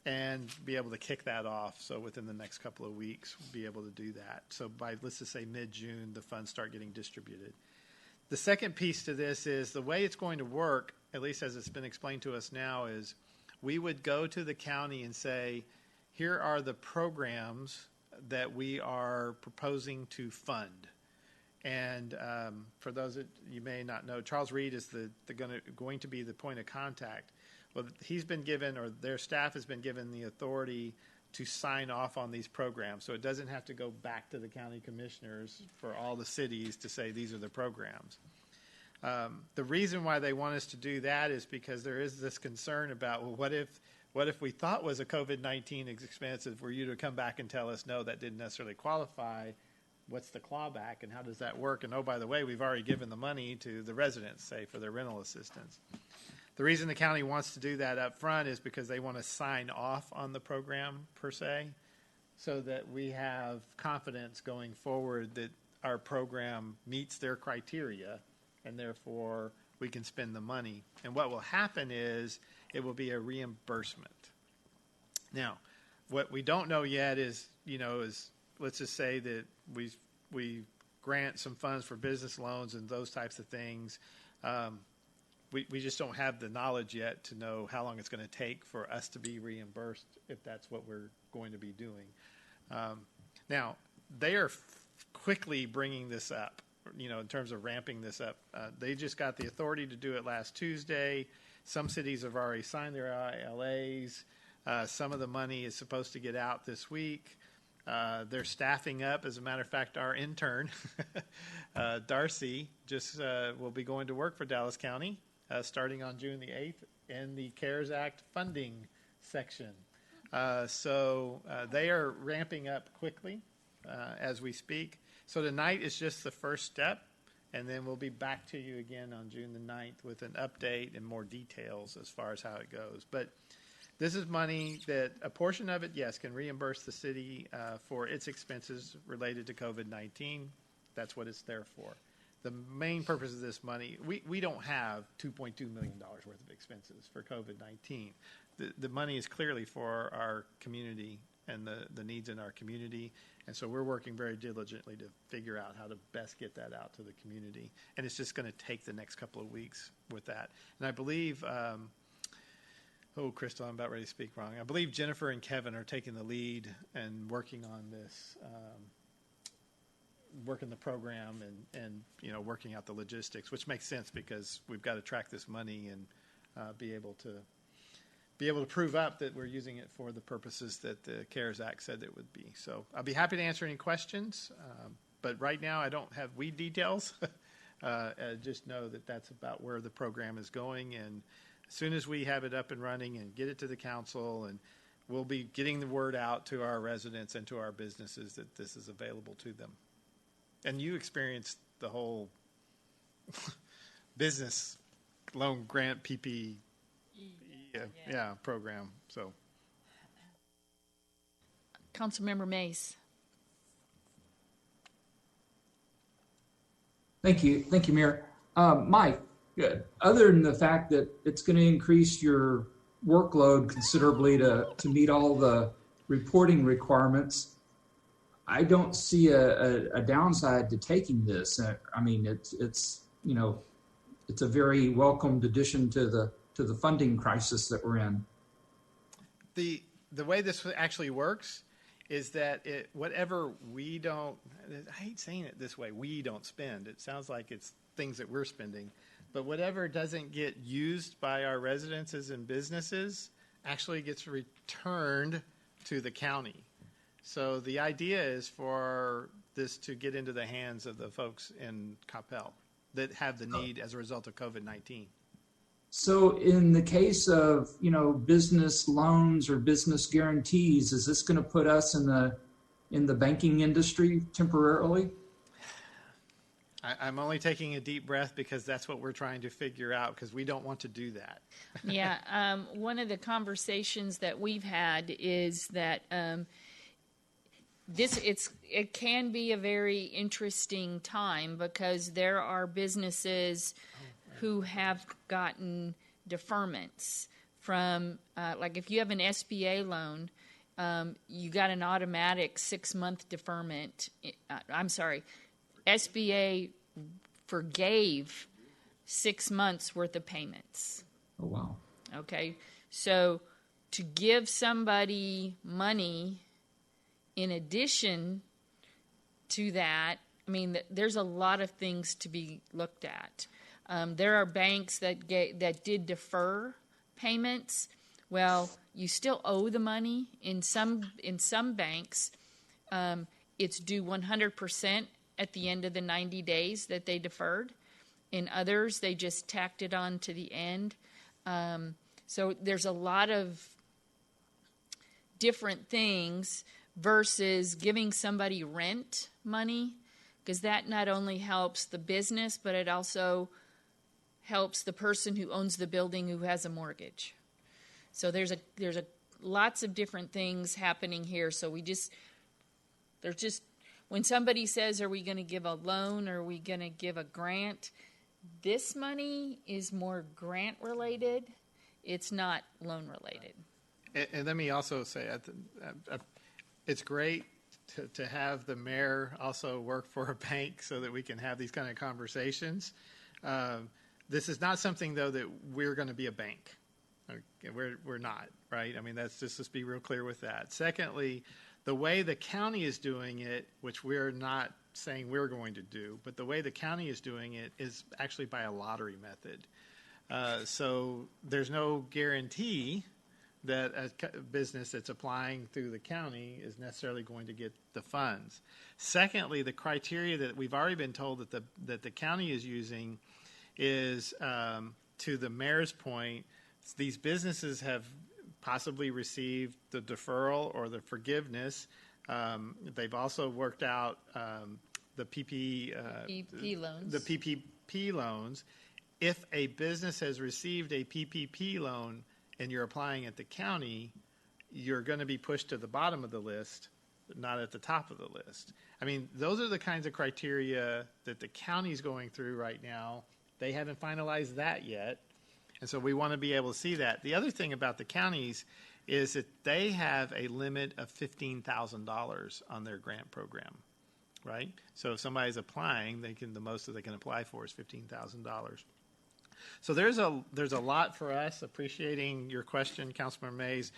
Speaker 8: and be able to kick that off. So within the next couple of weeks, we'll be able to do that. So by, let's just say mid-June, the funds start getting distributed. The second piece to this is the way it's going to work, at least as it's been explained to us now, is we would go to the county and say, here are the programs that we are proposing to fund. And for those that you may not know, Charles Reed is going to be the point of contact. Well, he's been given, or their staff has been given, the authority to sign off on these programs. So it doesn't have to go back to the county commissioners for all the cities to say these are the programs. The reason why they want us to do that is because there is this concern about, well, what if we thought was a COVID-19 expense, for you to come back and tell us, no, that didn't necessarily qualify? What's the clawback and how does that work? And oh, by the way, we've already given the money to the residents, say, for their rental assistance. The reason the county wants to do that up front is because they want to sign off on the program, per se, so that we have confidence going forward that our program meets their criteria, and therefore we can spend the money. And what will happen is it will be a reimbursement. Now, what we don't know yet is let's just say that we grant some funds for business loans and those types of things. We just don't have the knowledge yet to know how long it's going to take for us to be reimbursed if that's what we're going to be doing. Now, they are quickly bringing this up, in terms of ramping this up. They just got the authority to do it last Tuesday. Some cities have already signed their ILAs. Some of the money is supposed to get out this week. They're staffing up. As a matter of fact, our intern, Darcy, just will be going to work for Dallas County starting on June the 8th in the CARES Act funding section. So they are ramping up quickly as we speak. So tonight is just the first step, and then we'll be back to you again on June the 9th with an update and more details as far as how it goes. But this is money that a portion of it, yes, can reimburse the city for its expenses related to COVID-19. That's what it's there for. The main purpose of this money, we don't have $2.2 million worth of expenses for COVID-19. The money is clearly for our community and the needs in our community. And so we're working very diligently to figure out how to best get that out to the community. And it's just going to take the next couple of weeks with that. And I believe, Crystal, I'm about ready to speak wrong. I believe Jennifer and Kevin are taking the lead and working on this, working the program and working out the logistics, which makes sense because we've got to track this money and be able to prove up that we're using it for the purposes that the CARES Act said it would be. So I'll be happy to answer any questions, but right now I don't have weed details. Just know that that's about where the program is going, and as soon as we have it up and running and get it to the council, and we'll be getting the word out to our residents and to our businesses that this is available to them. And you experienced the whole business loan grant PPE program. So,
Speaker 1: Councilmember Mace.
Speaker 9: Thank you, Mayor. Mike, other than the fact that it's going to increase your workload considerably to meet all the reporting requirements. I don't see a downside to taking this. I mean, it's you know, it's a very welcomed addition to the funding crisis that we're in.
Speaker 8: The way this actually works is that whatever we don't, I hate saying it this way, we don't spend. It sounds like it's things that we're spending. But whatever doesn't get used by our residences and businesses actually gets returned to the county. So the idea is for this to get into the hands of the folks in Coppell that have the need as a result of COVID-19.
Speaker 9: So in the case of, you know, business loans or business guarantees, is this going to put us in the banking industry temporarily?
Speaker 8: I'm only taking a deep breath because that's what we're trying to figure out, because we don't want to do that.
Speaker 1: Yeah, one of the conversations that we've had is that it can be a very interesting time because there are businesses who have gotten deferments from, like if you have an SBA loan, you got an automatic 6-month deferment. SBA forgave 6 months worth of payments.
Speaker 9: Oh, wow.
Speaker 1: Okay, so to give somebody money in addition to that, I mean, there's a lot of things to be looked at. There are banks that did defer payments. Well, you still owe the money. In some banks, it's due 100% at the end of the 90 days that they deferred. In others, they just tacked it on to the end. So there's a lot of different things versus giving somebody rent money, because that not only helps the business, but it also helps the person who owns the building who has a mortgage. So there's lots of different things happening here. So when somebody says, are we going to give a loan or are we going to give a grant? This money is more grant related. It's not loan related.
Speaker 8: And let me also say, it's great to have the mayor also work for a bank so that we can have these kind of conversations. This is not something, though, that we're going to be a bank. Okay, we're not, right? I mean, let's be real clear with that. Secondly, the way the county is doing it, which we're not saying we're going to do, but the way the county is doing it is actually by a lottery method. So there's no guarantee that a business that's applying through the county is necessarily going to get the funds. Secondly, the criteria that we've already been told that the county is using is, to the mayor's point, these businesses have possibly received the deferral or the forgiveness. They've also worked out the PPP
Speaker 1: loans.
Speaker 8: The PPP loans. If a business has received a PPP loan and you're applying at the county, you're going to be pushed to the bottom of the list, not at the top of the list. I mean, those are the kinds of criteria that the county's going through right now. They haven't finalized that yet. And so we want to be able to see that. The other thing about the counties is that they have a limit of $15,000 on their grant program, right? So if somebody's applying, the most that they can apply for is $15,000. So there's a lot for us. Appreciating your question, Councilmember Mays.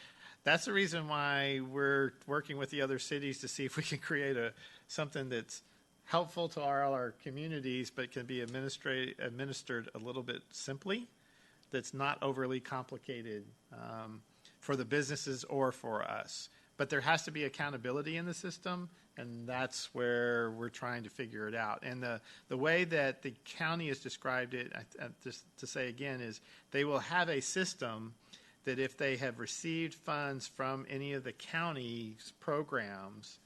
Speaker 8: That's the reason why we're working with the other cities to see if we can create something that's helpful to all our communities, but can be administered a little bit simply, that's not overly complicated for the businesses or for us. But there has to be accountability in the system, and that's where we're trying to figure it out. And the way that the county has described it, just to say again, is they will have a system that if they have received funds from any of the county's programs,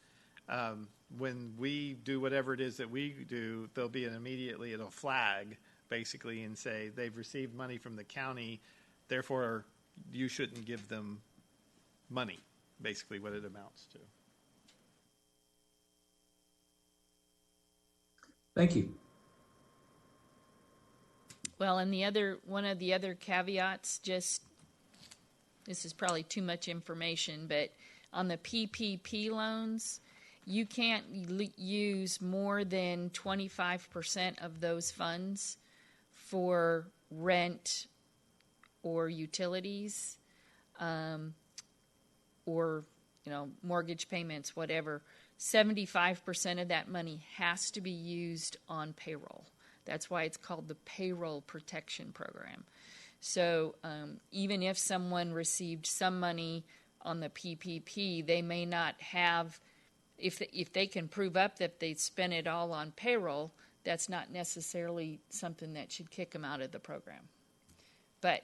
Speaker 8: when we do whatever it is that we do, there'll be it'll flag basically and say they've received money from the county, therefore you shouldn't give them money, basically what it amounts to.
Speaker 9: Thank you.
Speaker 1: Well, and one of the other caveats, just this is probably too much information, but on the PPP loans, you can't use more than 25% of those funds for rent or utilities, or mortgage payments, whatever. 75% of that money has to be used on payroll. That's why it's called the Payroll Protection Program. So even if someone received some money on the PPP, they may not have, if they can prove up that they spent it all on payroll, that's not necessarily something that should kick them out of the program. But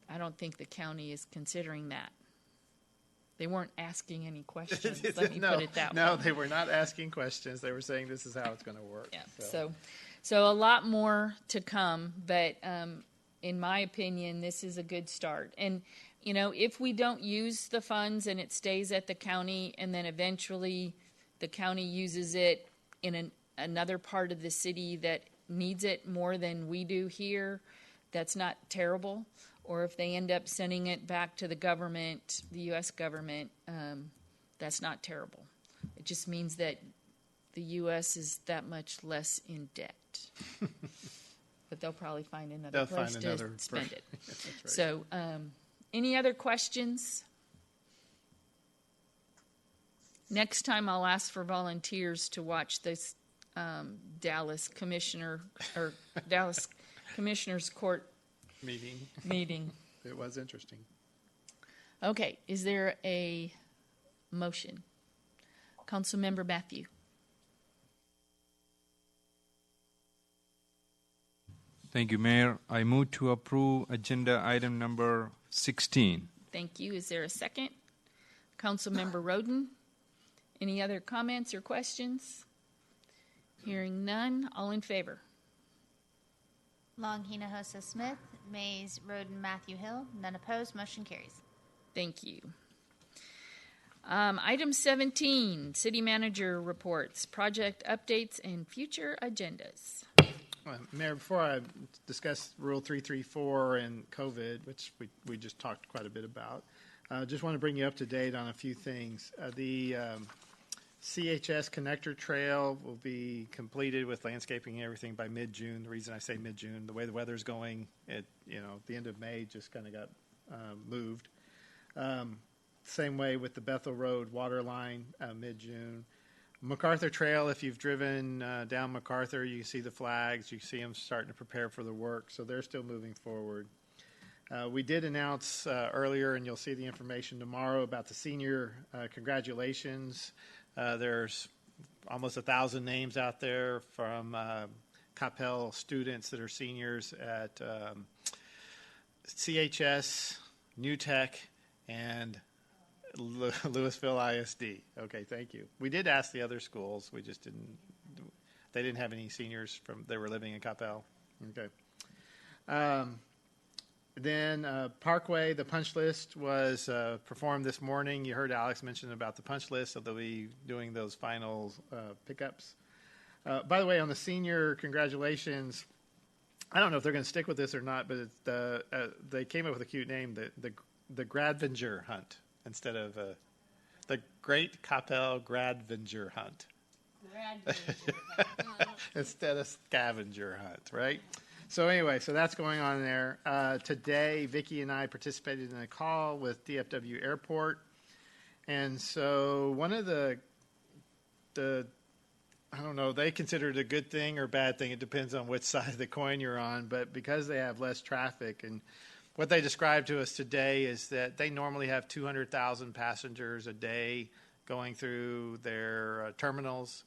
Speaker 1: I don't think the county is considering that. They weren't asking any questions. Let me put it that way.
Speaker 8: No, they were not asking questions. They were saying this is how it's going to work.
Speaker 1: Yeah. So a lot more to come, but in my opinion, this is a good start. And if we don't use the funds and it stays at the county, and then eventually the county uses it in another part of the city that needs it more than we do here, that's not terrible. Or if they end up sending it back to the government, the U.S. government, that's not terrible. It just means that the U.S. is that much less in debt. But they'll probably find another place to spend it.
Speaker 8: That's right.
Speaker 1: So any other questions? Next time I'll ask for volunteers to watch this Dallas Commissioners Court meeting.
Speaker 8: It was interesting.
Speaker 1: Okay, is there a motion? Councilmember Matthew.
Speaker 2: Thank you, Mayor. I move to approve agenda item number 16.
Speaker 1: Thank you. Is there a second? Councilmember Roden. Any other comments or questions? Hearing none. All in favor?
Speaker 11: Long, Hinojosa, Smith, Mays, Roden, Matthew Hill. None opposed. Motion carries.
Speaker 1: Thank you. Item 17, City Manager reports, project updates, and future agendas.
Speaker 8: Mayor, before I discuss Rule 334 and COVID, which we just talked quite a bit about, I just want to bring you up to date on a few things. The CHS Connector Trail will be completed with landscaping and everything by mid-June. The reason I say mid-June, the way the weather's going, the end of May just kind of got moved. Same way with the Bethel Road water line, mid-June. MacArthur Trail, if you've driven down MacArthur, you see the flags. You see them starting to prepare for the work, so they're still moving forward. We did announce earlier, and you'll see the information tomorrow, about the senior congratulations. There's almost 1,000 names out there from Coppell students that are seniors at CHS, New Tech, and Louisville ISD. Okay, thank you. We did ask the other schools. We just they didn't have any seniors they were living in Coppell. Okay. Then Parkway, the punch list was performed this morning. You heard Alex mention about the punch list, so they'll be doing those final pickups. By the way, on the senior congratulations, I don't know if they're going to stick with this or not, but they came up with a cute name, the Gradvenger Hunt, instead of the Great Coppell Gradvenger Hunt. Instead of scavenger hunt, right? So anyway, that's going on there. Today, Vicki and I participated in a call with DFW Airport. And so one of the I don't know, they consider it a good thing or bad thing. It depends on which side of the coin you're on. But because they have less traffic, and what they described to us today is that they normally have 200,000 passengers a day going through their terminals.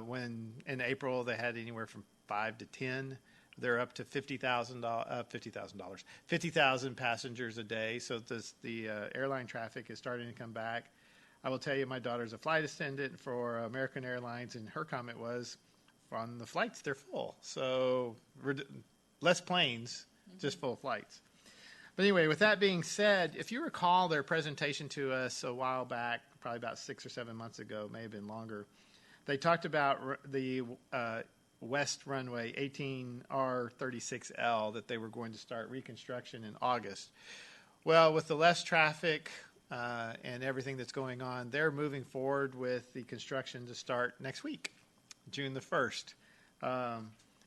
Speaker 8: When in April they had anywhere from 5 to 10. They're up to 50,000 passengers a day. So the airline traffic is starting to come back. I will tell you, my daughter's a flight attendant for American Airlines, and her comment was, on the flights, they're full. So less planes, just full flights. But anyway, with that being said, if you recall their presentation to us a while back, probably about 6 or 7 months ago, may have been longer, they talked about the west runway 18R36L that they were going to start reconstruction in August. Well, with the less traffic and everything that's going on, they're moving forward with the construction to start next week, June the 1st.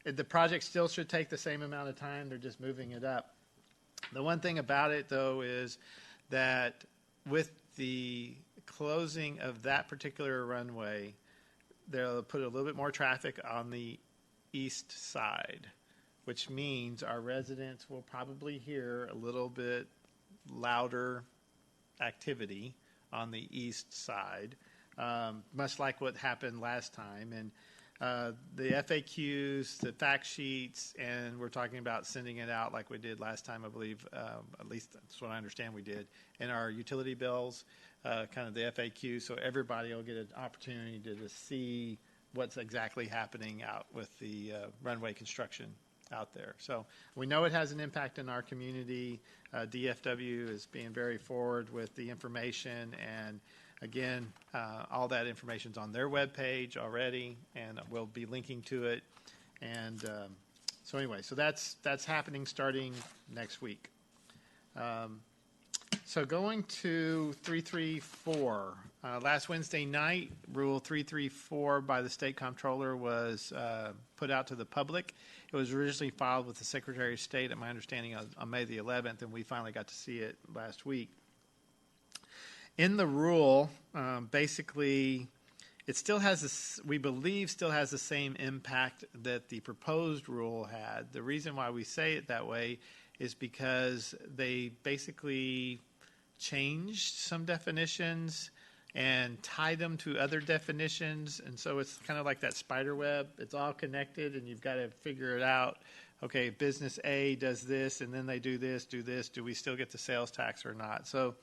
Speaker 8: The project still should take the same amount of time. They're just moving it up. The one thing about it, though, is that with the closing of that particular runway, they'll put a little bit more traffic on the east side, which means our residents will probably hear a little bit louder activity on the east side, much like what happened last time. And the FAQs, the fact sheets, and we're talking about sending it out like we did last time, I believe, at least that's what I understand we did, and our utility bills, kind of the FAQ, so everybody will get an opportunity to see what's exactly happening out with the runway construction out there. So we know it has an impact in our community. DFW is being very forward with the information, and again, all that information's on their webpage already, and we'll be linking to it. And so anyway, so that's happening starting next week. So going to 334, last Wednesday night, Rule 334 by the State Comptroller was put out to the public. It was originally filed with the Secretary of State, at my understanding, on May the 11th, and we finally got to see it last week. In the rule, basically, it still has, we believe, still has the same impact that the proposed rule had. The reason why we say it that way is because they basically changed some definitions and tied them to other definitions, and so it's kind of like that spider web. It's all connected, and you've got to figure it out. Okay, business A does this, and then they do this. Do we still get the sales tax or not? So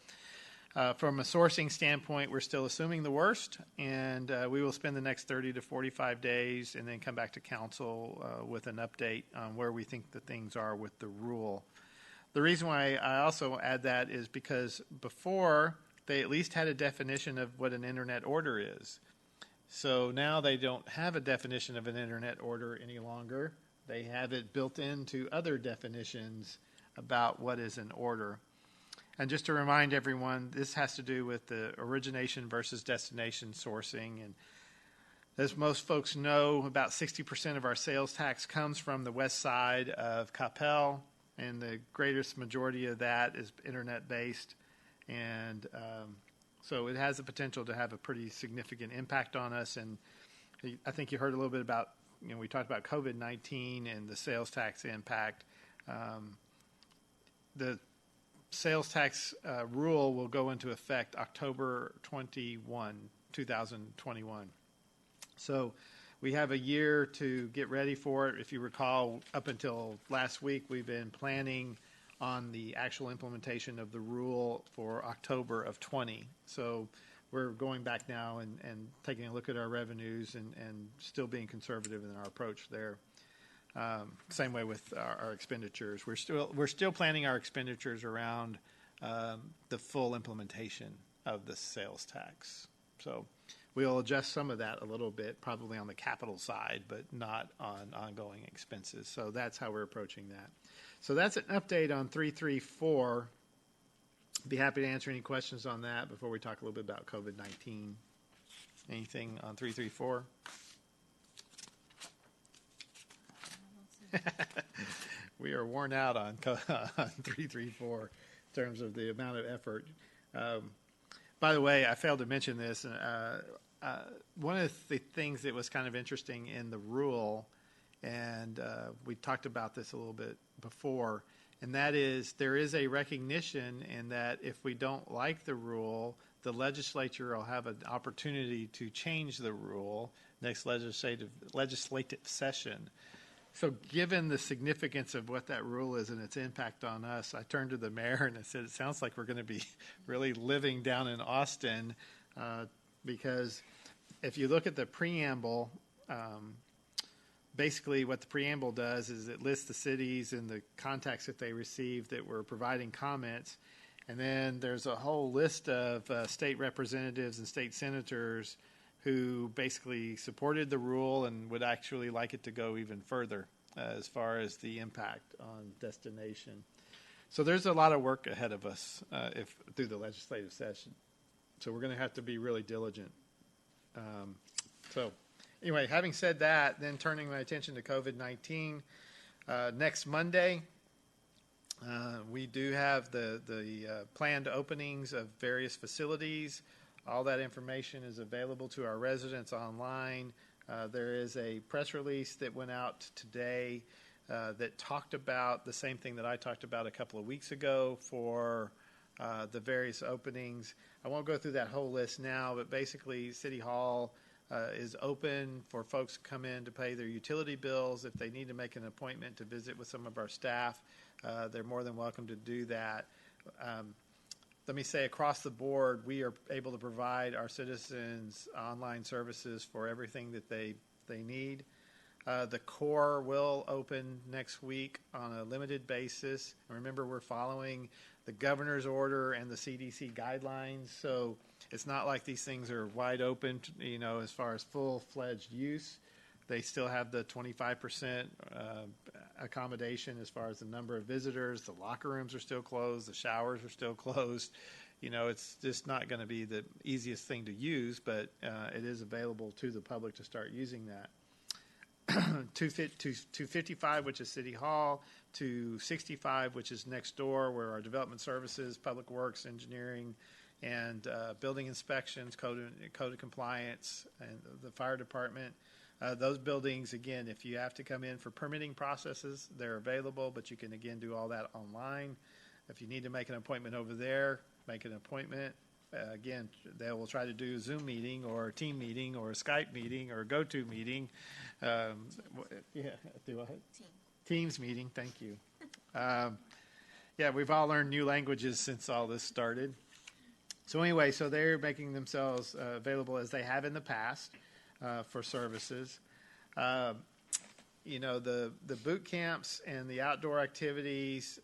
Speaker 8: from a sourcing standpoint, we're still assuming the worst, and we will spend the next 30 to 45 days and then come back to council with an update on where we think the things are with the rule. The reason why I also add that is because before, they at least had a definition of what an internet order is. So now they don't have a definition of an internet order any longer. They have it built into other definitions about what is an order. And just to remind everyone, this has to do with the origination versus destination sourcing. And as most folks know, about 60% of our sales tax comes from the west side of Coppell, and the greatest majority of that is internet-based. And so it has the potential to have a pretty significant impact on us. And I think you heard a little bit about, we talked about COVID-19 and the sales tax impact. The sales tax rule will go into effect October 21, 2021. So we have a year to get ready for it. If you recall, up until last week, we've been planning on the actual implementation of the rule for October of 20. So we're going back now and taking a look at our revenues and still being conservative in our approach there. Same way with our expenditures. We're still planning our expenditures around the full implementation of the sales tax. So we'll adjust some of that a little bit, probably on the capital side, but not on ongoing expenses. So that's how we're approaching that. So that's an update on 334. Be happy to answer any questions on that before we talk a little bit about COVID-19. Anything on 334? We are worn out on 334 in terms of the amount of effort. By the way, I failed to mention this. One of the things that was kind of interesting in the rule, and we talked about this a little bit before, and that is there is a recognition in that if we don't like the rule, the legislature will have an opportunity to change the rule next legislative session. So given the significance of what that rule is and its impact on us, I turned to the mayor and I said, it sounds like we're going to be really living down in Austin because if you look at the preamble, basically what the preamble does is it lists the cities and the contacts that they received that were providing comments. And then there's a whole list of state representatives and state senators who basically supported the rule and would actually like it to go even further as far as the impact on destination. So there's a lot of work ahead of us through the legislative session. So we're going to have to be really diligent. So anyway, having said that, then turning my attention to COVID-19, next Monday, we do have the planned openings of various facilities. All that information is available to our residents online. There is a press release that went out today that talked about the same thing that I talked about a couple of weeks ago for the various openings. I won't go through that whole list now, but basically City Hall is open for folks to come in to pay their utility bills. If they need to make an appointment to visit with some of our staff, they're more than welcome to do that. Let me say across the board, we are able to provide our citizens online services for everything that they need. The core will open next week on a limited basis. Remember, we're following the governor's order and the CDC guidelines, so it's not like these things are wide open, as far as full-fledged use. They still have the 25% accommodation as far as the number of visitors. The locker rooms are still closed. The showers are still closed. It's just not going to be the easiest thing to use, but it is available to the public to start using that. 255, which is City Hall, 265, which is next door, where our development services, public works, engineering, and building inspections, code of compliance, and the fire department. Those buildings, again, if you have to come in for permitting processes, they're available, but you can, again, do all that online. If you need to make an appointment over there, make an appointment. Again, they will try to do a Zoom meeting or a team meeting or a Skype meeting or a GoTo meeting. Teams meeting, thank you. We've all learned new languages since all this started. So anyway, so they're making themselves available as they have in the past for services. The boot camps and the outdoor activities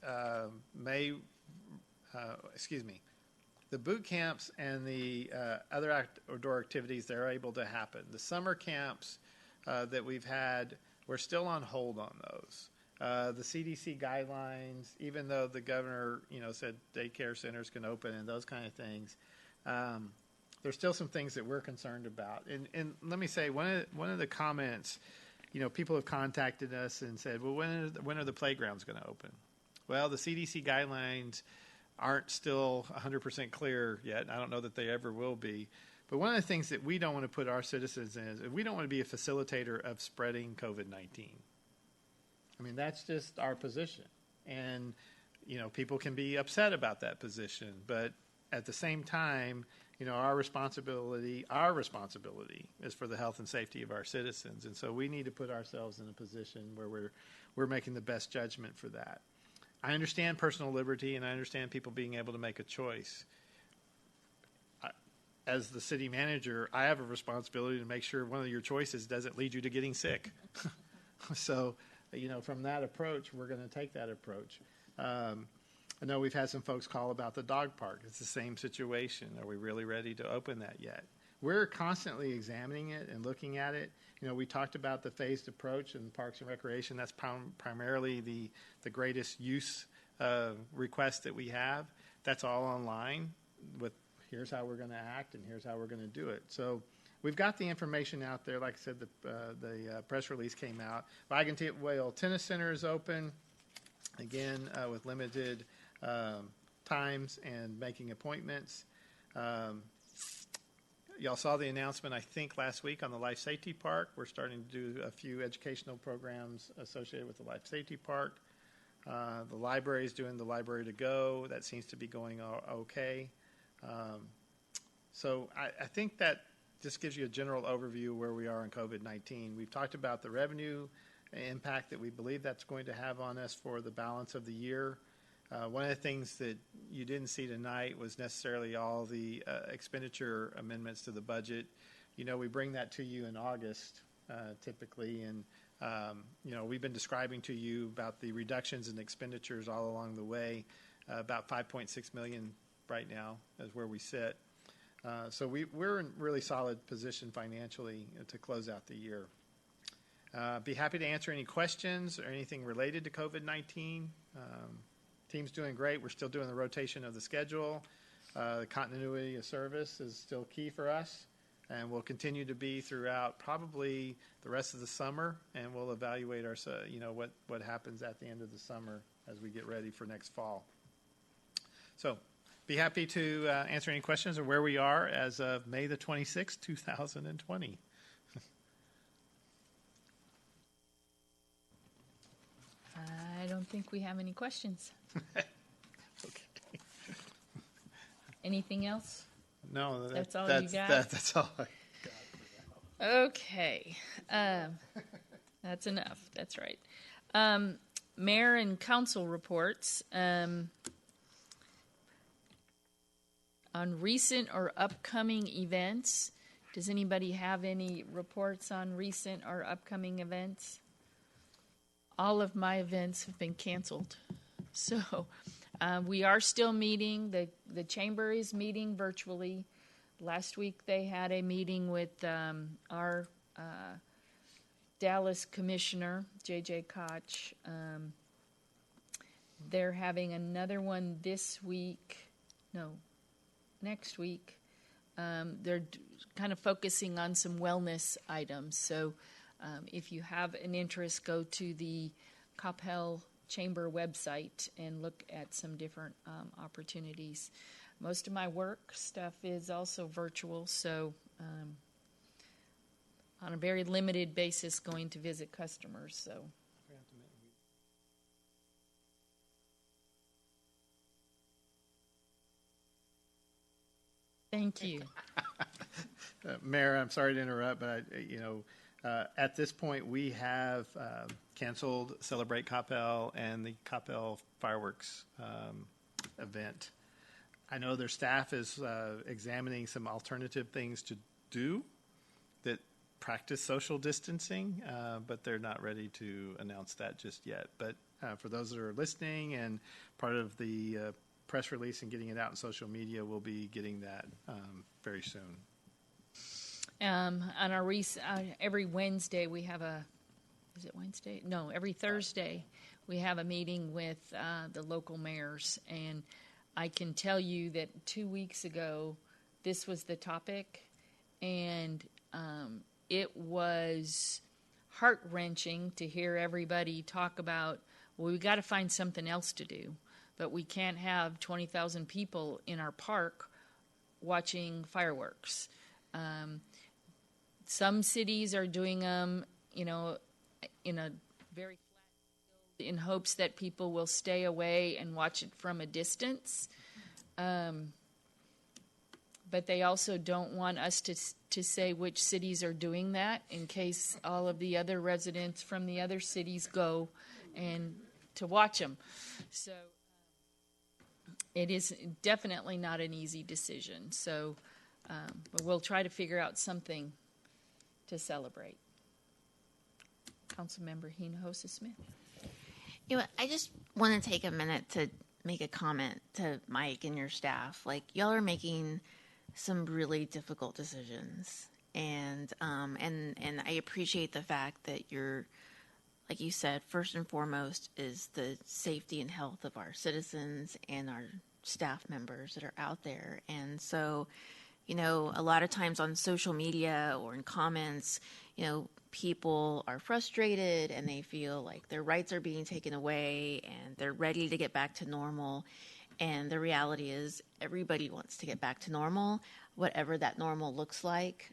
Speaker 8: the boot camps and the other outdoor activities, they're able to happen. The summer camps that we've had, we're still on hold on those. The CDC guidelines, even though the governor, said daycare centers can open and those kind of things, there's still some things that we're concerned about. And let me say, one of the comments, people have contacted us and said, well, when are the playgrounds going to open? Well, the CDC guidelines aren't still 100% clear yet. I don't know that they ever will be. But one of the things that we don't want to put our citizens in is we don't want to be a facilitator of spreading COVID-19. I mean, that's just our position. And, people can be upset about that position. But at the same time, our responsibility is for the health and safety of our citizens. And so we need to put ourselves in a position where we're making the best judgment for that. I understand personal liberty, and I understand people being able to make a choice. As the city manager, I have a responsibility to make sure one of your choices doesn't lead you to getting sick. So, from that approach, we're going to take that approach. I know we've had some folks call about the dog park. It's the same situation. Are we really ready to open that yet? We're constantly examining it and looking at it. We talked about the phased approach in Parks and Recreation. That's primarily the greatest use request that we have. That's all online with here's how we're going to act and here's how we're going to do it. So we've got the information out there. Like I said, the press release came out. Wagon Whale Tennis Center is open, again, with limited times and making appointments. Y'all saw the announcement, I think, last week on the Life Safety Park. We're starting to do a few educational programs associated with the Life Safety Park. The library is doing the Library to Go. That seems to be going okay. So I think that just gives you a general overview of where we are in COVID-19. We've talked about the revenue impact that we believe that's going to have on us for the balance of the year. One of the things that you didn't see tonight was necessarily all the expenditure amendments to the budget. We bring that to you in August, typically, and we've been describing to you about the reductions in expenditures all along the way. About $5.6 million right now is where we sit. So we're in really solid position financially to close out the year. Be happy to answer any questions or anything related to COVID-19. Team's doing great. We're still doing the rotation of the schedule. The continuity of service is still key for us, and will continue to be throughout probably the rest of the summer. And we'll evaluate our, what happens at the end of the summer as we get ready for next fall. So, be happy to answer any questions or where we are as of May the 26th, 2020.
Speaker 1: I don't think we have any questions.
Speaker 8: Okay.
Speaker 1: Anything else?
Speaker 8: No,
Speaker 1: that's all
Speaker 8: you
Speaker 1: got?
Speaker 8: That's all I got.
Speaker 1: Okay. That's enough. That's right. Mayor and council reports. On recent or upcoming events, does anybody have any reports on recent or upcoming events? All of my events have been canceled. So we are still meeting. The chamber is meeting virtually. Last week they had a meeting with our Dallas commissioner, J.J. Koch. They're having another one next week. They're kind of focusing on some wellness items. So if you have an interest, go to the Coppell Chamber website and look at some different opportunities. Most of my work stuff is also virtual, so on a very limited basis going to visit customers. So. Thank you.
Speaker 8: Mayor, I'm sorry to interrupt, but at this point we have canceled Celebrate Coppell and the Coppell fireworks event. I know their staff is examining some alternative things to do that practice social distancing, but they're not ready to announce that just yet. But for those that are listening and part of the press release and getting it out in social media, we'll be getting that very soon.
Speaker 1: On our every Wednesday we have is it Wednesday? No, every Thursday we have a meeting with the local mayors, and I can tell you that 2 weeks ago this was the topic, and it was heart-wrenching to hear everybody talk about, well, we got to find something else to do. But we can't have 20,000 people in our park watching fireworks. Some cities are doing them, in a very flat field in hopes that people will stay away and watch it from a distance. But they also don't want us to say which cities are doing that in case all of the other residents from the other cities go and to watch them. So it is definitely not an easy decision. So, but we'll try to figure out something to celebrate. Councilmember Hinojosa Smith.
Speaker 5: I just want to take a minute to make a comment to Mike and your staff. Like, y'all are making some really difficult decisions, and I appreciate the fact that you're, like you said, first and foremost is the safety and health of our citizens and our staff members that are out there. And so, a lot of times on social media or in comments, people are frustrated and they feel like their rights are being taken away and they're ready to get back to normal. And the reality is everybody wants to get back to normal, whatever that normal looks like.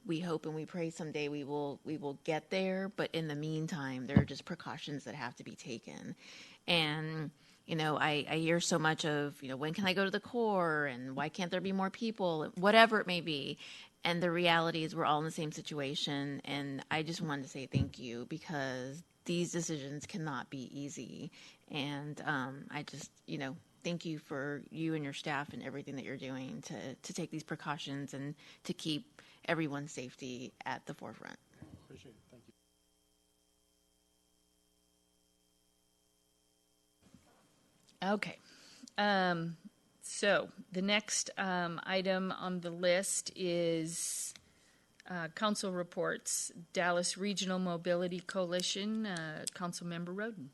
Speaker 5: We hope and we pray someday we will get there. But in the meantime, there are just precautions that have to be taken. And, I hear so much of, when can I go to the Corps and why can't there be more people, whatever it may be. And the reality is we're all in the same situation. And I just wanted to say thank you, because these decisions cannot be easy. And I just, thank you for you and your staff and everything that you're doing to take these precautions and to keep everyone's safety at the forefront.
Speaker 8: Appreciate it. Thank you.
Speaker 1: Okay. So the next item on the list is council reports. Dallas Regional Mobility Coalition, Councilmember Roden.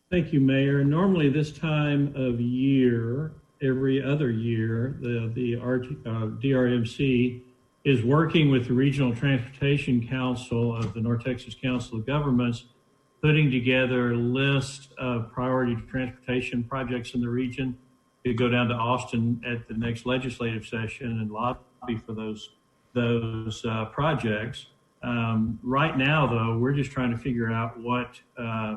Speaker 6: Thank you, Mayor. Normally this time of year, every other year, the DRMC is working with the Regional Transportation Council of the North Texas Council of Governments, putting together a list of priority transportation projects in the region. You go down to Austin at the next legislative session and lobby for those projects. Right now, though, we're just trying to figure out what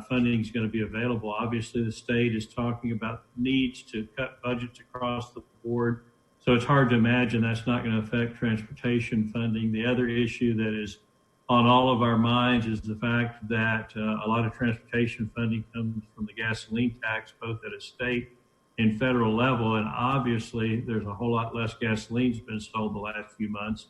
Speaker 6: funding is going to be available. Obviously, the state is talking about needs to cut budgets across the board, so it's hard to imagine that's not going to affect transportation funding. The other issue that is on all of our minds is the fact that a lot of transportation funding comes from the gasoline tax, both at a state and federal level, and obviously there's a whole lot less gasoline that's been sold the last few months.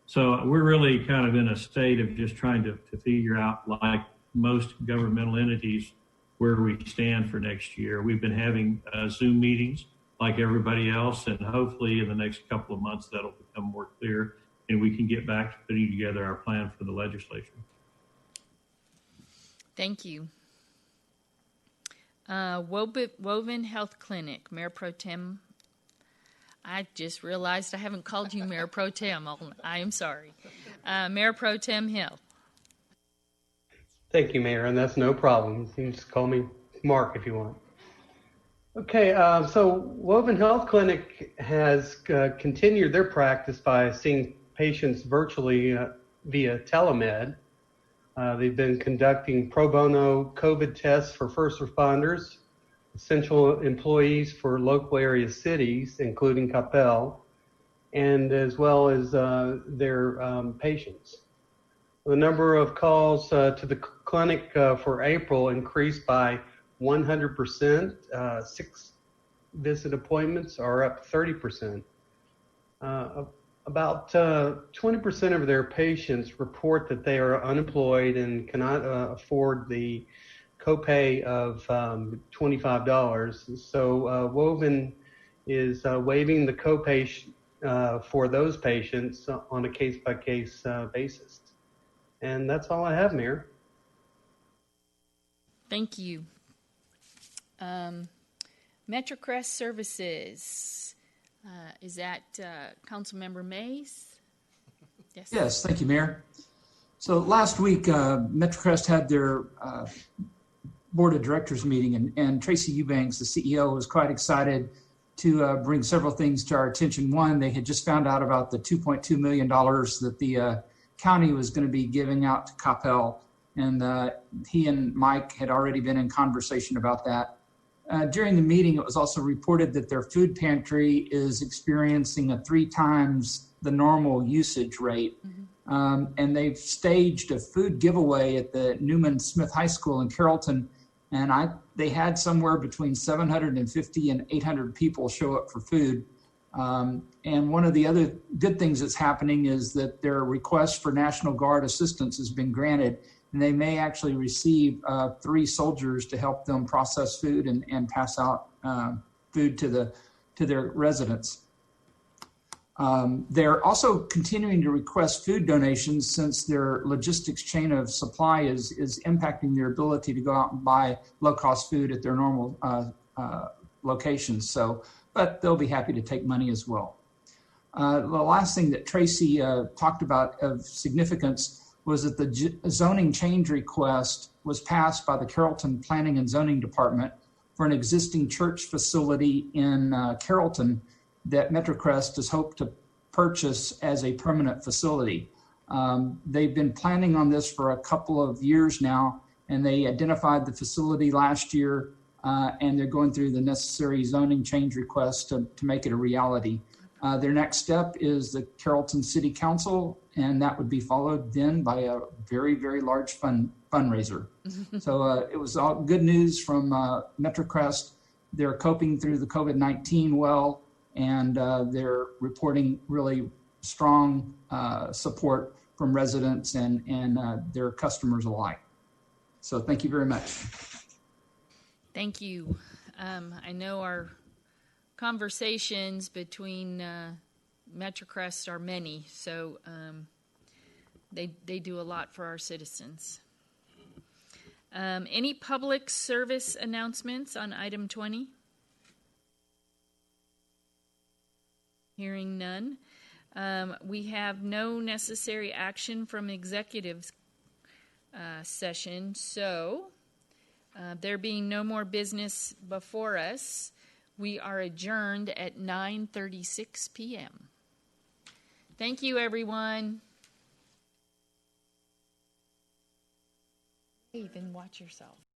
Speaker 6: So we're really kind of in a state of just trying to figure out, like most governmental entities, where we stand for next year. We've been having Zoom meetings like everybody else, and hopefully in the next couple of months that'll become more clear and we can get back to putting together our plan for the legislature.
Speaker 1: Thank you. Woven Health Clinic, Mayor Pro Tem. I just realized I haven't called you Mayor Pro Tem. I am sorry. Mayor Pro Tem Hill.
Speaker 10: Thank you, Mayor, and that's no problem. You can just call me Mark if you want. Okay, so Woven Health Clinic has continued their practice by seeing patients virtually via telemed. They've been conducting pro bono COVID tests for first responders, essential employees for local area cities, including Coppell, and as well as their patients. The number of calls to the clinic for April increased by 100%. 6 visit appointments are up 30%. About 20% of their patients report that they are unemployed and cannot afford the copay of $25. So Woven is waiving the copay for those patients on a case-by-case basis. And that's all I have, Mayor.
Speaker 1: Thank you. MetroCrest Services. Is that Councilmember Mays? Yes.
Speaker 9: Yes, thank you, Mayor. So last week, MetroCrest had their board of directors meeting, and Tracy Eubanks, the CEO, was quite excited to bring several things to our attention. One, they had just found out about the $2.2 million that the county was going to be giving out to Coppell, and he and Mike had already been in conversation about that. During the meeting, it was also reported that their food pantry is experiencing a 3 times the normal usage rate. And they've staged a food giveaway at the Newman Smith High School in Carrollton. And they had somewhere between 750 and 800 people show up for food. And one of the other good things that's happening is that their request for National Guard assistance has been granted. And they may actually receive 3 soldiers to help them process food and pass out food to their residents. They're also continuing to request food donations since their logistics chain of supply is impacting their ability to go out and buy low-cost food at their normal locations. But they'll be happy to take money as well. The last thing that Tracy talked about of significance was that the zoning change request was passed by the Carrollton Planning and Zoning Department for an existing church facility in Carrollton that MetroCrest has hoped to purchase as a permanent facility. They've been planning on this for a couple of years now, and they identified the facility last year, and they're going through the necessary zoning change request to make it a reality. Their next step is the Carrollton City Council, and that would be followed then by a very, very large fundraiser. So it was all good news from MetroCrest. They're coping through the COVID-19 well, and they're reporting really strong support from residents and their customers alike. So thank you very much.
Speaker 1: Thank you. I know our conversations between MetroCrest are many, so they do a lot for our citizens. Any public service announcements on item 20? Hearing none. We have no necessary action from executive session, so there being no more business before us, we are adjourned at 9:36 p.m. Thank you, everyone. Hey, then watch yourself.